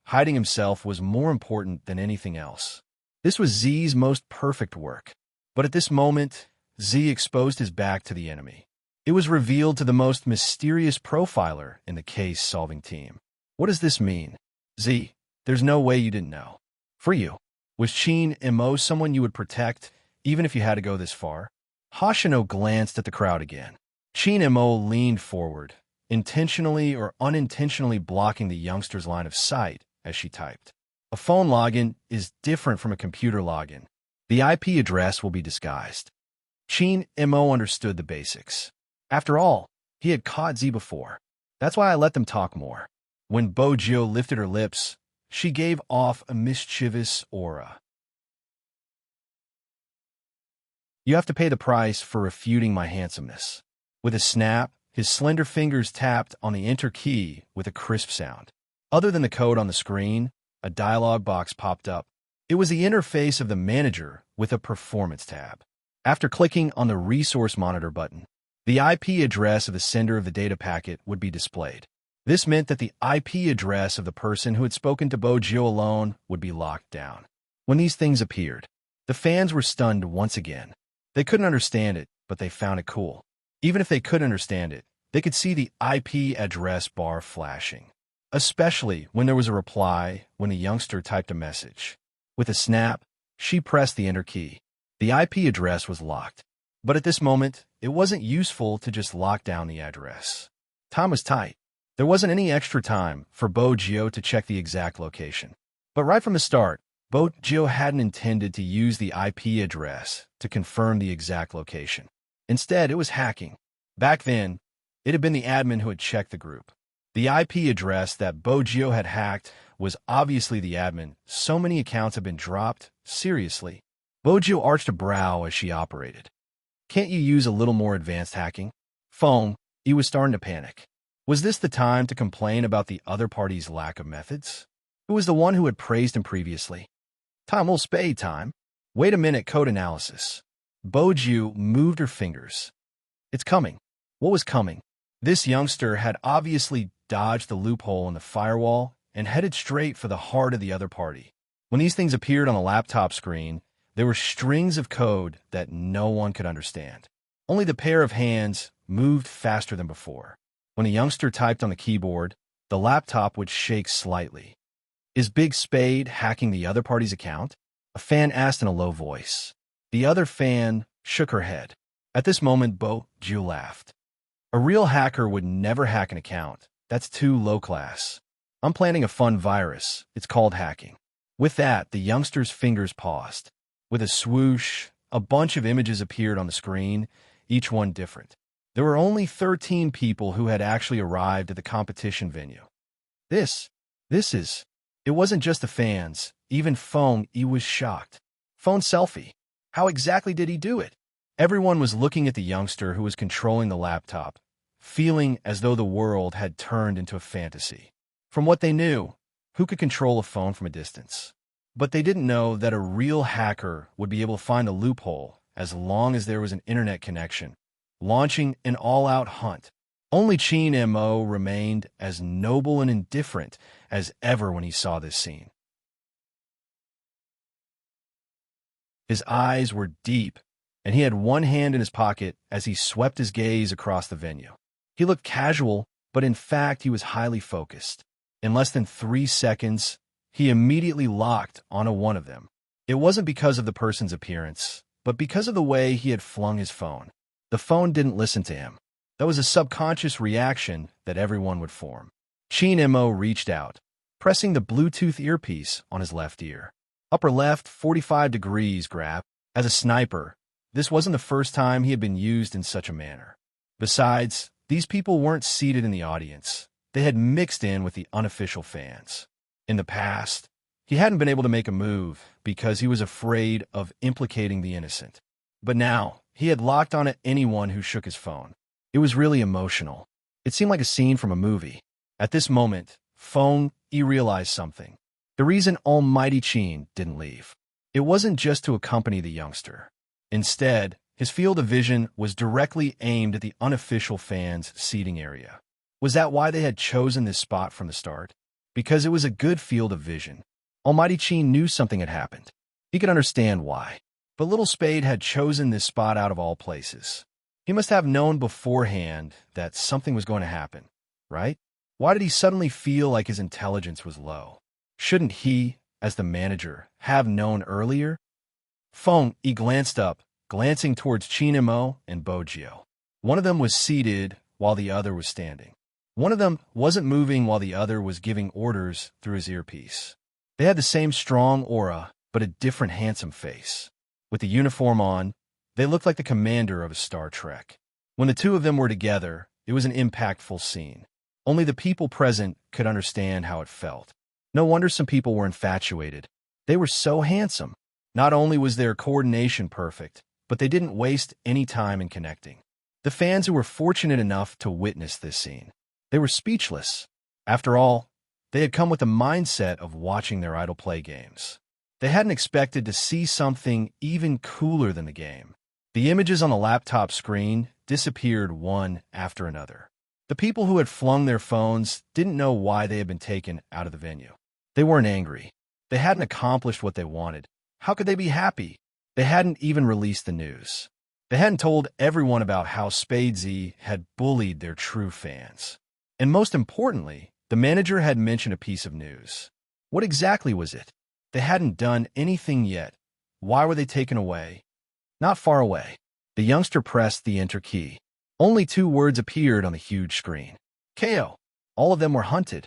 hiding himself was more important than anything else. This was Z's most perfect work. But at this moment, Z exposed his back to the enemy. It was revealed to the most mysterious profiler in the case-solving team. What does this mean? Z, there's no way you didn't know. For you, was Chin Mo someone you would protect, even if you had to go this far? Hoshino glanced at the crowd again. Chin Mo leaned forward, intentionally or unintentionally blocking the youngster's line of sight as she typed. A phone login is different from a computer login. The IP address will be disguised. Chin Mo understood the basics. After all, he had caught Z before. That's why I let them talk more. When Bojo lifted her lips, she gave off a mischievous aura. You have to pay the price for refuting my handsomeness. With a snap, his slender fingers tapped on the enter key with a crisp sound. Other than the code on the screen, a dialog box popped up. It was the interface of the manager with a performance tab. After clicking on the resource monitor button, the IP address of the sender of the data packet would be displayed. This meant that the IP address of the person who had spoken to Bojo alone would be locked down. When these things appeared, the fans were stunned once again. They couldn't understand it, but they found it cool. Even if they could understand it, they could see the IP address bar flashing. Especially when there was a reply when the youngster typed a message. With a snap, she pressed the enter key. The IP address was locked. But at this moment, it wasn't useful to just lock down the address. Time was tight. There wasn't any extra time for Bojo to check the exact location. But right from the start, Bojo hadn't intended to use the IP address to confirm the exact location. Instead, it was hacking. Back then, it had been the admin who had checked the group. The IP address that Bojo had hacked was obviously the admin. So many accounts had been dropped. Seriously. Bojo arched a brow as she operated. Can't you use a little more advanced hacking? Phone, he was starting to panic. Was this the time to complain about the other party's lack of methods? Who was the one who had praised him previously? Time will spade time. Wait a minute, code analysis. Bojo moved her fingers. It's coming. What was coming? This youngster had obviously dodged the loophole in the firewall and headed straight for the heart of the other party. When these things appeared on the laptop screen, there were strings of code that no one could understand. Only the pair of hands moved faster than before. When a youngster typed on the keyboard, the laptop would shake slightly. Is Big Spade hacking the other party's account? A fan asked in a low voice. The other fan shook her head. At this moment, Bojo laughed. A real hacker would never hack an account. That's too low class. I'm planning a fun virus. It's called hacking. With that, the youngster's fingers paused. With a swoosh, a bunch of images appeared on the screen, each one different. There were only 13 people who had actually arrived at the competition venue. It wasn't just the fans. Even Fong, he was shocked. Phone selfie. How exactly did he do it? Everyone was looking at the youngster who was controlling the laptop, feeling as though the world had turned into a fantasy. From what they knew, who could control a phone from a distance? But they didn't know that a real hacker would be able to find a loophole as long as there was an internet connection, launching an all-out hunt. Only Chin Mo remained as noble and indifferent as ever when he saw this scene. His eyes were deep, and he had one hand in his pocket as he swept his gaze across the venue. He looked casual, but in fact he was highly focused. In less than 3 seconds, he immediately locked onto one of them. It wasn't because of the person's appearance, but because of the way he had flung his phone. The phone didn't listen to him. That was a subconscious reaction that everyone would form. Chin Mo reached out, pressing the Bluetooth earpiece on his left ear. Upper left, 45 degrees grab. As a sniper, this wasn't the first time he had been used in such a manner. Besides, these people weren't seated in the audience. They had mixed in with the unofficial fans. In the past, he hadn't been able to make a move because he was afraid of implicating the innocent. But now, he had locked on at anyone who shook his phone. It was really emotional. It seemed like a scene from a movie. At this moment, he realized something. The reason Almighty Chin didn't leave. It wasn't just to accompany the youngster. Instead, his field of vision was directly aimed at the unofficial fans' seating area. Was that why they had chosen this spot from the start? Because it was a good field of vision. Almighty Chin knew something had happened. He could understand why. But Little Spade had chosen this spot out of all places. He must have known beforehand that something was going to happen, right? Why did he suddenly feel like his intelligence was low? Shouldn't he, as the manager, have known earlier? He glanced up, glancing towards Chin Mo and Bojio. One of them was seated while the other was standing. One of them wasn't moving while the other was giving orders through his earpiece. They had the same strong aura, but a different handsome face. With the uniform on, they looked like the commander of a Star Trek. When the two of them were together, it was an impactful scene. Only the people present could understand how it felt. No wonder some people were infatuated. They were so handsome. Not only was their coordination perfect, but they didn't waste any time in connecting. The fans who were fortunate enough to witness this scene, they were speechless. After all, they had come with the mindset of watching their idol play games. They hadn't expected to see something even cooler than the game. The images on the laptop screen disappeared one after another. The people who had flung their phones didn't know why they had been taken out of the venue. They weren't angry. They hadn't accomplished what they wanted. How could they be happy? They hadn't even released the news. They hadn't told everyone about how Spadesy had bullied their true fans. And most importantly, the manager had mentioned a piece of news. What exactly was it? They hadn't done anything yet. Why were they taken away? Not far away. The youngster pressed the enter key. Only 2 words appeared on the huge screen. KO. All of them were hunted.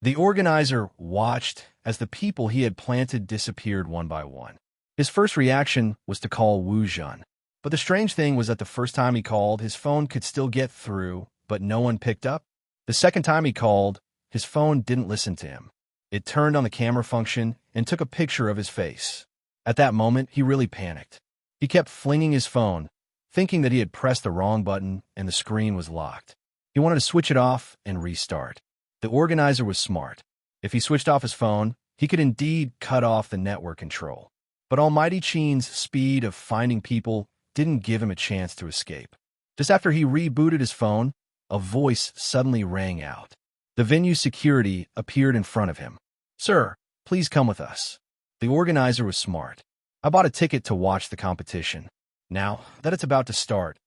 The organizer watched as the people he had planted disappeared one by one. His first reaction was to call Wu Jun. But the strange thing was that the first time he called, his phone could still get through, but no one picked up. The second time he called, his phone didn't listen to him. It turned on the camera function and took a picture of his face. At that moment, he really panicked. He kept flinging his phone, thinking that he had pressed the wrong button and the screen was locked. He wanted to switch it off and restart. The organizer was smart. If he switched off his phone, he could indeed cut off the network control. But Almighty Chin's speed of finding people didn't give him a chance to escape. Just after he rebooted his phone, a voice suddenly rang out. The venue security appeared in front of him. "Sir, please come with us." The organizer was smart. "I bought a ticket to watch the competition. Now that it's about to start,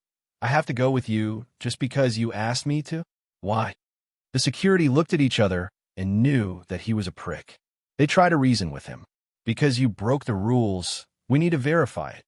I have to go with you just because you asked me to?" "Why?" The security looked at each other and knew that he was a prick. They tried to reason with him. "Because you broke the rules, we need to verify it."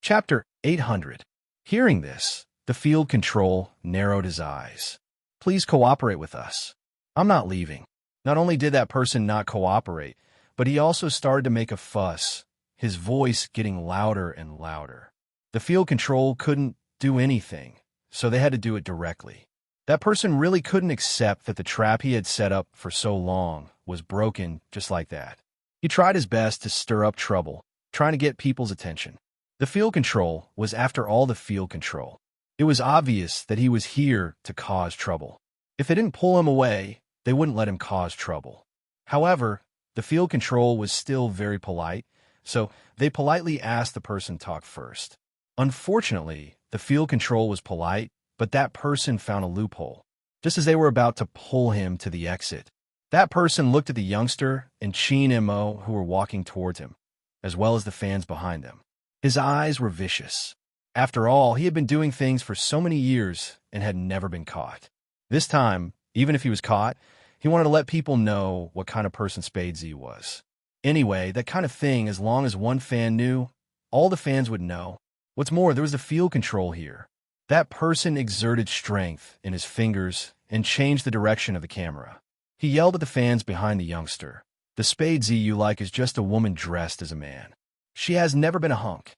Chapter 800. Hearing this, the field control narrowed his eyes. "Please cooperate with us. I'm not leaving." Not only did that person not cooperate, but he also started to make a fuss, his voice getting louder and louder. The field control couldn't do anything, so they had to do it directly. That person really couldn't accept that the trap he had set up for so long was broken just like that. He tried his best to stir up trouble, trying to get people's attention. The field control was, after all, the field control. It was obvious that he was here to cause trouble. If they didn't pull him away, they wouldn't let him cause trouble. However, the field control was still very polite, so they politely asked the person to talk first. Unfortunately, the field control was polite, but that person found a loophole. Just as they were about to pull him to the exit, that person looked at the youngster and Chin Mo who were walking towards him, as well as the fans behind them. His eyes were vicious. After all, he had been doing things for so many years and had never been caught. This time, even if he was caught, he wanted to let people know what kind of person Spadesy was. Anyway, that kind of thing, as long as one fan knew, all the fans would know. What's more, there was the field control here. That person exerted strength in his fingers and changed the direction of the camera. He yelled at the fans behind the youngster. The spade Z you like is just a woman dressed as a man. She has never been a hunk.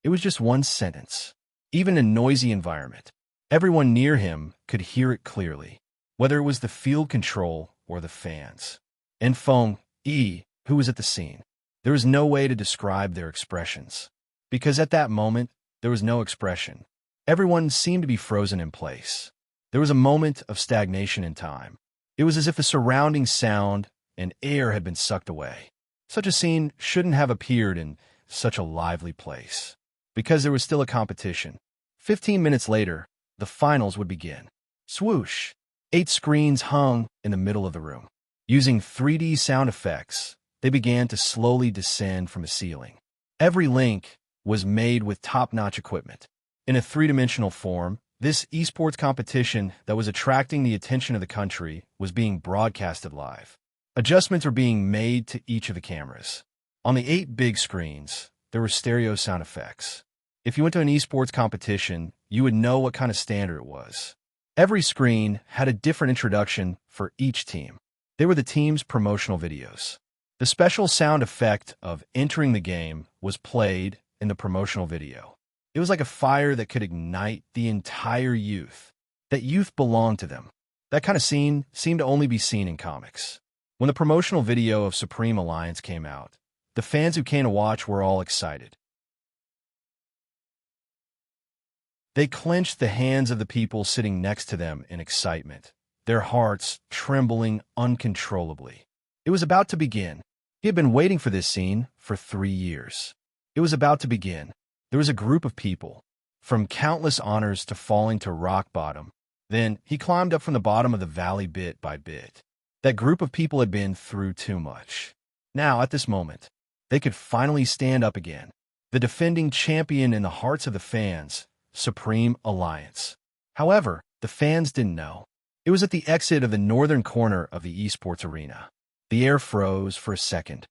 It was just one sentence. Even in a noisy environment, everyone near him could hear it clearly, whether it was the field control or the fans. And Feng Yi, who was at the scene, there was no way to describe their expressions. Because at that moment, there was no expression. Everyone seemed to be frozen in place. There was a moment of stagnation in time. It was as if the surrounding sound and air had been sucked away. Such a scene shouldn't have appeared in such a lively place. Because there was still a competition. 15 minutes later, the finals would begin. Swoosh! 8 screens hung in the middle of the room. Using 3D sound effects, they began to slowly descend from the ceiling. Every link was made with top-notch equipment. In a 3-dimensional form, this esports competition that was attracting the attention of the country was being broadcasted live. Adjustments were being made to each of the cameras. On the 8 big screens, there were stereo sound effects. If you went to an esports competition, you would know what kind of standard it was. Every screen had a different introduction for each team. They were the team's promotional videos. The special sound effect of entering the game was played in the promotional video. It was like a fire that could ignite the entire youth. That youth belonged to them. That kind of scene seemed to only be seen in comics. When the promotional video of Supreme Alliance came out, the fans who came to watch were all excited. They clenched the hands of the people sitting next to them in excitement, their hearts trembling uncontrollably. It was about to begin. He had been waiting for this scene for 3 years. It was about to begin. There was a group of people, from countless honors to falling to rock bottom. Then he climbed up from the bottom of the valley bit by bit. That group of people had been through too much. Now, at this moment, they could finally stand up again. The defending champion in the hearts of the fans, Supreme Alliance. However, the fans didn't know. It was at the exit of the northern corner of the esports arena. The air froze for a second.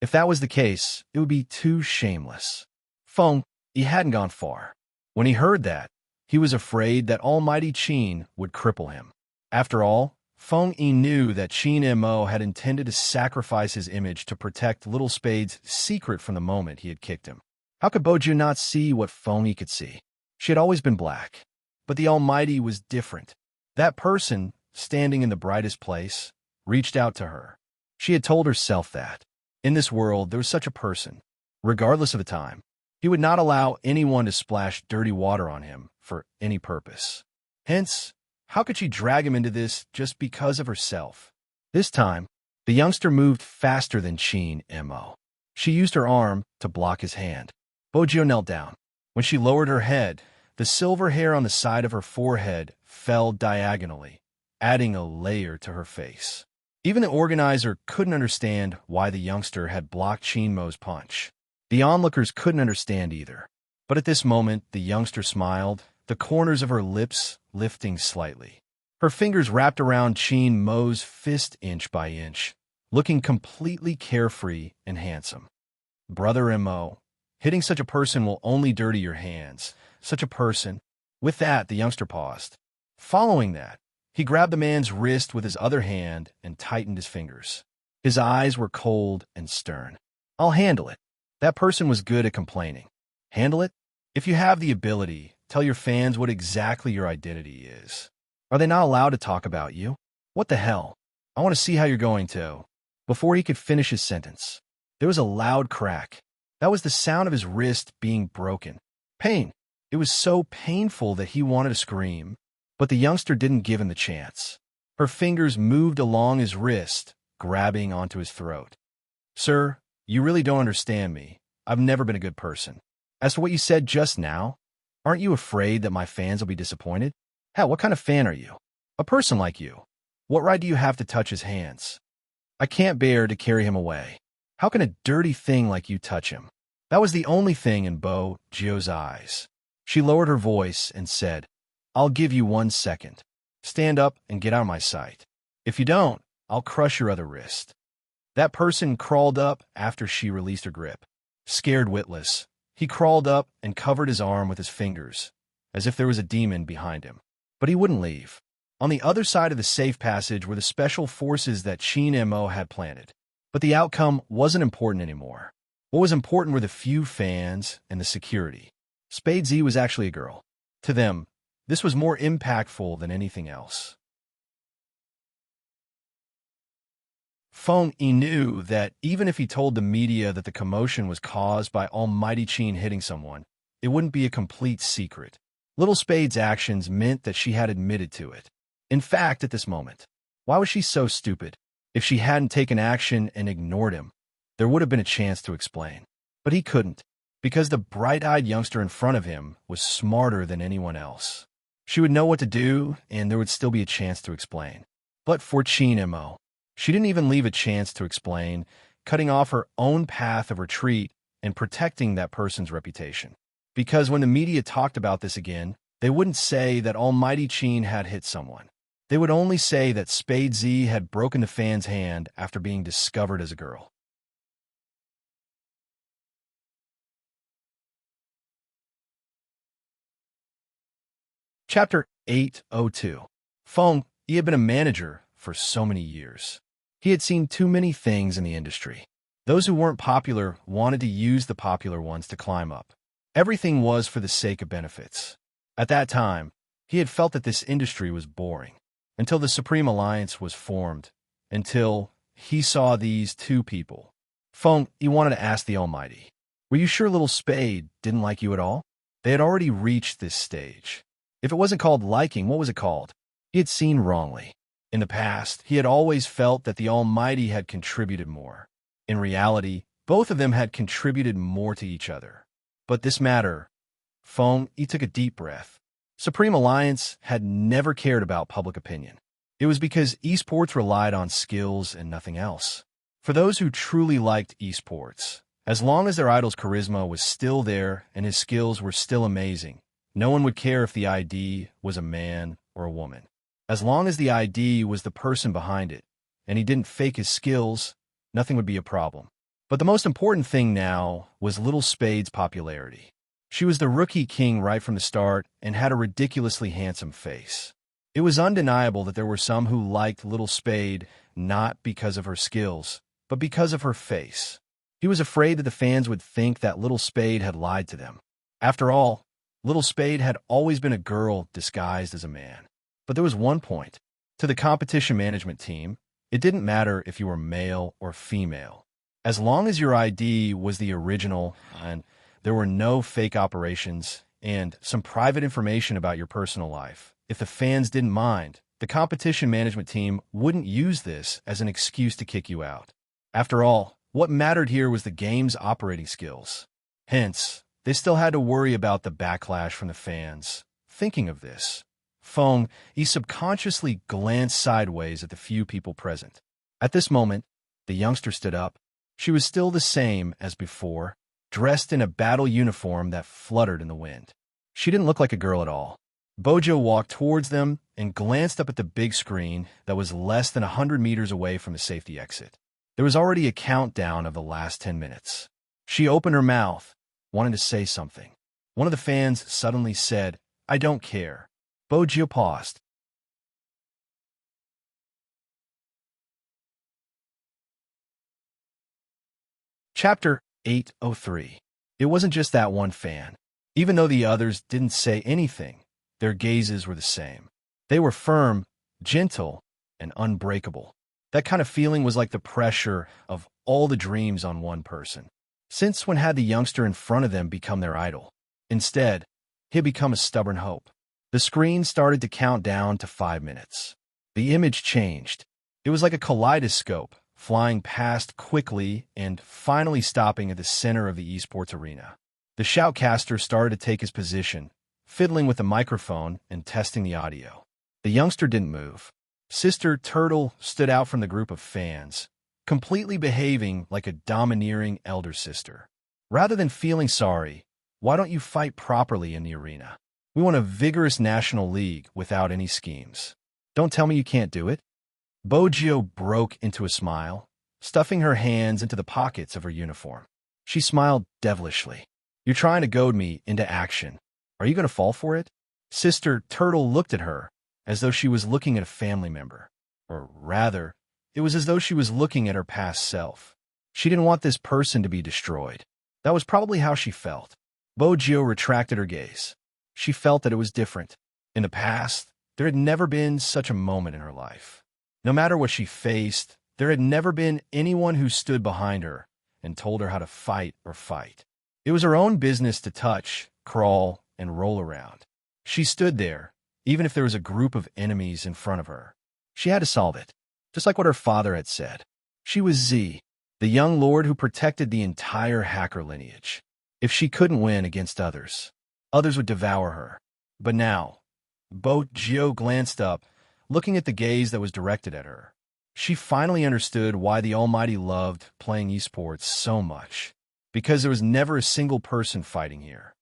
If that was the case, it would be too shameless. Feng, he hadn't gone far. When he heard that, he was afraid that Almighty Qin would cripple him. After all, Feng Yi knew that Qin Mo had intended to sacrifice his image to protect Little Spade's secret from the moment he had kicked him. How could Boju not see what Feng Yi could see? She had always been black, but the Almighty was different. That person, standing in the brightest place, reached out to her. She had told herself that. In this world, there was such a person. Regardless of the time, he would not allow anyone to splash dirty water on him for any purpose. Hence, how could she drag him into this just because of herself? This time, the youngster moved faster than Qin Mo. She used her arm to block his hand. Bojo knelt down. When she lowered her head, the silver hair on the side of her forehead fell diagonally, adding a layer to her face. Even the organizer couldn't understand why the youngster had blocked Qin Mo's punch. The onlookers couldn't understand either. But at this moment, the youngster smiled, the corners of her lips lifting slightly. Her fingers wrapped around Qin Mo's fist inch by inch, looking completely carefree and handsome. Brother Mo, hitting such a person will only dirty your hands. Such a person. With that, the youngster paused. Following that, he grabbed the man's wrist with his other hand and tightened his fingers. His eyes were cold and stern. I'll handle it. That person was good at complaining. Handle it? If you have the ability, tell your fans what exactly your identity is. Are they not allowed to talk about you? What the hell? I want to see how you're going to. Before he could finish his sentence, there was a loud crack. That was the sound of his wrist being broken. Pain. It was so painful that he wanted to scream, but the youngster didn't give him the chance. Her fingers moved along his wrist, grabbing onto his throat. Sir, you really don't understand me. I've never been a good person. As for what you said just now, aren't you afraid that my fans will be disappointed? Hell, what kind of fan are you? A person like you. What right do you have to touch his hands? I can't bear to carry him away. How can a dirty thing like you touch him? That was the only thing in Bo Jio's eyes. She lowered her voice and said, I'll give you 1 second. Stand up and get out of my sight. If you don't, I'll crush your other wrist. That person crawled up after she released her grip. Scared witless, he crawled up and covered his arm with his fingers, as if there was a demon behind him. But he wouldn't leave. On the other side of the safe passage were the special forces that Qin Mo had planted. But the outcome wasn't important anymore. What was important were the few fans and the security. Spade Z was actually a girl. To them, this was more impactful than anything else. Feng Yi knew that even if he told the media that the commotion was caused by Almighty Qin hitting someone, it wouldn't be a complete secret. Little Spade's actions meant that she had admitted to it. In fact, at this moment, why was she so stupid? If she hadn't taken action and ignored him, there would have been a chance to explain. But he couldn't, because the bright-eyed youngster in front of him was smarter than anyone else. She would know what to do, and there would still be a chance to explain. But for Qin Mo, she didn't even leave a chance to explain, cutting off her own path of retreat and protecting that person's reputation. Because when the media talked about this again, they wouldn't say that Almighty Qin had hit someone. They would only say that Spade Z had broken the fan's hand after being discovered as a girl. Chapter 802. Feng, he had been a manager for so many years. He had seen too many things in the industry. Those who weren't popular wanted to use the popular ones to climb up. Everything was for the sake of benefits. At that time, he had felt that this industry was boring, until the Supreme Alliance was formed, until he saw these two people. Feng, he wanted to ask the Almighty, "Were you sure Little Spade didn't like you at all?" They had already reached this stage. If it wasn't called liking, what was it called? He had seen wrongly. In the past, he had always felt that the Almighty had contributed more. In reality, both of them had contributed more to each other. But this matter, Feng, he took a deep breath. Supreme Alliance had never cared about public opinion. It was because esports relied on skills and nothing else. For those who truly liked esports, as long as their idol's charisma was still there and his skills were still amazing, no one would care if the ID was a man or a woman. As long as the ID was the person behind it, and he didn't fake his skills, nothing would be a problem. But the most important thing now was Little Spade's popularity. She was the rookie king right from the start and had a ridiculously handsome face. It was undeniable that there were some who liked Little Spade not because of her skills, but because of her face. He was afraid that the fans would think that Little Spade had lied to them. After all, Little Spade had always been a girl disguised as a man. But there was one point. To the competition management team, it didn't matter if you were male or female. As long as your ID was the original and there were no fake operations and some private information about your personal life, if the fans didn't mind, the competition management team wouldn't use this as an excuse to kick you out. After all, what mattered here was the game's operating skills. Hence, they still had to worry about the backlash from the fans. Thinking of this, Feng, he subconsciously glanced sideways at the few people present. At this moment, the youngster stood up. She was still the same as before, dressed in a battle uniform that fluttered in the wind. She didn't look like a girl at all. Bojo walked towards them and glanced up at the big screen that was less than 100 meters away from the safety exit. There was already a countdown of the last 10 minutes. She opened her mouth, wanting to say something. One of the fans suddenly said, "I don't care." Bojo paused. Chapter 803. It wasn't just that one fan. Even though the others didn't say anything, their gazes were the same. They were firm, gentle, and unbreakable. That kind of feeling was like the pressure of all the dreams on one person. Since when had the youngster in front of them become their idol? Instead, he had become a stubborn hope. The screen started to count down to 5 minutes. The image changed. It was like a kaleidoscope, flying past quickly and finally stopping at the center of the esports arena. The shoutcaster started to take his position, fiddling with the microphone and testing the audio. The youngster didn't move. Sister Turtle stood out from the group of fans, completely behaving like a domineering elder sister. Rather than feeling sorry, why don't you fight properly in the arena? We want a vigorous national league without any schemes. Don't tell me you can't do it. Bojo broke into a smile. stuffing her hands into the pockets of her uniform. She smiled devilishly. "You're trying to goad me into action. Are you going to fall for it?" Sister Turtle looked at her as though she was looking at a family member. Or rather, it was as though she was looking at her past self. She didn't want this person to be destroyed. That was probably how she felt. Bojio retracted her gaze. She felt that it was different. In the past, there had never been such a moment in her life. No matter what she faced, there had never been anyone who stood behind her and told her how to fight or fight. It was her own business to touch, crawl, and roll around. She stood there, even if there was a group of enemies in front of her. She had to solve it, just like what her father had said. She was Z, the young lord who protected the entire hacker lineage. If she couldn't win against others, others would devour her. But now, Bojio glanced up, looking at the gaze that was directed at her. She finally understood why the Almighty loved playing esports so much. Because there was never a single person fighting here.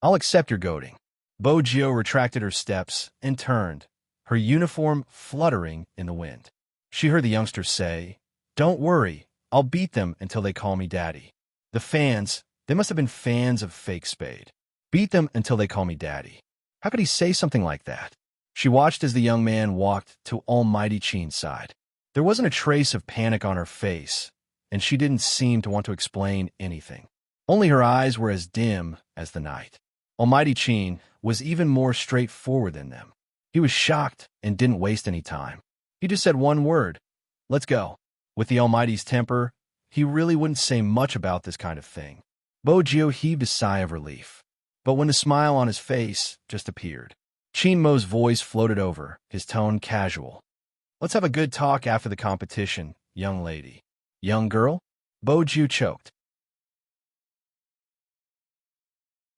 "I'll accept your goading." Bojio retracted her steps and turned, her uniform fluttering in the wind. She heard the youngster say, "Don't worry, I'll beat them until they call me daddy." The fans, they must have been fans of Fake Spade. Beat them until they call me daddy. How could he say something like that? She watched as the young man walked to Almighty Chin's side. There wasn't a trace of panic on her face, and she didn't seem to want to explain anything. Only her eyes were as dim as the night. Almighty Chin was even more straightforward than them. He was shocked and didn't waste any time. He just said one word, "Let's go." With the Almighty's temper, he really wouldn't say much about this kind of thing. Bojio heaved a sigh of relief. But when the smile on his face just appeared, Chinmo's voice floated over, his tone casual. "Let's have a good talk after the competition, young lady." "Young girl?" Bojio choked.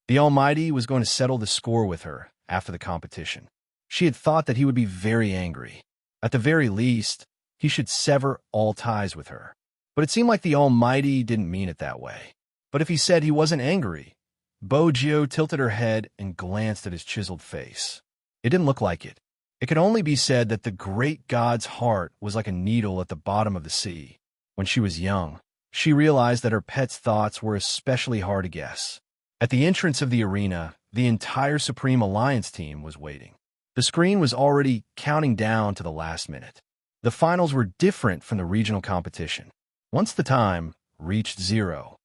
The Almighty was going to settle the score with her after the competition. She had thought that he would be very angry. At the very least, he should sever all ties with her. But it seemed like the Almighty didn't mean it that way. But if he said he wasn't angry, Bojio tilted her head and glanced at his chiseled face. It didn't look like it. It could only be said that the great god's heart was like a needle at the bottom of the sea. When she was young, she realized that her pet's thoughts were especially hard to guess. At the entrance of the arena, the entire Supreme Alliance team was waiting. The screen was already counting down to the last minute. The finals were different from the regional competition. Once the time reached 0,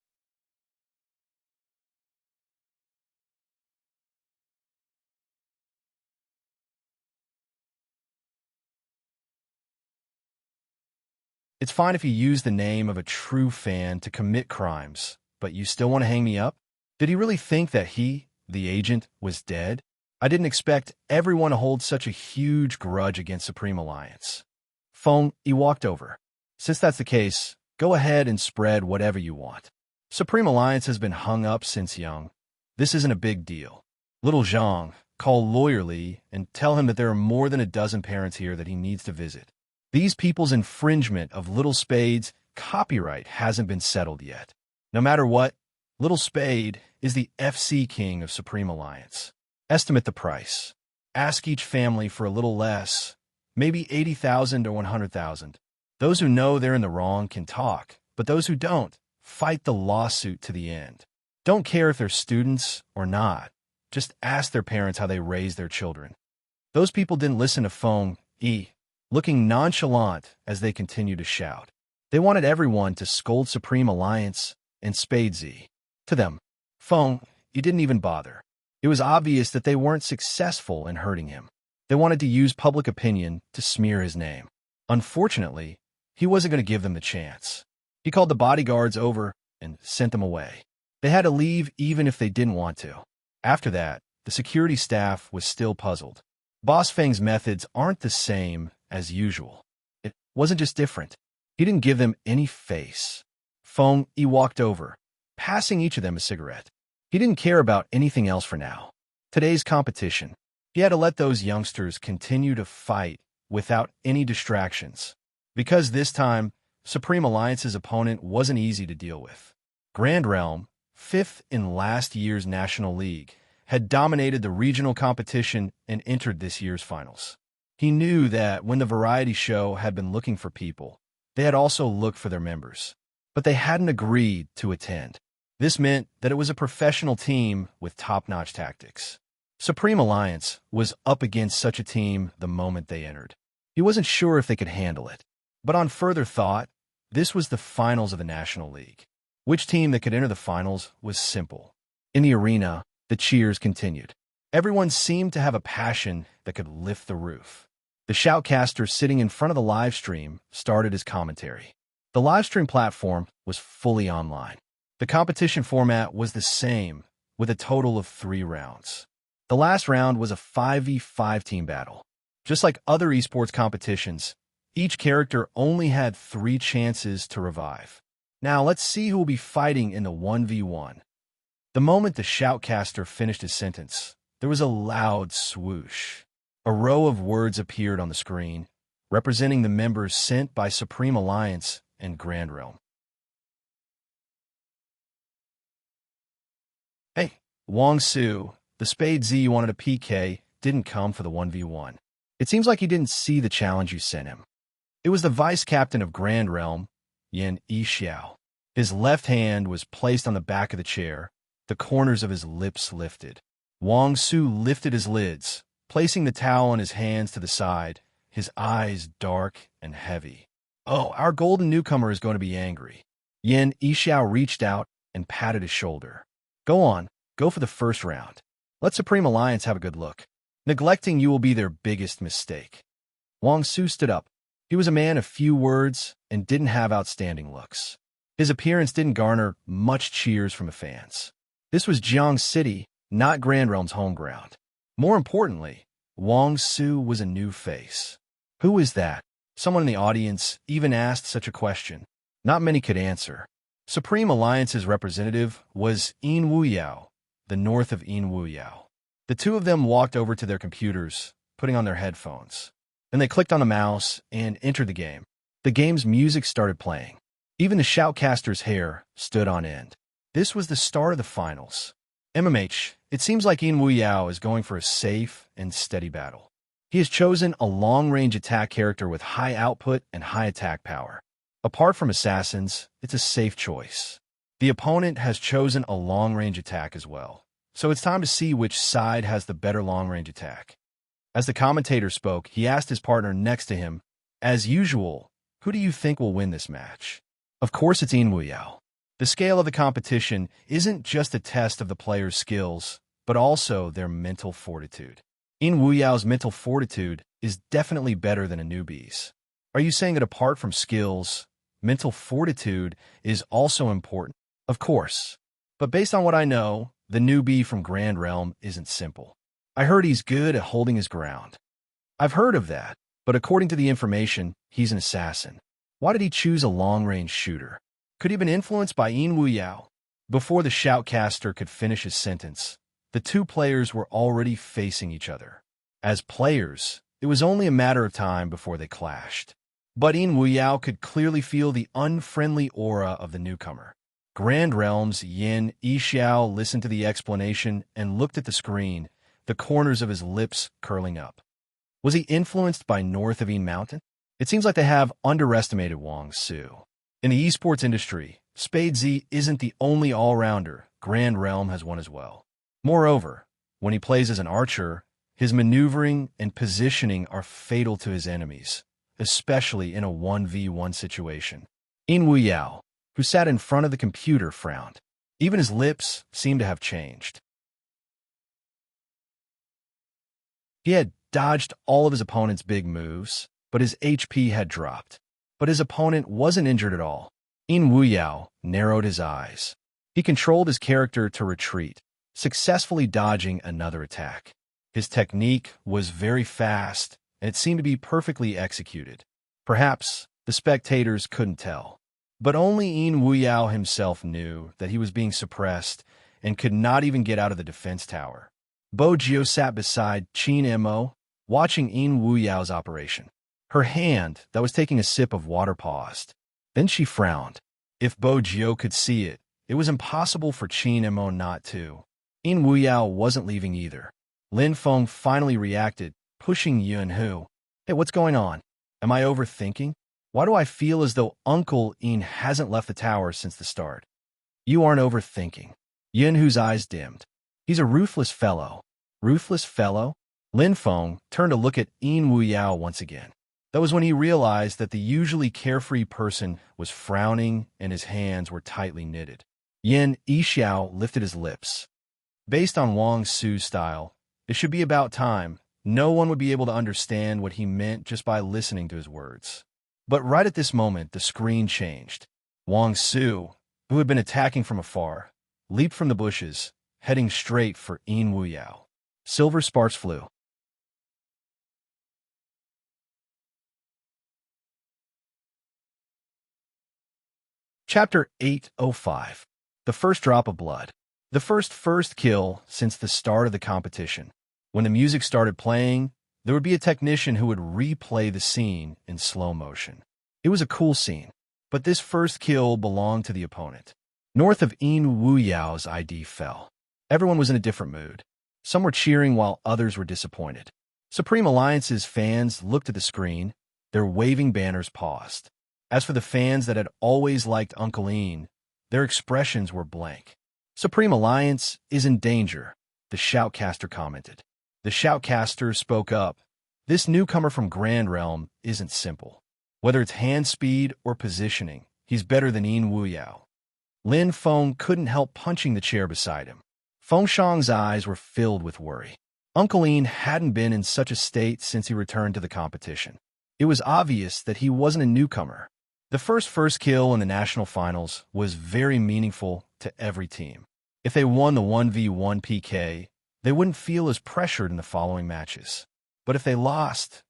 it's fine if you use the name of a true fan to commit crimes, but you still want to hang me up? Did he really think that he, the agent, was dead? I didn't expect everyone to hold such a huge grudge against Supreme Alliance. Feng, he walked over. "Since that's the case, go ahead and spread whatever you want. Supreme Alliance has been hung up since young. This isn't a big deal. Little Zhang, call Lawyer Li and tell him that there are more than a dozen parents here that he needs to visit. These people's infringement of Little Spade's copyright hasn't been settled yet. No matter what, Little Spade is the FC King of Supreme Alliance. Estimate the price. Ask each family for a little less, maybe 80,000 or 100,000. Those who know they're in the wrong can talk, but those who don't, fight the lawsuit to the end. Don't care if they're students or not. Just ask their parents how they raise their children." Those people didn't listen to Feng Yi, looking nonchalant as they continued to shout. They wanted everyone to scold Supreme Alliance and Spade Z. To them, Feng Yi didn't even bother. It was obvious that they weren't successful in hurting him. They wanted to use public opinion to smear his name. Unfortunately, he wasn't going to give them the chance. He called the bodyguards over and sent them away. They had to leave even if they didn't want to. After that, the security staff was still puzzled. Boss Feng's methods aren't the same as usual. It wasn't just different. He didn't give them any face. Feng Yi walked over, passing each of them a cigarette. He didn't care about anything else for now. Today's competition, he had to let those youngsters continue to fight without any distractions. Because this time, Supreme Alliance's opponent wasn't easy to deal with. Grand Realm, 5th in last year's National League, had dominated the regional competition and entered this year's finals. He knew that when the variety show had been looking for people, They had also looked for their members, but they hadn't agreed to attend. This meant that it was a professional team with top-notch tactics. Supreme Alliance was up against such a team the moment they entered. He wasn't sure if they could handle it, but on further thought, this was the finals of the National League. Which team that could enter the finals was simple. In the arena, the cheers continued. Everyone seemed to have a passion that could lift the roof. The shoutcaster sitting in front of the live stream started his commentary. The live stream platform was fully online. The competition format was the same, with a total of 3 rounds. The last round was a 5v5 team battle. Just like other esports competitions, each character only had 3 chances to revive. Now let's see who will be fighting in the 1v1. The moment the shoutcaster finished his sentence, there was a loud swoosh. A row of words appeared on the screen, representing the members sent by Supreme Alliance and Grand Realm. Hey, Wong Su, the Spade Z you wanted a PK didn't come for the 1v1. It seems like he didn't see the challenge you sent him. It was the vice captain of Grand Realm, Yin Yixiao. His left hand was placed on the back of the chair, the corners of his lips lifted. Wong Su lifted his lids, placing the towel on his hands to the side, his eyes dark and heavy. Oh, our golden newcomer is going to be angry. Yin Yixiao reached out and patted his shoulder. Go on, go for the first round. Let Supreme Alliance have a good look. Neglecting you will be their biggest mistake. Wong Su stood up. He was a man of few words and didn't have outstanding looks. His appearance didn't garner much cheers from the fans. This was Jiang City, not Grand Realm's home ground. More importantly, Wong Su was a new face. Who is that? Someone in the audience even asked such a question. Not many could answer. Supreme Alliance's representative was Yin Wuyao, the north of Yin Wuyao. The two of them walked over to their computers, putting on their headphones. Then they clicked on the mouse and entered the game. The game's music started playing. Even the shoutcaster's hair stood on end. This was the start of the finals. MMH, it seems like Yin Wuyao is going for a safe and steady battle. He has chosen a long-range attack character with high output and high attack power. Apart from assassins, it's a safe choice. The opponent has chosen a long-range attack as well. So it's time to see which side has the better long-range attack. As the commentator spoke, he asked his partner next to him, as usual, who do you think will win this match? Of course it's Yin Wuyao. The scale of the competition isn't just a test of the player's skills, but also their mental fortitude. Yin Wuyao's mental fortitude is definitely better than a newbie's. Are you saying that apart from skills, mental fortitude is also important? Of course. But based on what I know, the newbie from Grand Realm isn't simple. I heard he's good at holding his ground. I've heard of that, but according to the information, he's an assassin. Why did he choose a long-range shooter? Could he have been influenced by Yin Wuyao? Before the shoutcaster could finish his sentence, the two players were already facing each other. As players, it was only a matter of time before they clashed. But Yin Wuyao could clearly feel the unfriendly aura of the newcomer. Grand Realm's Yin Yixiao listened to the explanation and looked at the screen, the corners of his lips curling up. Was he influenced by North of Yin Mountain? It seems like they have underestimated Wong Su. In the esports industry, Spade Z isn't the only all-rounder Grand Realm has won as well. Moreover, when he plays as an archer, his maneuvering and positioning are fatal to his enemies, especially in a 1v1 situation. Yin Wuyao, who sat in front of the computer, frowned. Even his lips seemed to have changed. He had dodged all of his opponent's big moves, but his HP had dropped. But his opponent wasn't injured at all. Yin Wuyao narrowed his eyes. He controlled his character to retreat, successfully dodging another attack. His technique was very fast, and it seemed to be perfectly executed. Perhaps the spectators couldn't tell. But only Yin Wuyao himself knew that he was being suppressed and could not even get out of the defense tower. Bo Jio sat beside Qin Mo, watching Yin Wuyao's operation. Her hand, that was taking a sip of water, paused. Then she frowned. If Bo Jio could see it, it was impossible for Qin Mo not to. Yin Wuyao wasn't leaving either. Lin Feng finally reacted, pushing Yun Hu. Hey, what's going on? Am I overthinking? Why do I feel as though Uncle Ian hasn't left the tower since the start? You aren't overthinking. Yin Hu's eyes dimmed. He's a ruthless fellow. Ruthless fellow? Lin Feng turned to look at Yin Wu Yao once again. That was when he realized that the usually carefree person was frowning and his hands were tightly knitted. Yin Yixiao lifted his lips. Based on Wang Su's style, it should be about time. No one would be able to understand what he meant just by listening to his words. But right at this moment, the screen changed. Wang Su, who had been attacking from afar, leaped from the bushes, heading straight for Yin Wu Yao. Silver sparks flew. Chapter 805. The First Drop of Blood. The first kill since the start of the competition. When the music started playing, there would be a technician who would replay the scene in slow motion. It was a cool scene, but this first kill belonged to the opponent. North of Yin Wu Yao's ID fell. Everyone was in a different mood. Some were cheering while others were disappointed. Supreme Alliance's fans looked at the screen, their waving banners paused. As for the fans that had always liked Uncle Ian, their expressions were blank. Supreme Alliance is in danger, the shoutcaster commented. The shoutcaster spoke up. This newcomer from Grand Realm isn't simple. Whether it's hand speed or positioning, he's better than Yin Wu Yao. Lin Feng couldn't help punching the chair beside him. Feng Shang's eyes were filled with worry. Uncle Ian hadn't been in such a state since he returned to the competition. It was obvious that he wasn't a newcomer. The first kill in the national finals was very meaningful to every team. If they won the 1v1 PK, they wouldn't feel as pressured in the following matches. But if they lost,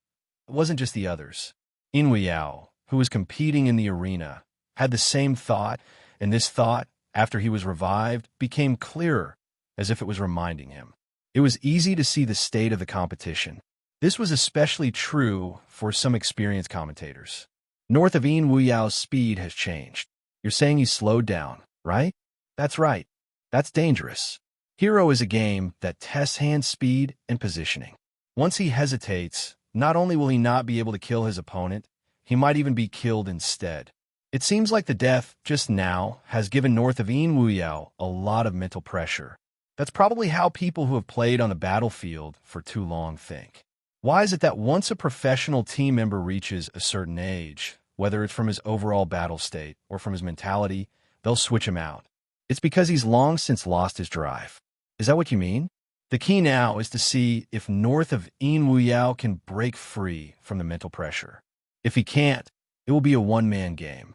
it wasn't just the others. Yin Wu Yao, who was competing in the arena, had the same thought, and this thought, after he was revived, became clearer, as if it was reminding him. It was easy to see the state of the competition. This was especially true for some experienced commentators. North of Yin Wu Yao's speed has changed. You're saying he's slowed down, right? That's right. That's dangerous. Hero is a game that tests hand speed and positioning. Once he hesitates, not only will he not be able to kill his opponent, he might even be killed instead. It seems like the death just now has given North of Yin Wu Yao a lot of mental pressure. That's probably how people who have played on the battlefield for too long think. Why is it that once a professional team member reaches a certain age, whether it's from his overall battle state or from his mentality, they'll switch him out? It's because he's long since lost his drive. Is that what you mean? The key now is to see if North of Yin Wu Yao can break free from the mental pressure. If he can't, it will be a one-man game.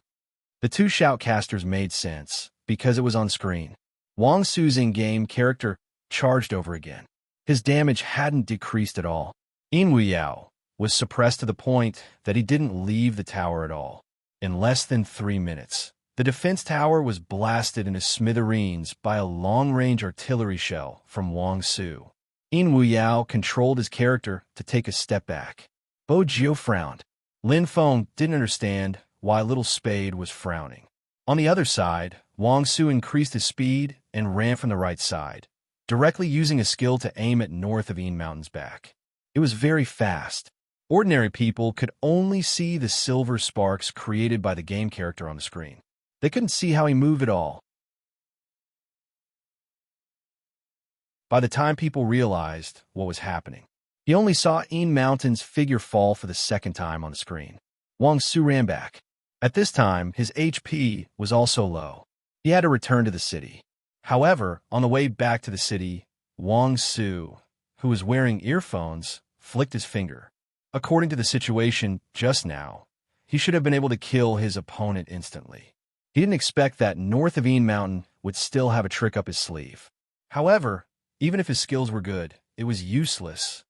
The two shoutcasters made sense because it was on screen. Wang Su's in-game character charged over again. His damage hadn't decreased at all. Yin Wu Yao was suppressed to the point that he didn't leave the tower at all. In less than 3 minutes, the defense tower was blasted into smithereens by a long-range artillery shell from Wang Su. Yin Wu Yao controlled his character to take a step back. Bo Jiu frowned. Lin Feng didn't understand why Little Spade was frowning. On the other side, Wang Su increased his speed and ran from the right side, directly using a skill to aim at North of Yin Mountain's back. It was very fast. Ordinary people could only see the silver sparks created by the game character on the screen. They couldn't see how he moved at all. By the time people realized what was happening, he only saw Yin Mountain's figure fall for the second time on the screen. Wang Su ran back. At this time, his HP was also low. He had to return to the city. However, on the way back to the city, Wang Su, who was wearing earphones, flicked his finger. According to the situation just now, he should have been able to kill his opponent instantly. He didn't expect that North of Yin Mountain would still have a trick up his sleeve. However, even if his skills were good, it was useless.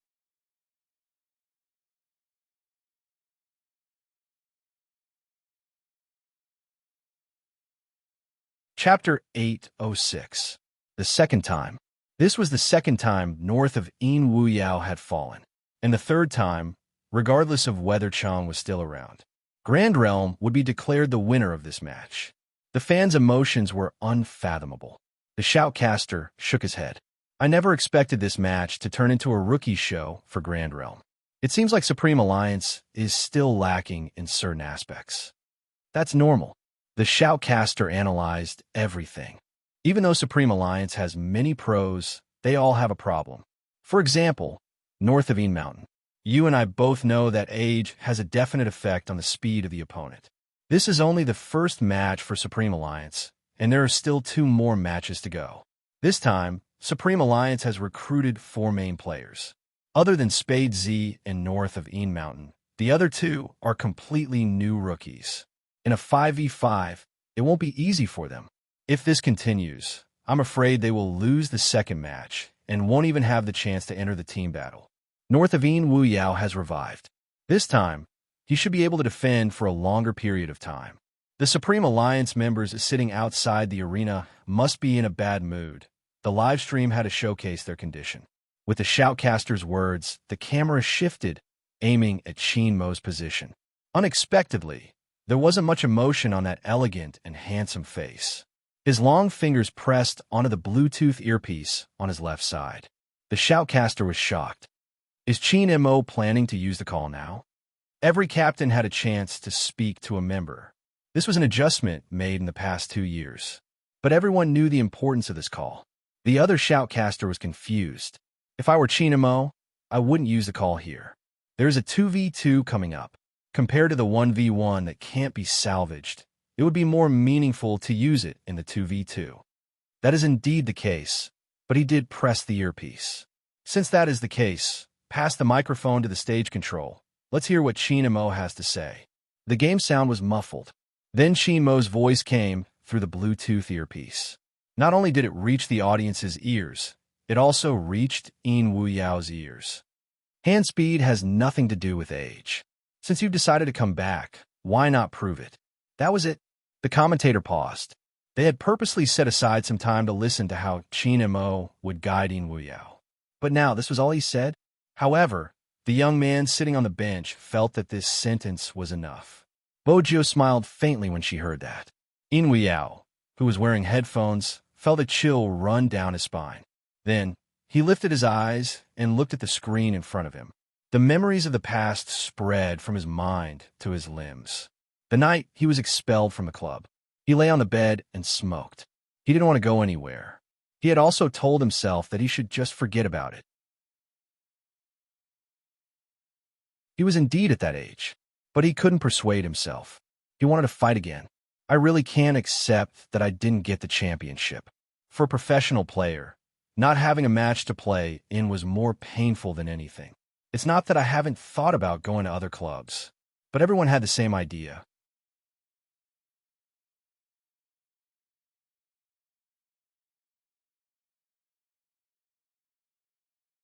Chapter 806. The second time. This was the second time North of Yin Wu Yao had fallen, and the third time, regardless of whether Chang was still around. Grand Realm would be declared the winner of this match. The fans' emotions were unfathomable. The shoutcaster shook his head. I never expected this match to turn into a rookie show for Grand Realm. It seems like Supreme Alliance is still lacking in certain aspects. That's normal. The Shoutcaster analyzed everything. Even though Supreme Alliance has many pros, they all have a problem. For example, north of Een Mountain. You and I both know that age has a definite effect on the speed of the opponent. This is only the first match for Supreme Alliance, and there are still 2 more matches to go. This time, Supreme Alliance has recruited 4 main players. Other than Spade Z and north of Een Mountain, the other 2 are completely new rookies. In a 5v5, it won't be easy for them. If this continues, I'm afraid they will lose the second match and won't even have the chance to enter the team battle. North of Een Wu Yao has revived. This time, he should be able to defend for a longer period of time. The Supreme Alliance members sitting outside the arena must be in a bad mood. The live stream had to showcase their condition. With the Shoutcaster's words, the camera shifted, aiming at Qin Mo's position. Unexpectedly, there wasn't much emotion on that elegant and handsome face. His long fingers pressed onto the Bluetooth earpiece on his left side. The Shoutcaster was shocked. Is Qin Mo planning to use the call now? Every captain had a chance to speak to a member. This was an adjustment made in the past 2 years. But everyone knew the importance of this call. The other Shoutcaster was confused. If I were Qin Mo, I wouldn't use the call here. There's a 2v2 coming up. Compared to the 1v1 that can't be salvaged, it would be more meaningful to use it in the 2v2. That is indeed the case, but he did press the earpiece. Since that is the case, pass the microphone to the stage control. Let's hear what Qin Mo has to say. The game sound was muffled. Then Qin Mo's voice came through the Bluetooth earpiece. Not only did it reach the audience's ears, it also reached Een Wu Yao's ears. Hand speed has nothing to do with age. Since you've decided to come back, why not prove it? That was it. The commentator paused. They had purposely set aside some time to listen to how Qin Mo would guide Een Wu Yao. But now this was all he said? However, the young man sitting on the bench felt that this sentence was enough. Bojo smiled faintly when she heard that. Een Wu Yao, who was wearing headphones, felt a chill run down his spine. Then, he lifted his eyes and looked at the screen in front of him. The memories of the past spread from his mind to his limbs. The night he was expelled from the club. He lay on the bed and smoked. He didn't want to go anywhere. He had also told himself that he should just forget about it. He was indeed at that age, but he couldn't persuade himself. He wanted to fight again. I really can't accept that I didn't get the championship. For a professional player, not having a match to play in was more painful than anything. It's not that I haven't thought about going to other clubs, but everyone had the same idea.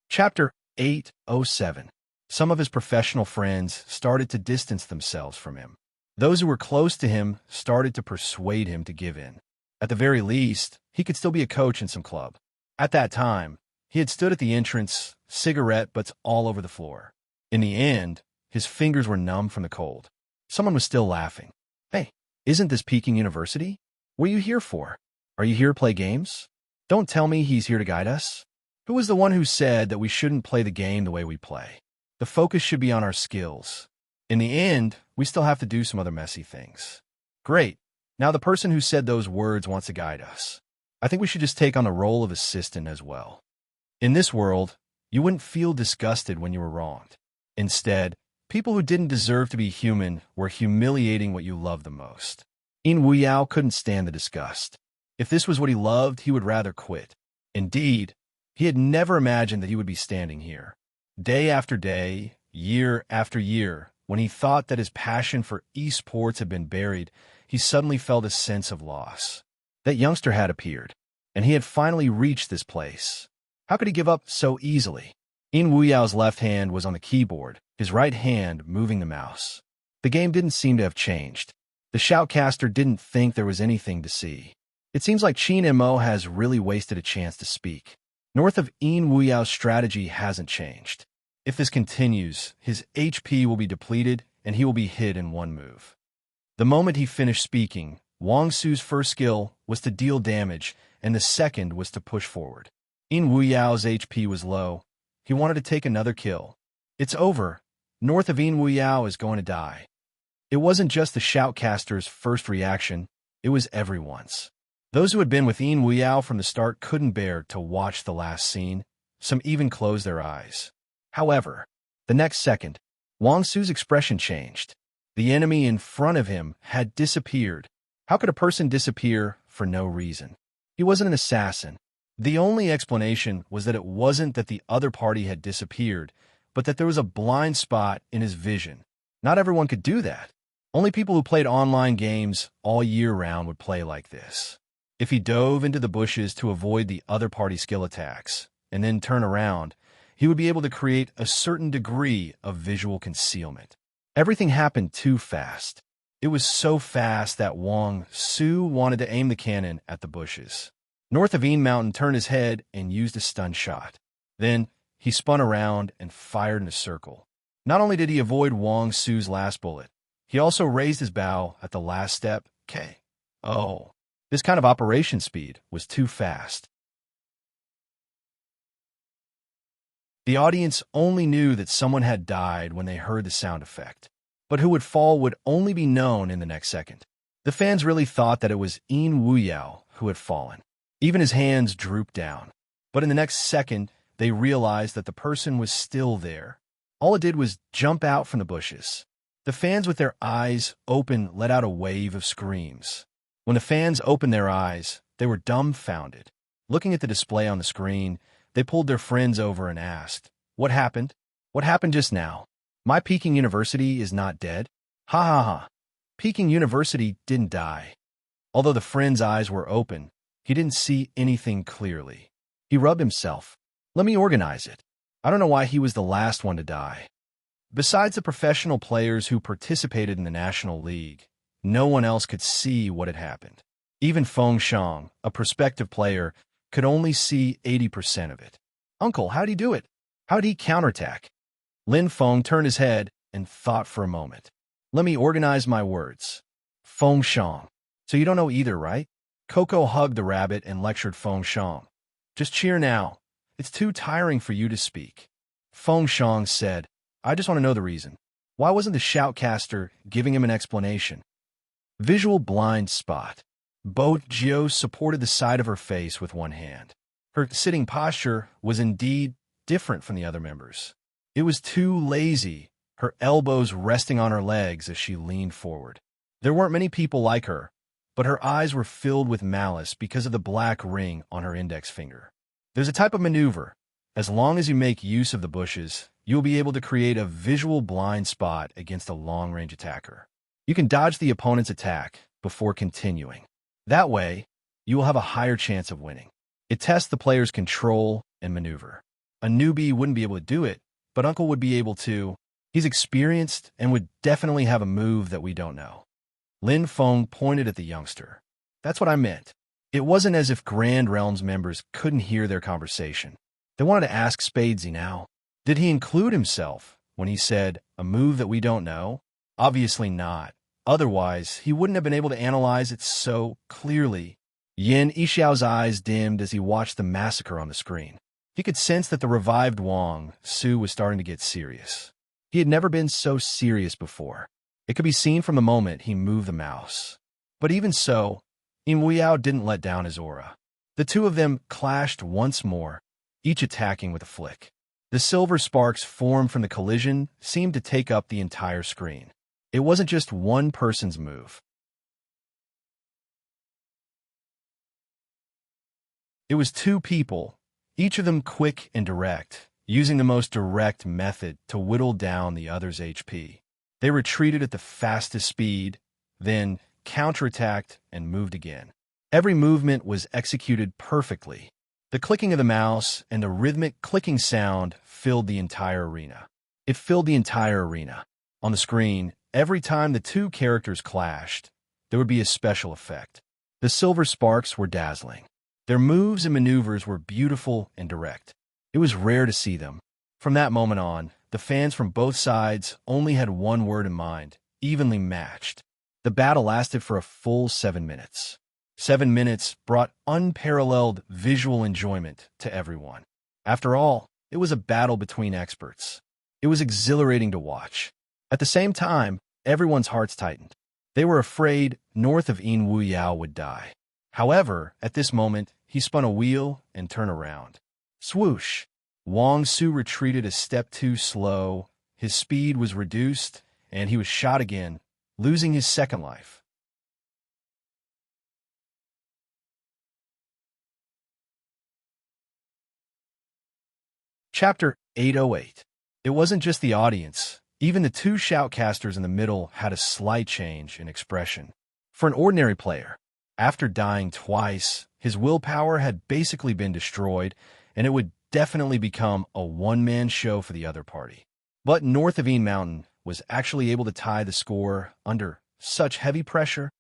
Chapter 807. Some of his professional friends started to distance themselves from him. Those who were close to him started to persuade him to give in. At the very least, he could still be a coach in some club. At that time, he had stood at the entrance, cigarette butts all over the floor. In the end, his fingers were numb from the cold. Someone was still laughing. Hey, isn't this Peking University? What are you here for? Are you here to play games? Don't tell me he's here to guide us. Who was the one who said that we shouldn't play the game the way we play? The focus should be on our skills. In the end, we still have to do some other messy things. Great. Now the person who said those words wants to guide us. I think we should just take on the role of assistant as well. In this world, you wouldn't feel disgusted when you were wronged. Instead, people who didn't deserve to be human were humiliating what you loved the most. Een Wu Yao couldn't stand the disgust. If this was what he loved, he would rather quit. Indeed, he had never imagined that he would be standing here. Day after day, year after year, when he thought that his passion for esports had been buried, he suddenly felt a sense of loss. That youngster had appeared, and he had finally reached this place. How could he give up so easily? Een Wu Yao's left hand was on the keyboard, his right hand moving the mouse. The game didn't seem to have changed. The Shoutcaster didn't think there was anything to see. It seems like Qin Mo has really wasted a chance to speak. North of Een Wu Yao's strategy hasn't changed. If this continues, his HP will be depleted and he will be hit in one move. The moment he finished speaking, Wang Su's first skill was to deal damage and the second was to push forward. Een Wu Yao's HP was low. He wanted to take another kill. It's over, North of Inwuyao is going to die. It wasn't just the shoutcaster's first reaction, it was everyone's. Those who had been with Inwuyao from the start couldn't bear to watch the last scene. Some even closed their eyes. However, the next second, Wang Su's expression changed. The enemy in front of him had disappeared. How could a person disappear for no reason? He wasn't an assassin. The only explanation was that it wasn't that the other party had disappeared, but that there was a blind spot in his vision. Not everyone could do that. Only people who played online games all year round would play like this. If he dove into the bushes to avoid the other party's skill attacks, and then turn around, he would be able to create a certain degree of visual concealment. Everything happened too fast. It was so fast that Wang Su wanted to aim the cannon at the bushes. North of Een Mountain turned his head and used a stun shot. Then, he spun around and fired in a circle. Not only did he avoid Wang Su's last bullet, he also raised his bow at the last step. Oh, this kind of operation speed was too fast. The audience only knew that someone had died when they heard the sound effect, but who would fall would only be known in the next second. The fans really thought that it was Inwuyao who had fallen. Even his hands drooped down. But in the next second, they realized that the person was still there. All it did was jump out from the bushes. The fans with their eyes open let out a wave of screams. When the fans opened their eyes, they were dumbfounded. Looking at the display on the screen, they pulled their friends over and asked, "What happened? What happened just now? My Peking University is not dead? Ha ha ha. Peking University didn't die." Although the friend's eyes were open, he didn't see anything clearly. He rubbed himself. Let me organize it. I don't know why he was the last one to die. Besides the professional players who participated in the National League, no one else could see what had happened. Even Feng Shang, a prospective player, could only see 80% of it. Uncle, how'd he do it? How'd he counterattack? Lin Feng turned his head and thought for a moment. Let me organize my words. Feng Shang. So you don't know either, right? Coco hugged the rabbit and lectured Feng Shang. Just cheer now. It's too tiring for you to speak. Feng Shang said, I just want to know the reason. Why wasn't the shoutcaster giving him an explanation? Visual blind spot. Bo Jiao supported the side of her face with one hand. Her sitting posture was indeed different from the other members. It was too lazy, her elbows resting on her legs as she leaned forward. There weren't many people like her, but her eyes were filled with malice because of the black ring on her index finger. There's a type of maneuver. As long as you make use of the bushes, you'll be able to create a visual blind spot against a long-range attacker. You can dodge the opponent's attack before continuing. That way, you will have a higher chance of winning. It tests the player's control and maneuver. A newbie wouldn't be able to do it, but Uncle would be able to. He's experienced and would definitely have a move that we don't know. Lin Feng pointed at the youngster. That's what I meant. It wasn't as if Grand Realms members couldn't hear their conversation. They wanted to ask Spadesy now. Did he include himself when he said, a move that we don't know? Obviously not. Otherwise, he wouldn't have been able to analyze it so clearly. Yin Yixiao's eyes dimmed as he watched the massacre on the screen. He could sense that the revived Wang Su was starting to get serious. He had never been so serious before. It could be seen from the moment he moved the mouse. But even so, Inwuyao didn't let down his aura. The two of them clashed once more, each attacking with a flick. The silver sparks formed from the collision seemed to take up the entire screen. It wasn't just one person's move. It was two people, each of them quick and direct, using the most direct method to whittle down the other's HP. They retreated at the fastest speed, then counterattacked and moved again. Every movement was executed perfectly. The clicking of the mouse and the rhythmic clicking sound filled the entire arena. It filled the entire arena. On the screen, every time the two characters clashed, there would be a special effect. The silver sparks were dazzling. Their moves and maneuvers were beautiful and direct. It was rare to see them. From that moment on, the fans from both sides only had one word in mind, evenly matched. The battle lasted for a full 7 minutes. 7 minutes brought unparalleled visual enjoyment to everyone. After all, it was a battle between experts. It was exhilarating to watch. At the same time, everyone's hearts tightened. They were afraid north of In Wu Yao would die. However, at this moment, he spun a wheel and turned around. Swoosh! Wang Su retreated a step too slow, his speed was reduced, and he was shot again, losing his second life. Chapter 808. It wasn't just the audience. Even the two shoutcasters in the middle had a slight change in expression. For an ordinary player, after dying twice, his willpower had basically been destroyed, and it would definitely become a one-man show for the other party. But North of Een Mountain was actually able to tie the score under such heavy pressure.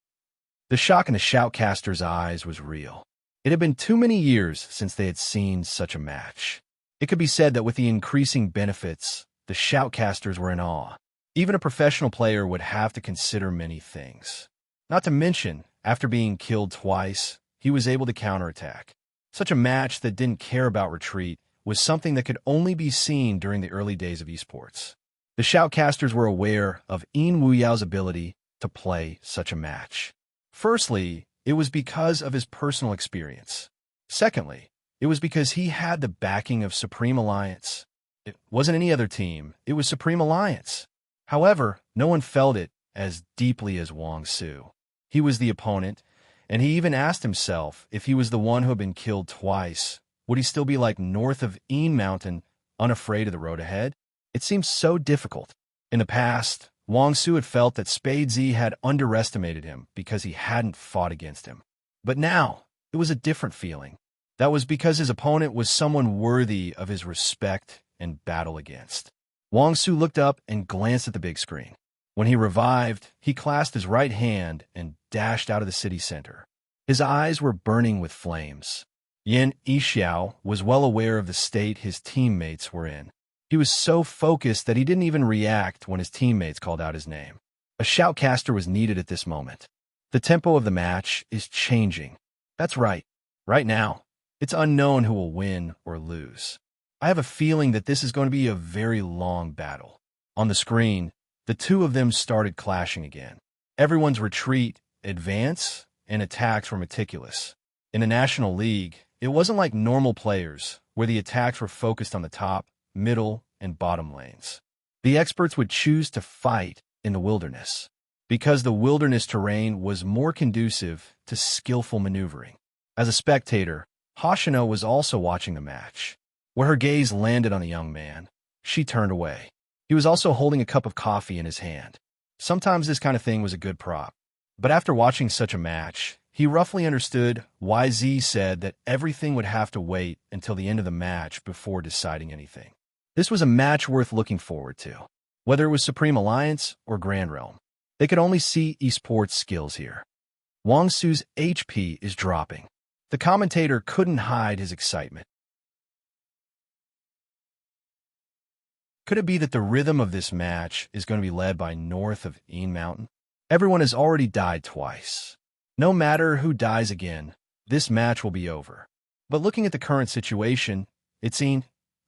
The shock in the shoutcasters' eyes was real. It had been too many years since they had seen such a match. It could be said that with the increasing benefits, the shoutcasters were in awe. Even a professional player would have to consider many things. Not to mention, after being killed twice, he was able to counterattack. Such a match that didn't care about retreat was something that could only be seen during the early days of esports. The shoutcasters were aware of In Wu Yao's ability to play such a match. Firstly, it was because of his personal experience. Secondly, it was because he had the backing of Supreme Alliance. It wasn't any other team, it was Supreme Alliance. However, no one felt it as deeply as Wang Su. He was the opponent, and he even asked himself if he was the one who had been killed twice, would he still be like north of Een Mountain, unafraid of the road ahead? It seemed so difficult. In the past, Wang Su had felt that Spade Z had underestimated him because he hadn't fought against him. But now, it was a different feeling. That was because his opponent was someone worthy of his respect and battle against. Wang Su looked up and glanced at the big screen. When he revived, he clasped his right hand and dashed out of the city center. His eyes were burning with flames. Yan Yixiao was well aware of the state his teammates were in. He was so focused that he didn't even react when his teammates called out his name. A shoutcaster was needed at this moment. The tempo of the match is changing. That's right. Right now, it's unknown who will win or lose. I have a feeling that this is going to be a very long battle. On the screen, the two of them started clashing again. Everyone's retreat, advance, and attacks were meticulous. In the National League, it wasn't like normal players, where the attacks were focused on the top, middle, and bottom lanes. The experts would choose to fight in the wilderness, because the wilderness terrain was more conducive to skillful maneuvering. As a spectator, Hoshino was also watching the match. Where her gaze landed on the young man, she turned away. He was also holding a cup of coffee in his hand. Sometimes this kind of thing was a good prop. But after watching such a match, he roughly understood why Z said that everything would have to wait until the end of the match before deciding anything. This was a match worth looking forward to. Whether it was Supreme Alliance or Grand Realm, they could only see esports skills here. Wang Su's HP is dropping. The commentator couldn't hide his excitement. Could it be that the rhythm of this match is going to be led by north of Een Mountain? Everyone has already died twice. No matter who dies again, this match will be over. But looking at the current situation, it seemed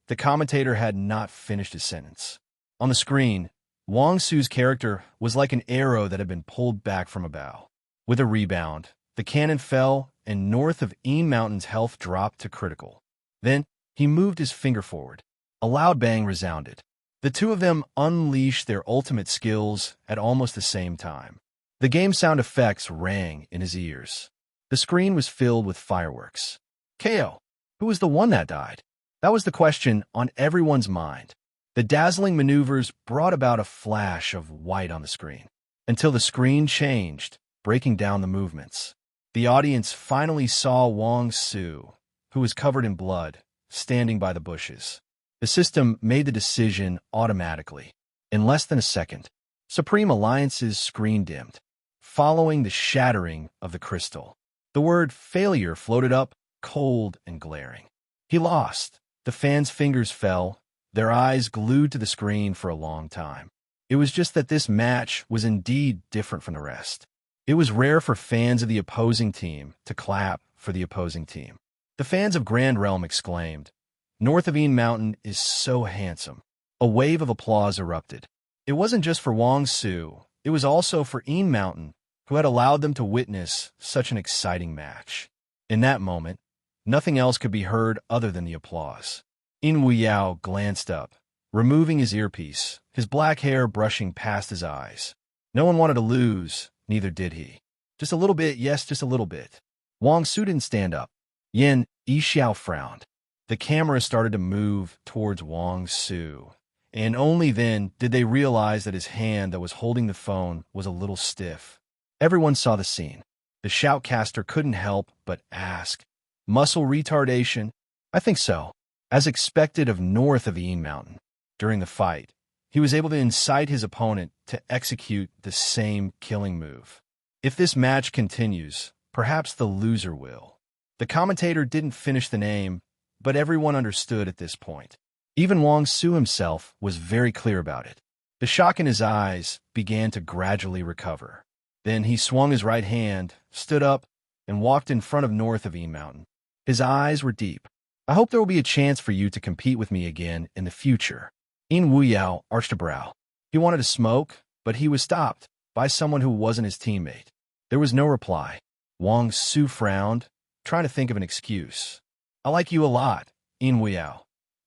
the commentator had not finished his sentence. On the screen, Wang Su's character was like an arrow that had been pulled back from a bow. With a rebound, the cannon fell, and north of Een Mountain's health dropped to critical. Then, he moved his finger forward. A loud bang resounded. The two of them unleashed their ultimate skills at almost the same time. The game sound effects rang in his ears. The screen was filled with fireworks. KO. Who was the one that died? That was the question on everyone's mind. The dazzling maneuvers brought about a flash of white on the screen, until the screen changed, breaking down the movements. The audience finally saw Wang Su, who was covered in blood, standing by the bushes. The system made the decision automatically. In less than a second, Supreme Alliance's screen dimmed, following the shattering of the crystal. The word failure floated up, cold and glaring. He lost. The fans' fingers fell, their eyes glued to the screen for a long time. It was just that this match was indeed different from the rest. It was rare for fans of the opposing team to clap for the opposing team. The fans of Grand Realm exclaimed, "North of Een Mountain is so handsome." A wave of applause erupted. It wasn't just for Wang Su, it was also for Een Mountain, who had allowed them to witness such an exciting match. In that moment, nothing else could be heard other than the applause. In Wuyao glanced up, removing his earpiece, his black hair brushing past his eyes. No one wanted to lose, neither did he. Just a little bit, yes, just a little bit. Wang Su didn't stand up. Yin Yixiao frowned. The camera started to move towards Wang Su, and only then did they realize that his hand that was holding the phone was a little stiff. Everyone saw the scene. The shoutcaster couldn't help but ask, "Muscle retardation?" "I think so." As expected of north of Een Mountain. During the fight, he was able to incite his opponent to execute the same killing move. If this match continues, perhaps the loser will. The commentator didn't finish the name, but everyone understood at this point. Even Wang Su himself was very clear about it. The shock in his eyes began to gradually recover. Then he swung his right hand, stood up, and walked in front of north of Een Mountain. His eyes were deep. "I hope there will be a chance for you to compete with me again in the future." Een Wuyao arched a brow. He wanted to smoke, but he was stopped by someone who wasn't his teammate. There was no reply. Wang Su frowned, trying to think of an excuse. "I like you a lot, Een Wuyao."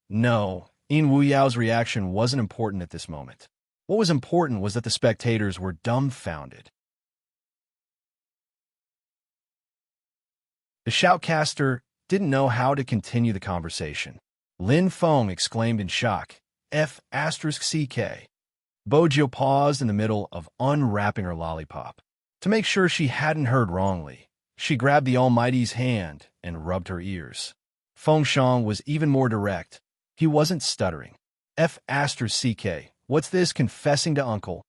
No, Een Wuyao's reaction wasn't important at this moment. What was important was that the spectators were dumbfounded. The shoutcaster didn't know how to continue the conversation. Lin Feng exclaimed in shock, F***CK. Bojo paused in the middle of unwrapping her lollipop. To make sure she hadn't heard wrongly, she grabbed the Almighty's hand and rubbed her ears. Feng Shang was even more direct. He wasn't stuttering. F***CK. What's this confessing to uncle?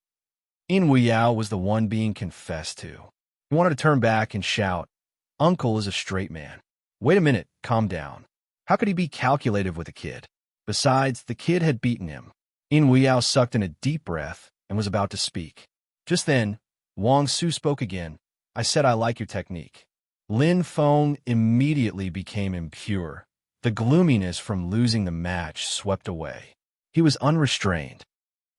Een Wuyao was the one being confessed to. He wanted to turn back and shout, "Uncle is a straight man." Wait a minute, calm down. How could he be calculative with a kid? Besides, the kid had beaten him. Een Wuyao sucked in a deep breath and was about to speak. Just then, Wang Su spoke again. "I said I like your technique." Lin Feng immediately became impure. The gloominess from losing the match swept away. He was unrestrained.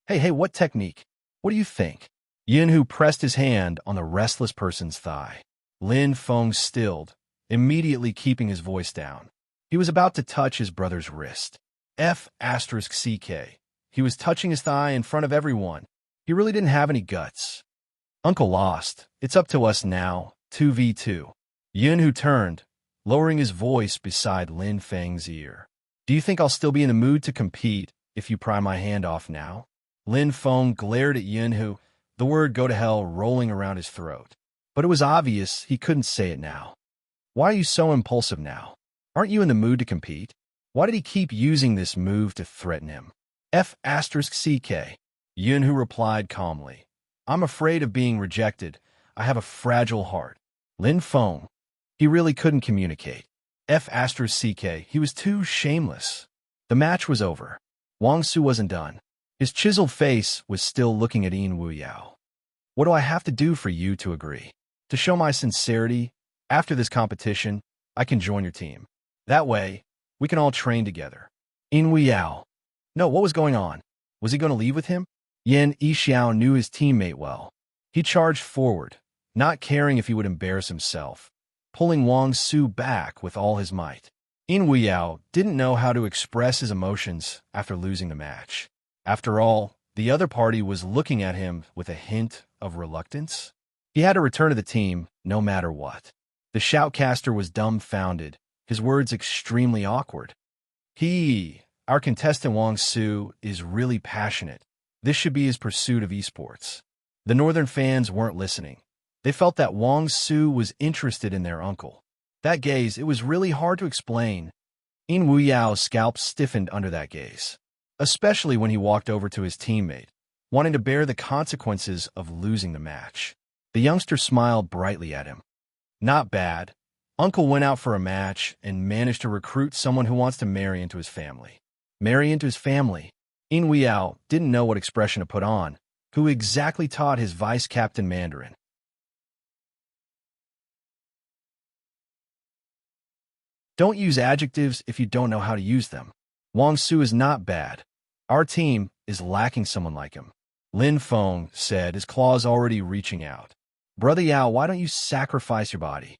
Hey, what technique? What do you think?" Yin Hu pressed his hand on the restless person's thigh. Lin Feng stilled, immediately keeping his voice down. He was about to touch his brother's wrist. F***CK. He was touching his thigh in front of everyone. He really didn't have any guts. "Uncle lost. It's up to us now, 2v2. Yin Hu turned, lowering his voice beside Lin Feng's ear. "Do you think I'll still be in the mood to compete if you pry my hand off now?" Lin Feng glared at Yin Hu, the word "go to hell" rolling around his throat. But it was obvious he couldn't say it now. "Why are you so impulsive now? Aren't you in the mood to compete?" Why did he keep using this move to threaten him? F***CK. Yin Hu replied calmly, "I'm afraid of being rejected. I have a fragile heart." Lin Feng. He really couldn't communicate. F***CK. He was too shameless. The match was over. Wang Su wasn't done. His chiseled face was still looking at Een Wuyao. "What do I have to do for you to agree? To show my sincerity, after this competition, I can join your team. That way, we can all train together." Een Wuyao. No, what was going on? Was he going to leave with him? Yin Yixiao knew his teammate well. He charged forward, not caring if he would embarrass himself, pulling Wang Su back with all his might. Een Wuyao didn't know how to express his emotions after losing the match. After all, the other party was looking at him with a hint of reluctance. He had to return to the team no matter what. The shoutcaster was dumbfounded, his words extremely awkward. Our contestant Wang Su is really passionate. This should be his pursuit of esports. The northern fans weren't listening. They felt that Wang Su was interested in their uncle. That gaze, it was really hard to explain. Een Wuyao's scalp stiffened under that gaze, especially when he walked over to his teammate, wanting to bear the consequences of losing the match. The youngster smiled brightly at him. "Not bad. Uncle went out for a match and managed to recruit someone who wants to marry into his family." Marry into his family? Een Wuyao didn't know what expression to put on, who exactly taught his vice-captain Mandarin. Don't use adjectives if you don't know how to use them. Wang Su is not bad. Our team is lacking someone like him, Lin Feng said, his claws already reaching out. Brother Yao, why don't you sacrifice your body?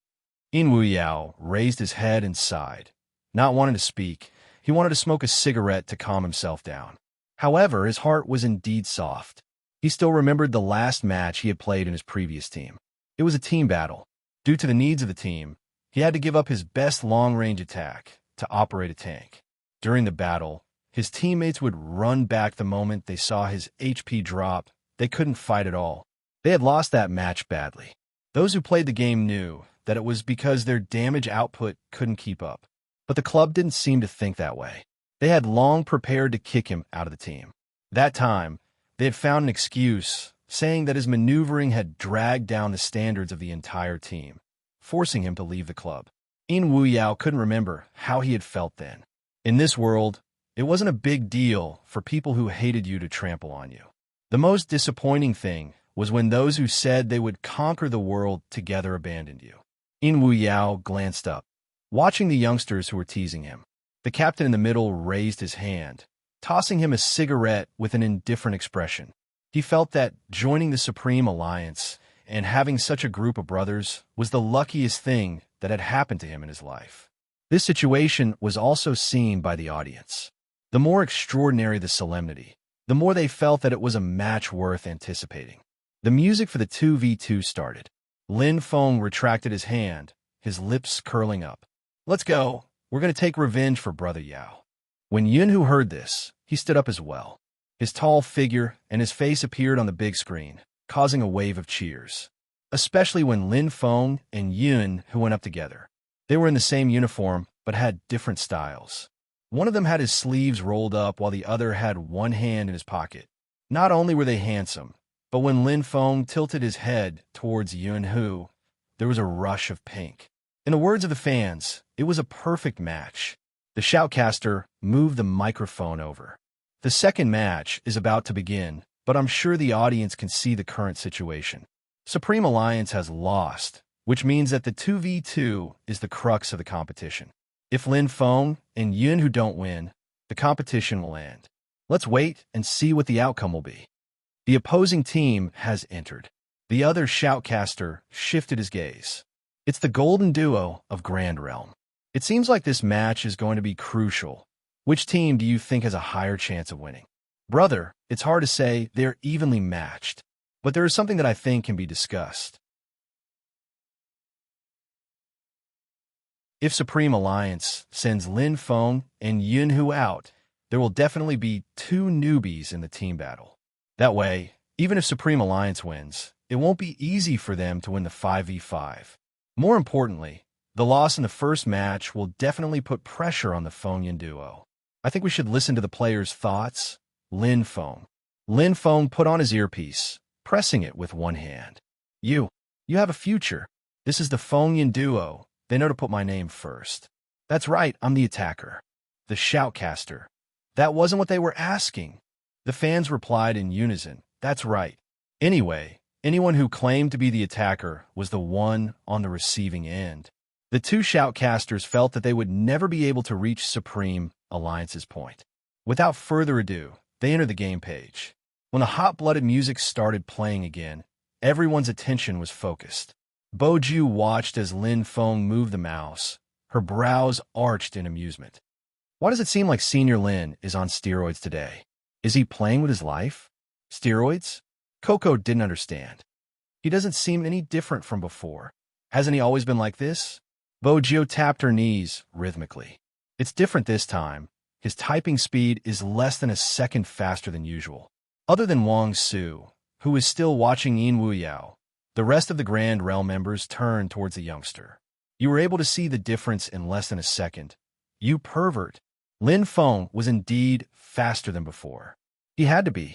In Wu Yao raised his head and sighed. Not wanting to speak, he wanted to smoke a cigarette to calm himself down. However, his heart was indeed soft. He still remembered the last match he had played in his previous team. It was a team battle. Due to the needs of the team, he had to give up his best long-range attack to operate a tank. During the battle, his teammates would run back the moment they saw his HP drop. They couldn't fight at all. They had lost that match badly. Those who played the game knew that it was because their damage output couldn't keep up. But the club didn't seem to think that way. They had long prepared to kick him out of the team. That time, they had found an excuse, saying that his maneuvering had dragged down the standards of the entire team, forcing him to leave the club. In Wu Yao couldn't remember how he had felt then. In this world, it wasn't a big deal for people who hated you to trample on you. The most disappointing thing was when those who said they would conquer the world together abandoned you. In Wu Yao glanced up, watching the youngsters who were teasing him. The captain in the middle raised his hand, tossing him a cigarette with an indifferent expression. He felt that joining the Supreme Alliance and having such a group of brothers was the luckiest thing that had happened to him in his life. This situation was also seen by the audience. The more extraordinary the solemnity, the more they felt that it was a match worth anticipating. The music for the 2v2 started. Lin Feng retracted his hand, his lips curling up. Let's go. We're going to take revenge for Brother Yao. When Yunhu heard this, he stood up as well. His tall figure and his face appeared on the big screen, causing a wave of cheers. Especially when Lin Feng and Yun who went up together. They were in the same uniform, but had different styles. One of them had his sleeves rolled up while the other had one hand in his pocket. Not only were they handsome, but when Lin Feng tilted his head towards Yunhu, there was a rush of pink. In the words of the fans, it was a perfect match. The shoutcaster moved the microphone over. The second match is about to begin, but I'm sure the audience can see the current situation. Supreme Alliance has lost, which means that the 2v2 is the crux of the competition. If Lin Feng and Yunhu don't win, the competition will end. Let's wait and see what the outcome will be. The opposing team has entered. The other shoutcaster shifted his gaze. It's the golden duo of Grand Realm. It seems like this match is going to be crucial. Which team do you think has a higher chance of winning? Brother, it's hard to say. They're evenly matched. But there is something that I think can be discussed. If Supreme Alliance sends Lin Feng and Yunhu out, there will definitely be two newbies in the team battle. That way, even if Supreme Alliance wins, it won't be easy for them to win the 5v5. More importantly, the loss in the first match will definitely put pressure on the Feng-Yun duo. I think we should listen to the players' thoughts. Lin Feng. Lin Feng put on his earpiece, pressing it with one hand. You have a future. This is the Feng-Yun duo. They know to put my name first. That's right, I'm the attacker. The shoutcaster. That wasn't what they were asking. The fans replied in unison, that's right. Anyway, anyone who claimed to be the attacker was the one on the receiving end. The two shoutcasters felt that they would never be able to reach Supreme Alliance's point. Without further ado, they entered the game page. When the hot-blooded music started playing again, everyone's attention was focused. Boju watched as Lin Feng moved the mouse, her brows arched in amusement. Why does it seem like Senior Lin is on steroids today? Is he playing with his life? Steroids? Coco didn't understand. He doesn't seem any different from before. Hasn't he always been like this? Boju tapped her knees rhythmically. It's different this time. His typing speed is less than a second faster than usual. Other than Wang Su, who is still watching Yin Wu Yao, the rest of the Grand Realm members turned towards the youngster. You were able to see the difference in less than a second. You pervert. Lin Feng was indeed faster than before. He had to be.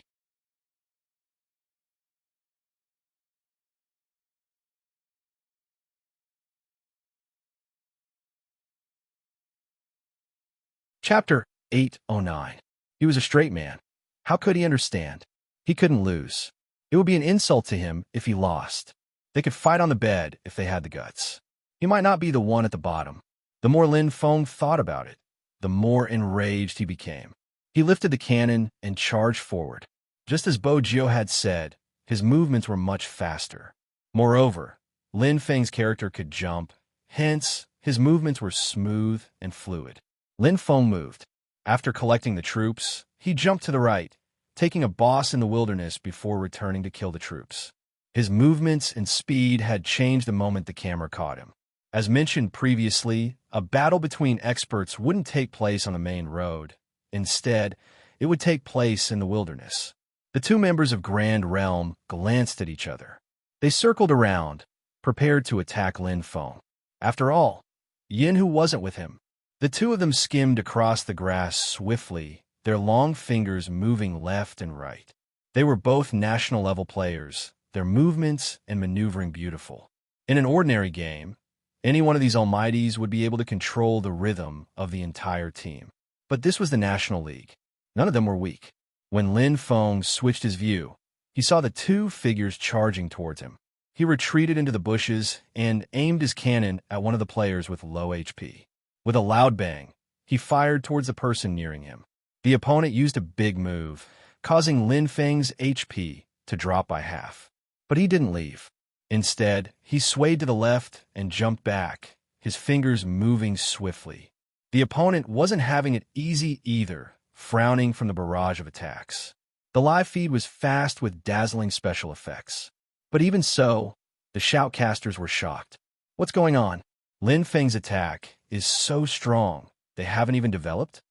Chapter 809. He was a straight man. How could he understand? He couldn't lose. It would be an insult to him if he lost. They could fight on the bed if they had the guts. He might not be the one at the bottom. The more Lin Feng thought about it, the more enraged he became. He lifted the cannon and charged forward. Just as Bo Jio had said, his movements were much faster. Moreover, Lin Feng's character could jump, hence, his movements were smooth and fluid. Lin Feng moved. After collecting the troops, he jumped to the right, taking a boss in the wilderness before returning to kill the troops. His movements and speed had changed the moment the camera caught him. As mentioned previously, a battle between experts wouldn't take place on the main road. Instead, it would take place in the wilderness. The two members of Grand Realm glanced at each other. They circled around, prepared to attack Lin Feng. After all, Yin Hu wasn't with him. The two of them skimmed across the grass swiftly, their long fingers moving left and right. They were both national-level players, their movements and maneuvering beautiful. In an ordinary game, any one of these almighties would be able to control the rhythm of the entire team. But this was the National League. None of them were weak. When Lin Feng switched his view, he saw the two figures charging towards him. He retreated into the bushes and aimed his cannon at one of the players with low HP. With a loud bang, he fired towards the person nearing him. The opponent used a big move, causing Lin Feng's HP to drop by half. But he didn't leave. Instead, he swayed to the left and jumped back, his fingers moving swiftly. The opponent wasn't having it easy either, frowning from the barrage of attacks. The live feed was fast with dazzling special effects. But even so, the shoutcasters were shocked. What's going on? Lin Feng's attack is so strong, they haven't even developed?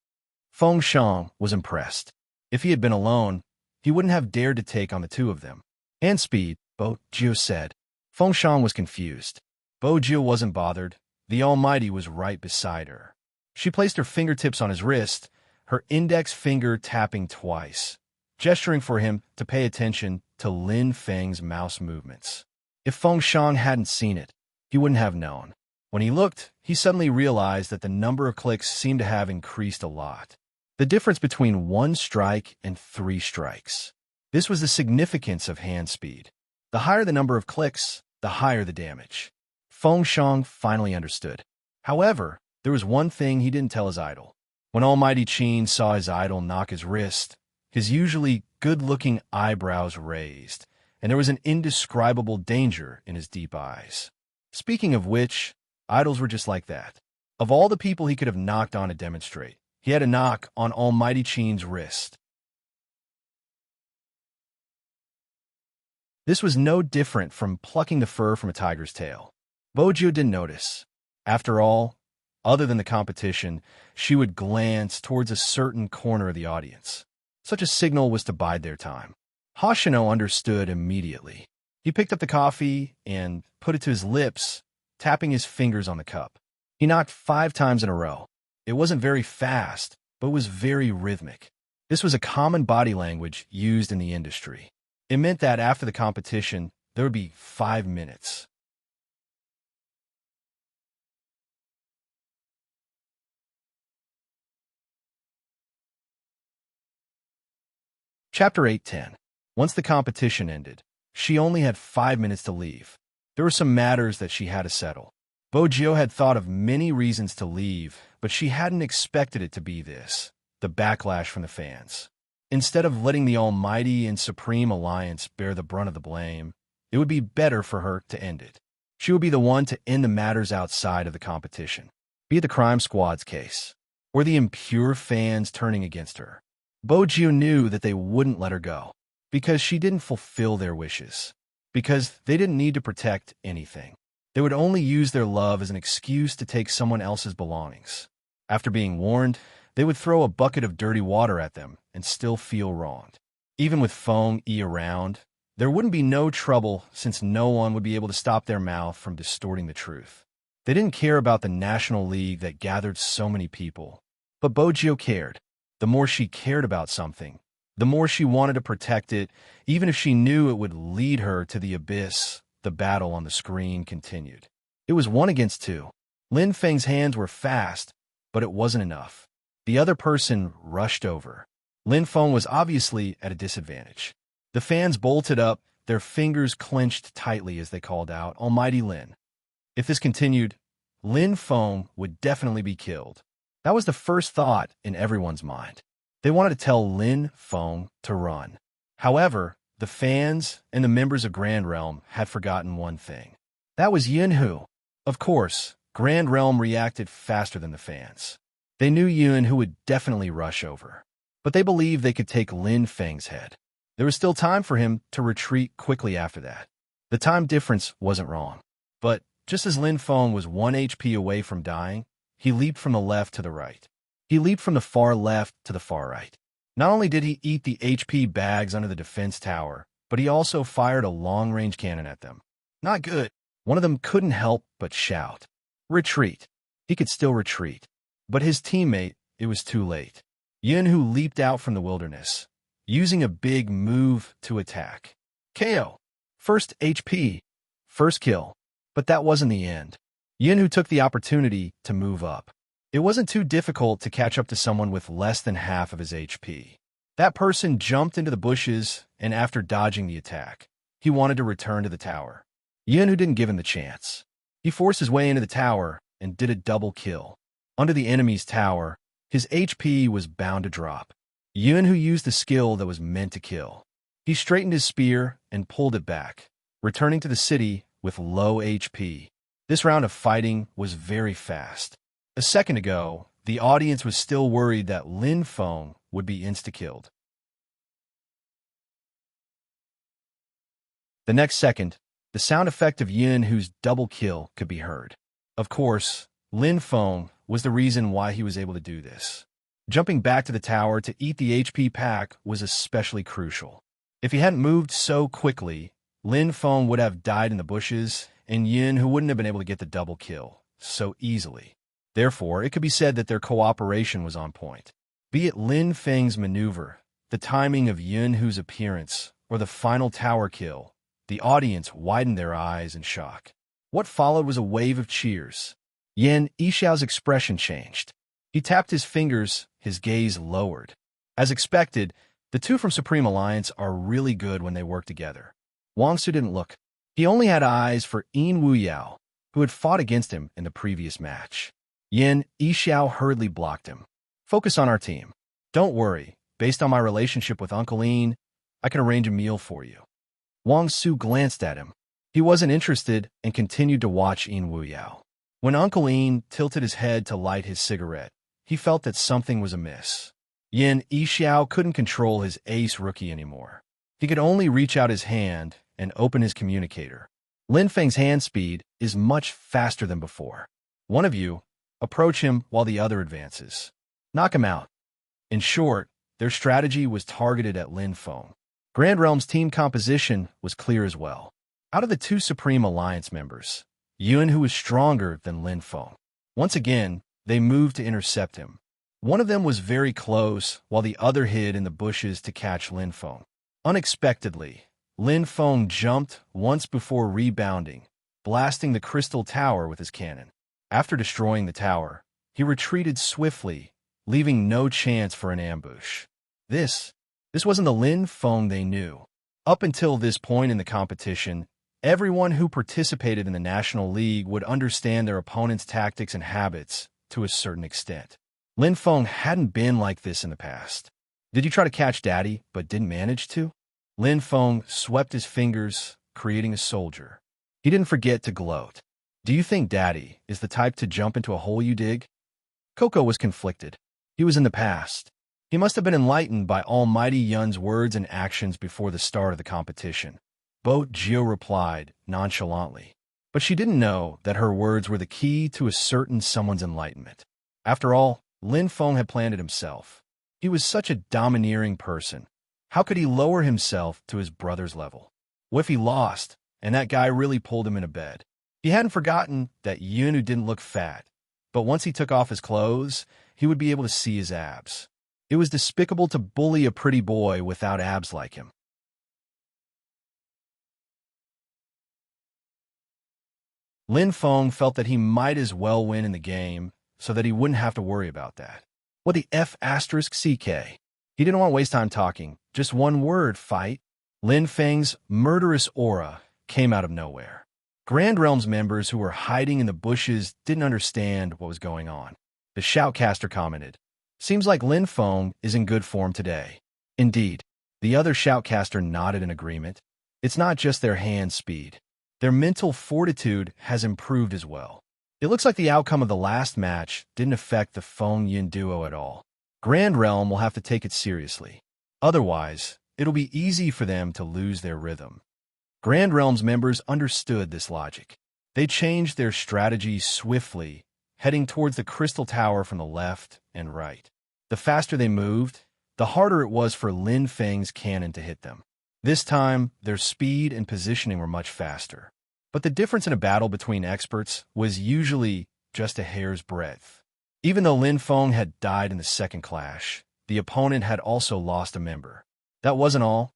Feng Shang was impressed. If he had been alone, he wouldn't have dared to take on the two of them. Hand speed, Bo Jio said. Feng Shang was confused. Bo Jio wasn't bothered. The Almighty was right beside her. She placed her fingertips on his wrist, her index finger tapping twice, gesturing for him to pay attention to Lin Feng's mouse movements. If Feng Shang hadn't seen it, he wouldn't have known. When he looked, he suddenly realized that the number of clicks seemed to have increased a lot. The difference between 1 strike and 3 strikes. This was the significance of hand speed. The higher the number of clicks, the higher the damage. Feng Shang finally understood. However, there was one thing he didn't tell his idol. When Almighty Qin saw his idol knock his wrist, his usually good-looking eyebrows raised, and there was an indescribable danger in his deep eyes. Speaking of which, idols were just like that. Of all the people he could have knocked on to demonstrate, he had a knock on Almighty Qin's wrist. This was no different from plucking the fur from a tiger's tail. Bo Jio didn't notice. After all, other than the competition, she would glance towards a certain corner of the audience. Such a signal was to bide their time. Hoshino understood immediately. He picked up the coffee and put it to his lips, tapping his fingers on the cup. He knocked 5 times in a row. It wasn't very fast, but was very rhythmic. This was a common body language used in the industry. It meant that after the competition, there would be 5 minutes. Chapter 8:10. Once the competition ended, she only had 5 minutes to leave. There were some matters that she had to settle. Bo Jio had thought of many reasons to leave, but she hadn't expected it to be this, the backlash from the fans. Instead of letting the Almighty and Supreme Alliance bear the brunt of the blame, it would be better for her to end it. She would be the one to end the matters outside of the competition, be it the crime squad's case, or the impure fans turning against her. Bo Jio knew that they wouldn't let her go, because she didn't fulfill their wishes, because they didn't need to protect anything. They would only use their love as an excuse to take someone else's belongings. After being warned, they would throw a bucket of dirty water at them and still feel wronged. Even with Feng Yi around, there wouldn't be no trouble since no one would be able to stop their mouth from distorting the truth. They didn't care about the National League that gathered so many people. But Bo Jio cared. The more she cared about something, the more she wanted to protect it, even if she knew it would lead her to the abyss. The battle on the screen continued. It was 1 against 2. Lin Feng's hands were fast, but it wasn't enough. The other person rushed over. Lin Feng was obviously at a disadvantage. The fans bolted up, their fingers clenched tightly as they called out, "Almighty Lin." If this continued, Lin Feng would definitely be killed. That was the first thought in everyone's mind. They wanted to tell Lin Feng to run. However, the fans and the members of Grand Realm had forgotten one thing. That was Yunhu. Of course, Grand Realm reacted faster than the fans. They knew Yunhu would definitely rush over, but they believed they could take Lin Feng's head. There was still time for him to retreat quickly after that. The time difference wasn't wrong, but just as Lin Feng was 1 HP away from dying, he leaped from the left to the right. He leaped from the far left to the far right. Not only did he eat the HP bags under the defense tower, but he also fired a long-range cannon at them. Not good. One of them couldn't help but shout, "Retreat!" He could still retreat. But his teammate, it was too late. Yunhu leaped out from the wilderness, using a big move to attack. KO. First HP. First kill. But that wasn't the end. Yunhu took the opportunity to move up. It wasn't too difficult to catch up to someone with less than half of his HP. That person jumped into the bushes, and after dodging the attack, he wanted to return to the tower. Yunhu didn't give him the chance. He forced his way into the tower and did a double kill. Under the enemy's tower, his HP was bound to drop. Yunhu used the skill that was meant to kill. He straightened his spear and pulled it back, returning to the city with low HP. This round of fighting was very fast. A second ago, the audience was still worried that Lin Feng would be insta-killed. The next second, the sound effect of Yunhu's double kill could be heard. Of course, Lin Feng was the reason why he was able to do this. Jumping back to the tower to eat the HP pack was especially crucial. If he hadn't moved so quickly, Lin Feng would have died in the bushes, and Yunhu wouldn't have been able to get the double kill so easily. Therefore, it could be said that their cooperation was on point. Be it Lin Feng's maneuver, the timing of Yunhu's appearance, or the final tower kill, the audience widened their eyes in shock. What followed was a wave of cheers. Yan Yixiao's expression changed. He tapped his fingers, his gaze lowered. As expected, the two from Supreme Alliance are really good when they work together. Wang Su didn't look. He only had eyes for Yin Wuyao, who had fought against him in the previous match. Yan Yixiao hurriedly blocked him. Focus on our team. Don't worry. Based on my relationship with Uncle Yin, I can arrange a meal for you. Wang Su glanced at him. He wasn't interested and continued to watch Yin Wuyao. When Uncle Yin tilted his head to light his cigarette, he felt that something was amiss. Yan Yixiao couldn't control his ace rookie anymore. He could only reach out his hand and open his communicator. Lin Feng's hand speed is much faster than before. One of you, approach him while the other advances. Knock him out. In short, their strategy was targeted at Lin Feng. Grand Realm's team composition was clear as well. Out of the two Supreme Alliance members, Yunhu was stronger than Lin Feng. Once again, they moved to intercept him. One of them was very close, while the other hid in the bushes to catch Lin Feng. Unexpectedly, Lin Feng jumped once before rebounding, blasting the crystal tower with his cannon. After destroying the tower, he retreated swiftly, leaving no chance for an ambush. This wasn't the Lin Feng they knew. Up until this point in the competition, everyone who participated in the National League would understand their opponent's tactics and habits to a certain extent. Lin Feng hadn't been like this in the past. Did you try to catch Daddy, but didn't manage to? Lin Feng swept his fingers, creating a soldier. He didn't forget to gloat. Do you think Daddy is the type to jump into a hole you dig? Coco was conflicted. He was in the past. He must have been enlightened by Almighty Yun's words and actions before the start of the competition. Bo Jio replied nonchalantly. But she didn't know that her words were the key to a certain someone's enlightenment. After all, Lin Feng had planned it himself. He was such a domineering person. How could he lower himself to his brother's level? What if he lost, and that guy really pulled him into bed? He hadn't forgotten that Yunhu didn't look fat, but once he took off his clothes, he would be able to see his abs. It was despicable to bully a pretty boy without abs like him. Lin Feng felt that he might as well win in the game so that he wouldn't have to worry about that. What the F***CK? He didn't want to waste time talking. Just one word, fight. Lin Feng's murderous aura came out of nowhere. Grand Realm's members who were hiding in the bushes didn't understand what was going on. The shoutcaster commented, Seems like Lin Feng is in good form today. Indeed. The other shoutcaster nodded in agreement. It's not just their hand speed. Their mental fortitude has improved as well. It looks like the outcome of the last match didn't affect the Feng Yin duo at all. Grand Realm will have to take it seriously. Otherwise, it'll be easy for them to lose their rhythm. Grand Realm's members understood this logic. They changed their strategy swiftly, heading towards the Crystal Tower from the left and right. The faster they moved, the harder it was for Lin Feng's cannon to hit them. This time, their speed and positioning were much faster. But the difference in a battle between experts was usually just a hair's breadth. Even though Lin Feng had died in the second clash, the opponent had also lost a member. That wasn't all.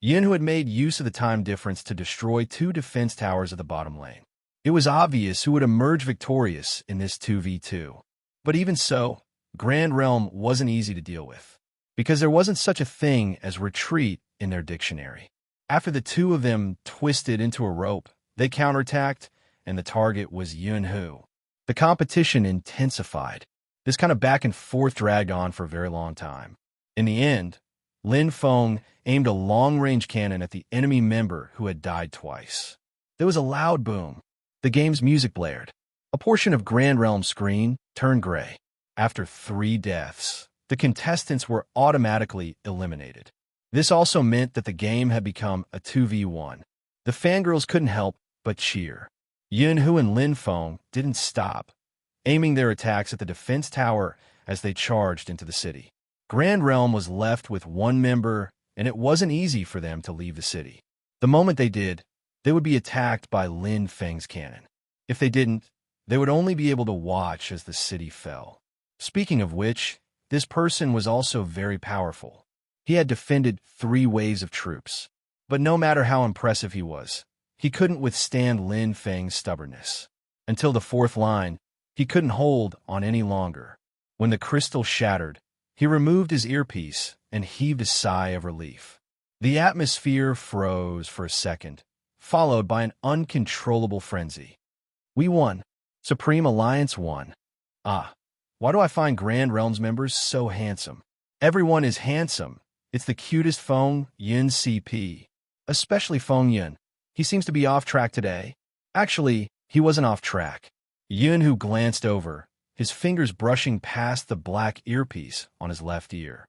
Yin Hu had made use of the time difference to destroy 2 defense towers of the bottom lane. It was obvious who would emerge victorious in this 2v2. But even so, Grand Realm wasn't easy to deal with, because there wasn't such a thing as retreat in their dictionary. After the two of them twisted into a rope, they counterattacked, and the target was Yin Hu. The competition intensified. This kind of back and forth dragged on for a very long time. In the end, Lin Feng aimed a long-range cannon at the enemy member who had died twice. There was a loud boom. The game's music blared. A portion of Grand Realm's screen turned gray. After 3 deaths, the contestants were automatically eliminated. This also meant that the game had become a 2v1. The fangirls couldn't help but cheer. Yin Hu and Lin Feng didn't stop, aiming their attacks at the defense tower as they charged into the city. Grand Realm was left with 1 member, and it wasn't easy for them to leave the city. The moment they did, they would be attacked by Lin Feng's cannon. If they didn't, they would only be able to watch as the city fell. Speaking of which, this person was also very powerful. He had defended 3 waves of troops. But no matter how impressive he was, he couldn't withstand Lin Feng's stubbornness. Until the 4th line, he couldn't hold on any longer. When the crystal shattered, he removed his earpiece and heaved a sigh of relief. The atmosphere froze for a second, followed by an uncontrollable frenzy. We won. Supreme Alliance won. Ah, why do I find Grand Realms members so handsome? Everyone is handsome. It's the cutest Feng Yin CP. Especially Feng Yin. He seems to be off track today. Actually, he wasn't off track. Yin Hu glanced over, his fingers brushing past the black earpiece on his left ear.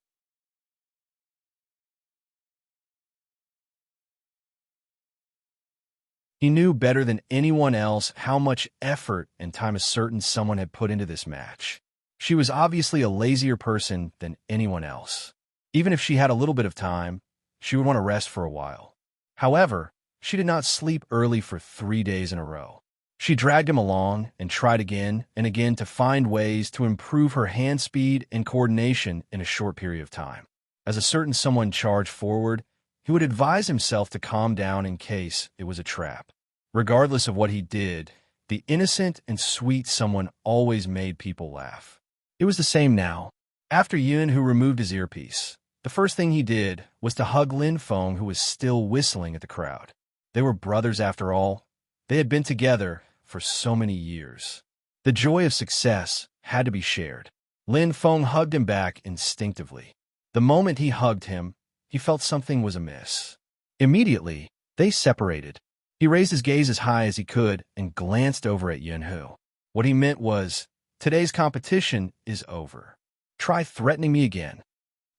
He knew better than anyone else how much effort and time is certain someone had put into this match. She was obviously a lazier person than anyone else. Even if she had a little bit of time, she would want to rest for a while. However, she did not sleep early for 3 days in a row. She dragged him along and tried again and again to find ways to improve her hand speed and coordination in a short period of time. As a certain someone charged forward, he would advise himself to calm down in case it was a trap. Regardless of what he did, the innocent and sweet someone always made people laugh. It was the same now. After Yin Hu removed his earpiece, the first thing he did was to hug Lin Feng, who was still whistling at the crowd. They were brothers after all. They had been together for so many years. The joy of success had to be shared. Lin Feng hugged him back instinctively. The moment he hugged him, he felt something was amiss. Immediately, they separated. He raised his gaze as high as he could and glanced over at Yin Hu. What he meant was, today's competition is over. Try threatening me again.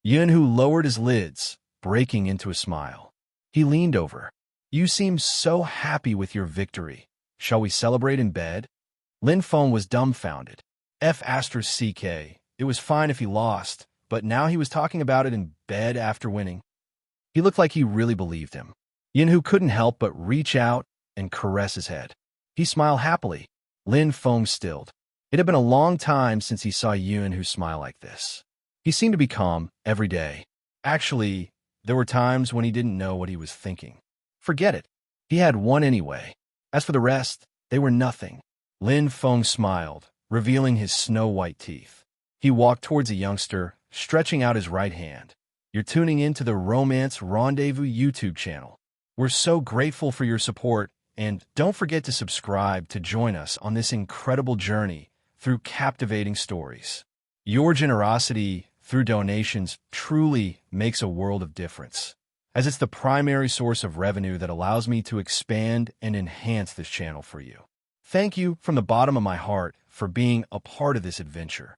Yin Hu lowered his lids, breaking into a smile. He leaned over. You seem so happy with your victory. Shall we celebrate in bed? Lin Feng was dumbfounded. CK. It was fine if he lost, but now he was talking about it in bed after winning. He looked like he really believed him. Yin Hu couldn't help but reach out and caress his head. He smiled happily. Lin Feng stilled. It had been a long time since he saw Yin Hu smile like this. He seemed to be calm every day. Actually, there were times when he didn't know what he was thinking. Forget it. He had won anyway. As for the rest, they were nothing. Lin Feng smiled, revealing his snow-white teeth. He walked towards a youngster, stretching out his right hand. You're tuning into the Romance Rendezvous YouTube channel. We're so grateful for your support, and don't forget to subscribe to join us on this incredible journey through captivating stories. Your generosity through donations truly makes a world of difference, as it's the primary source of revenue that allows me to expand and enhance this channel for you. Thank you from the bottom of my heart for being a part of this adventure.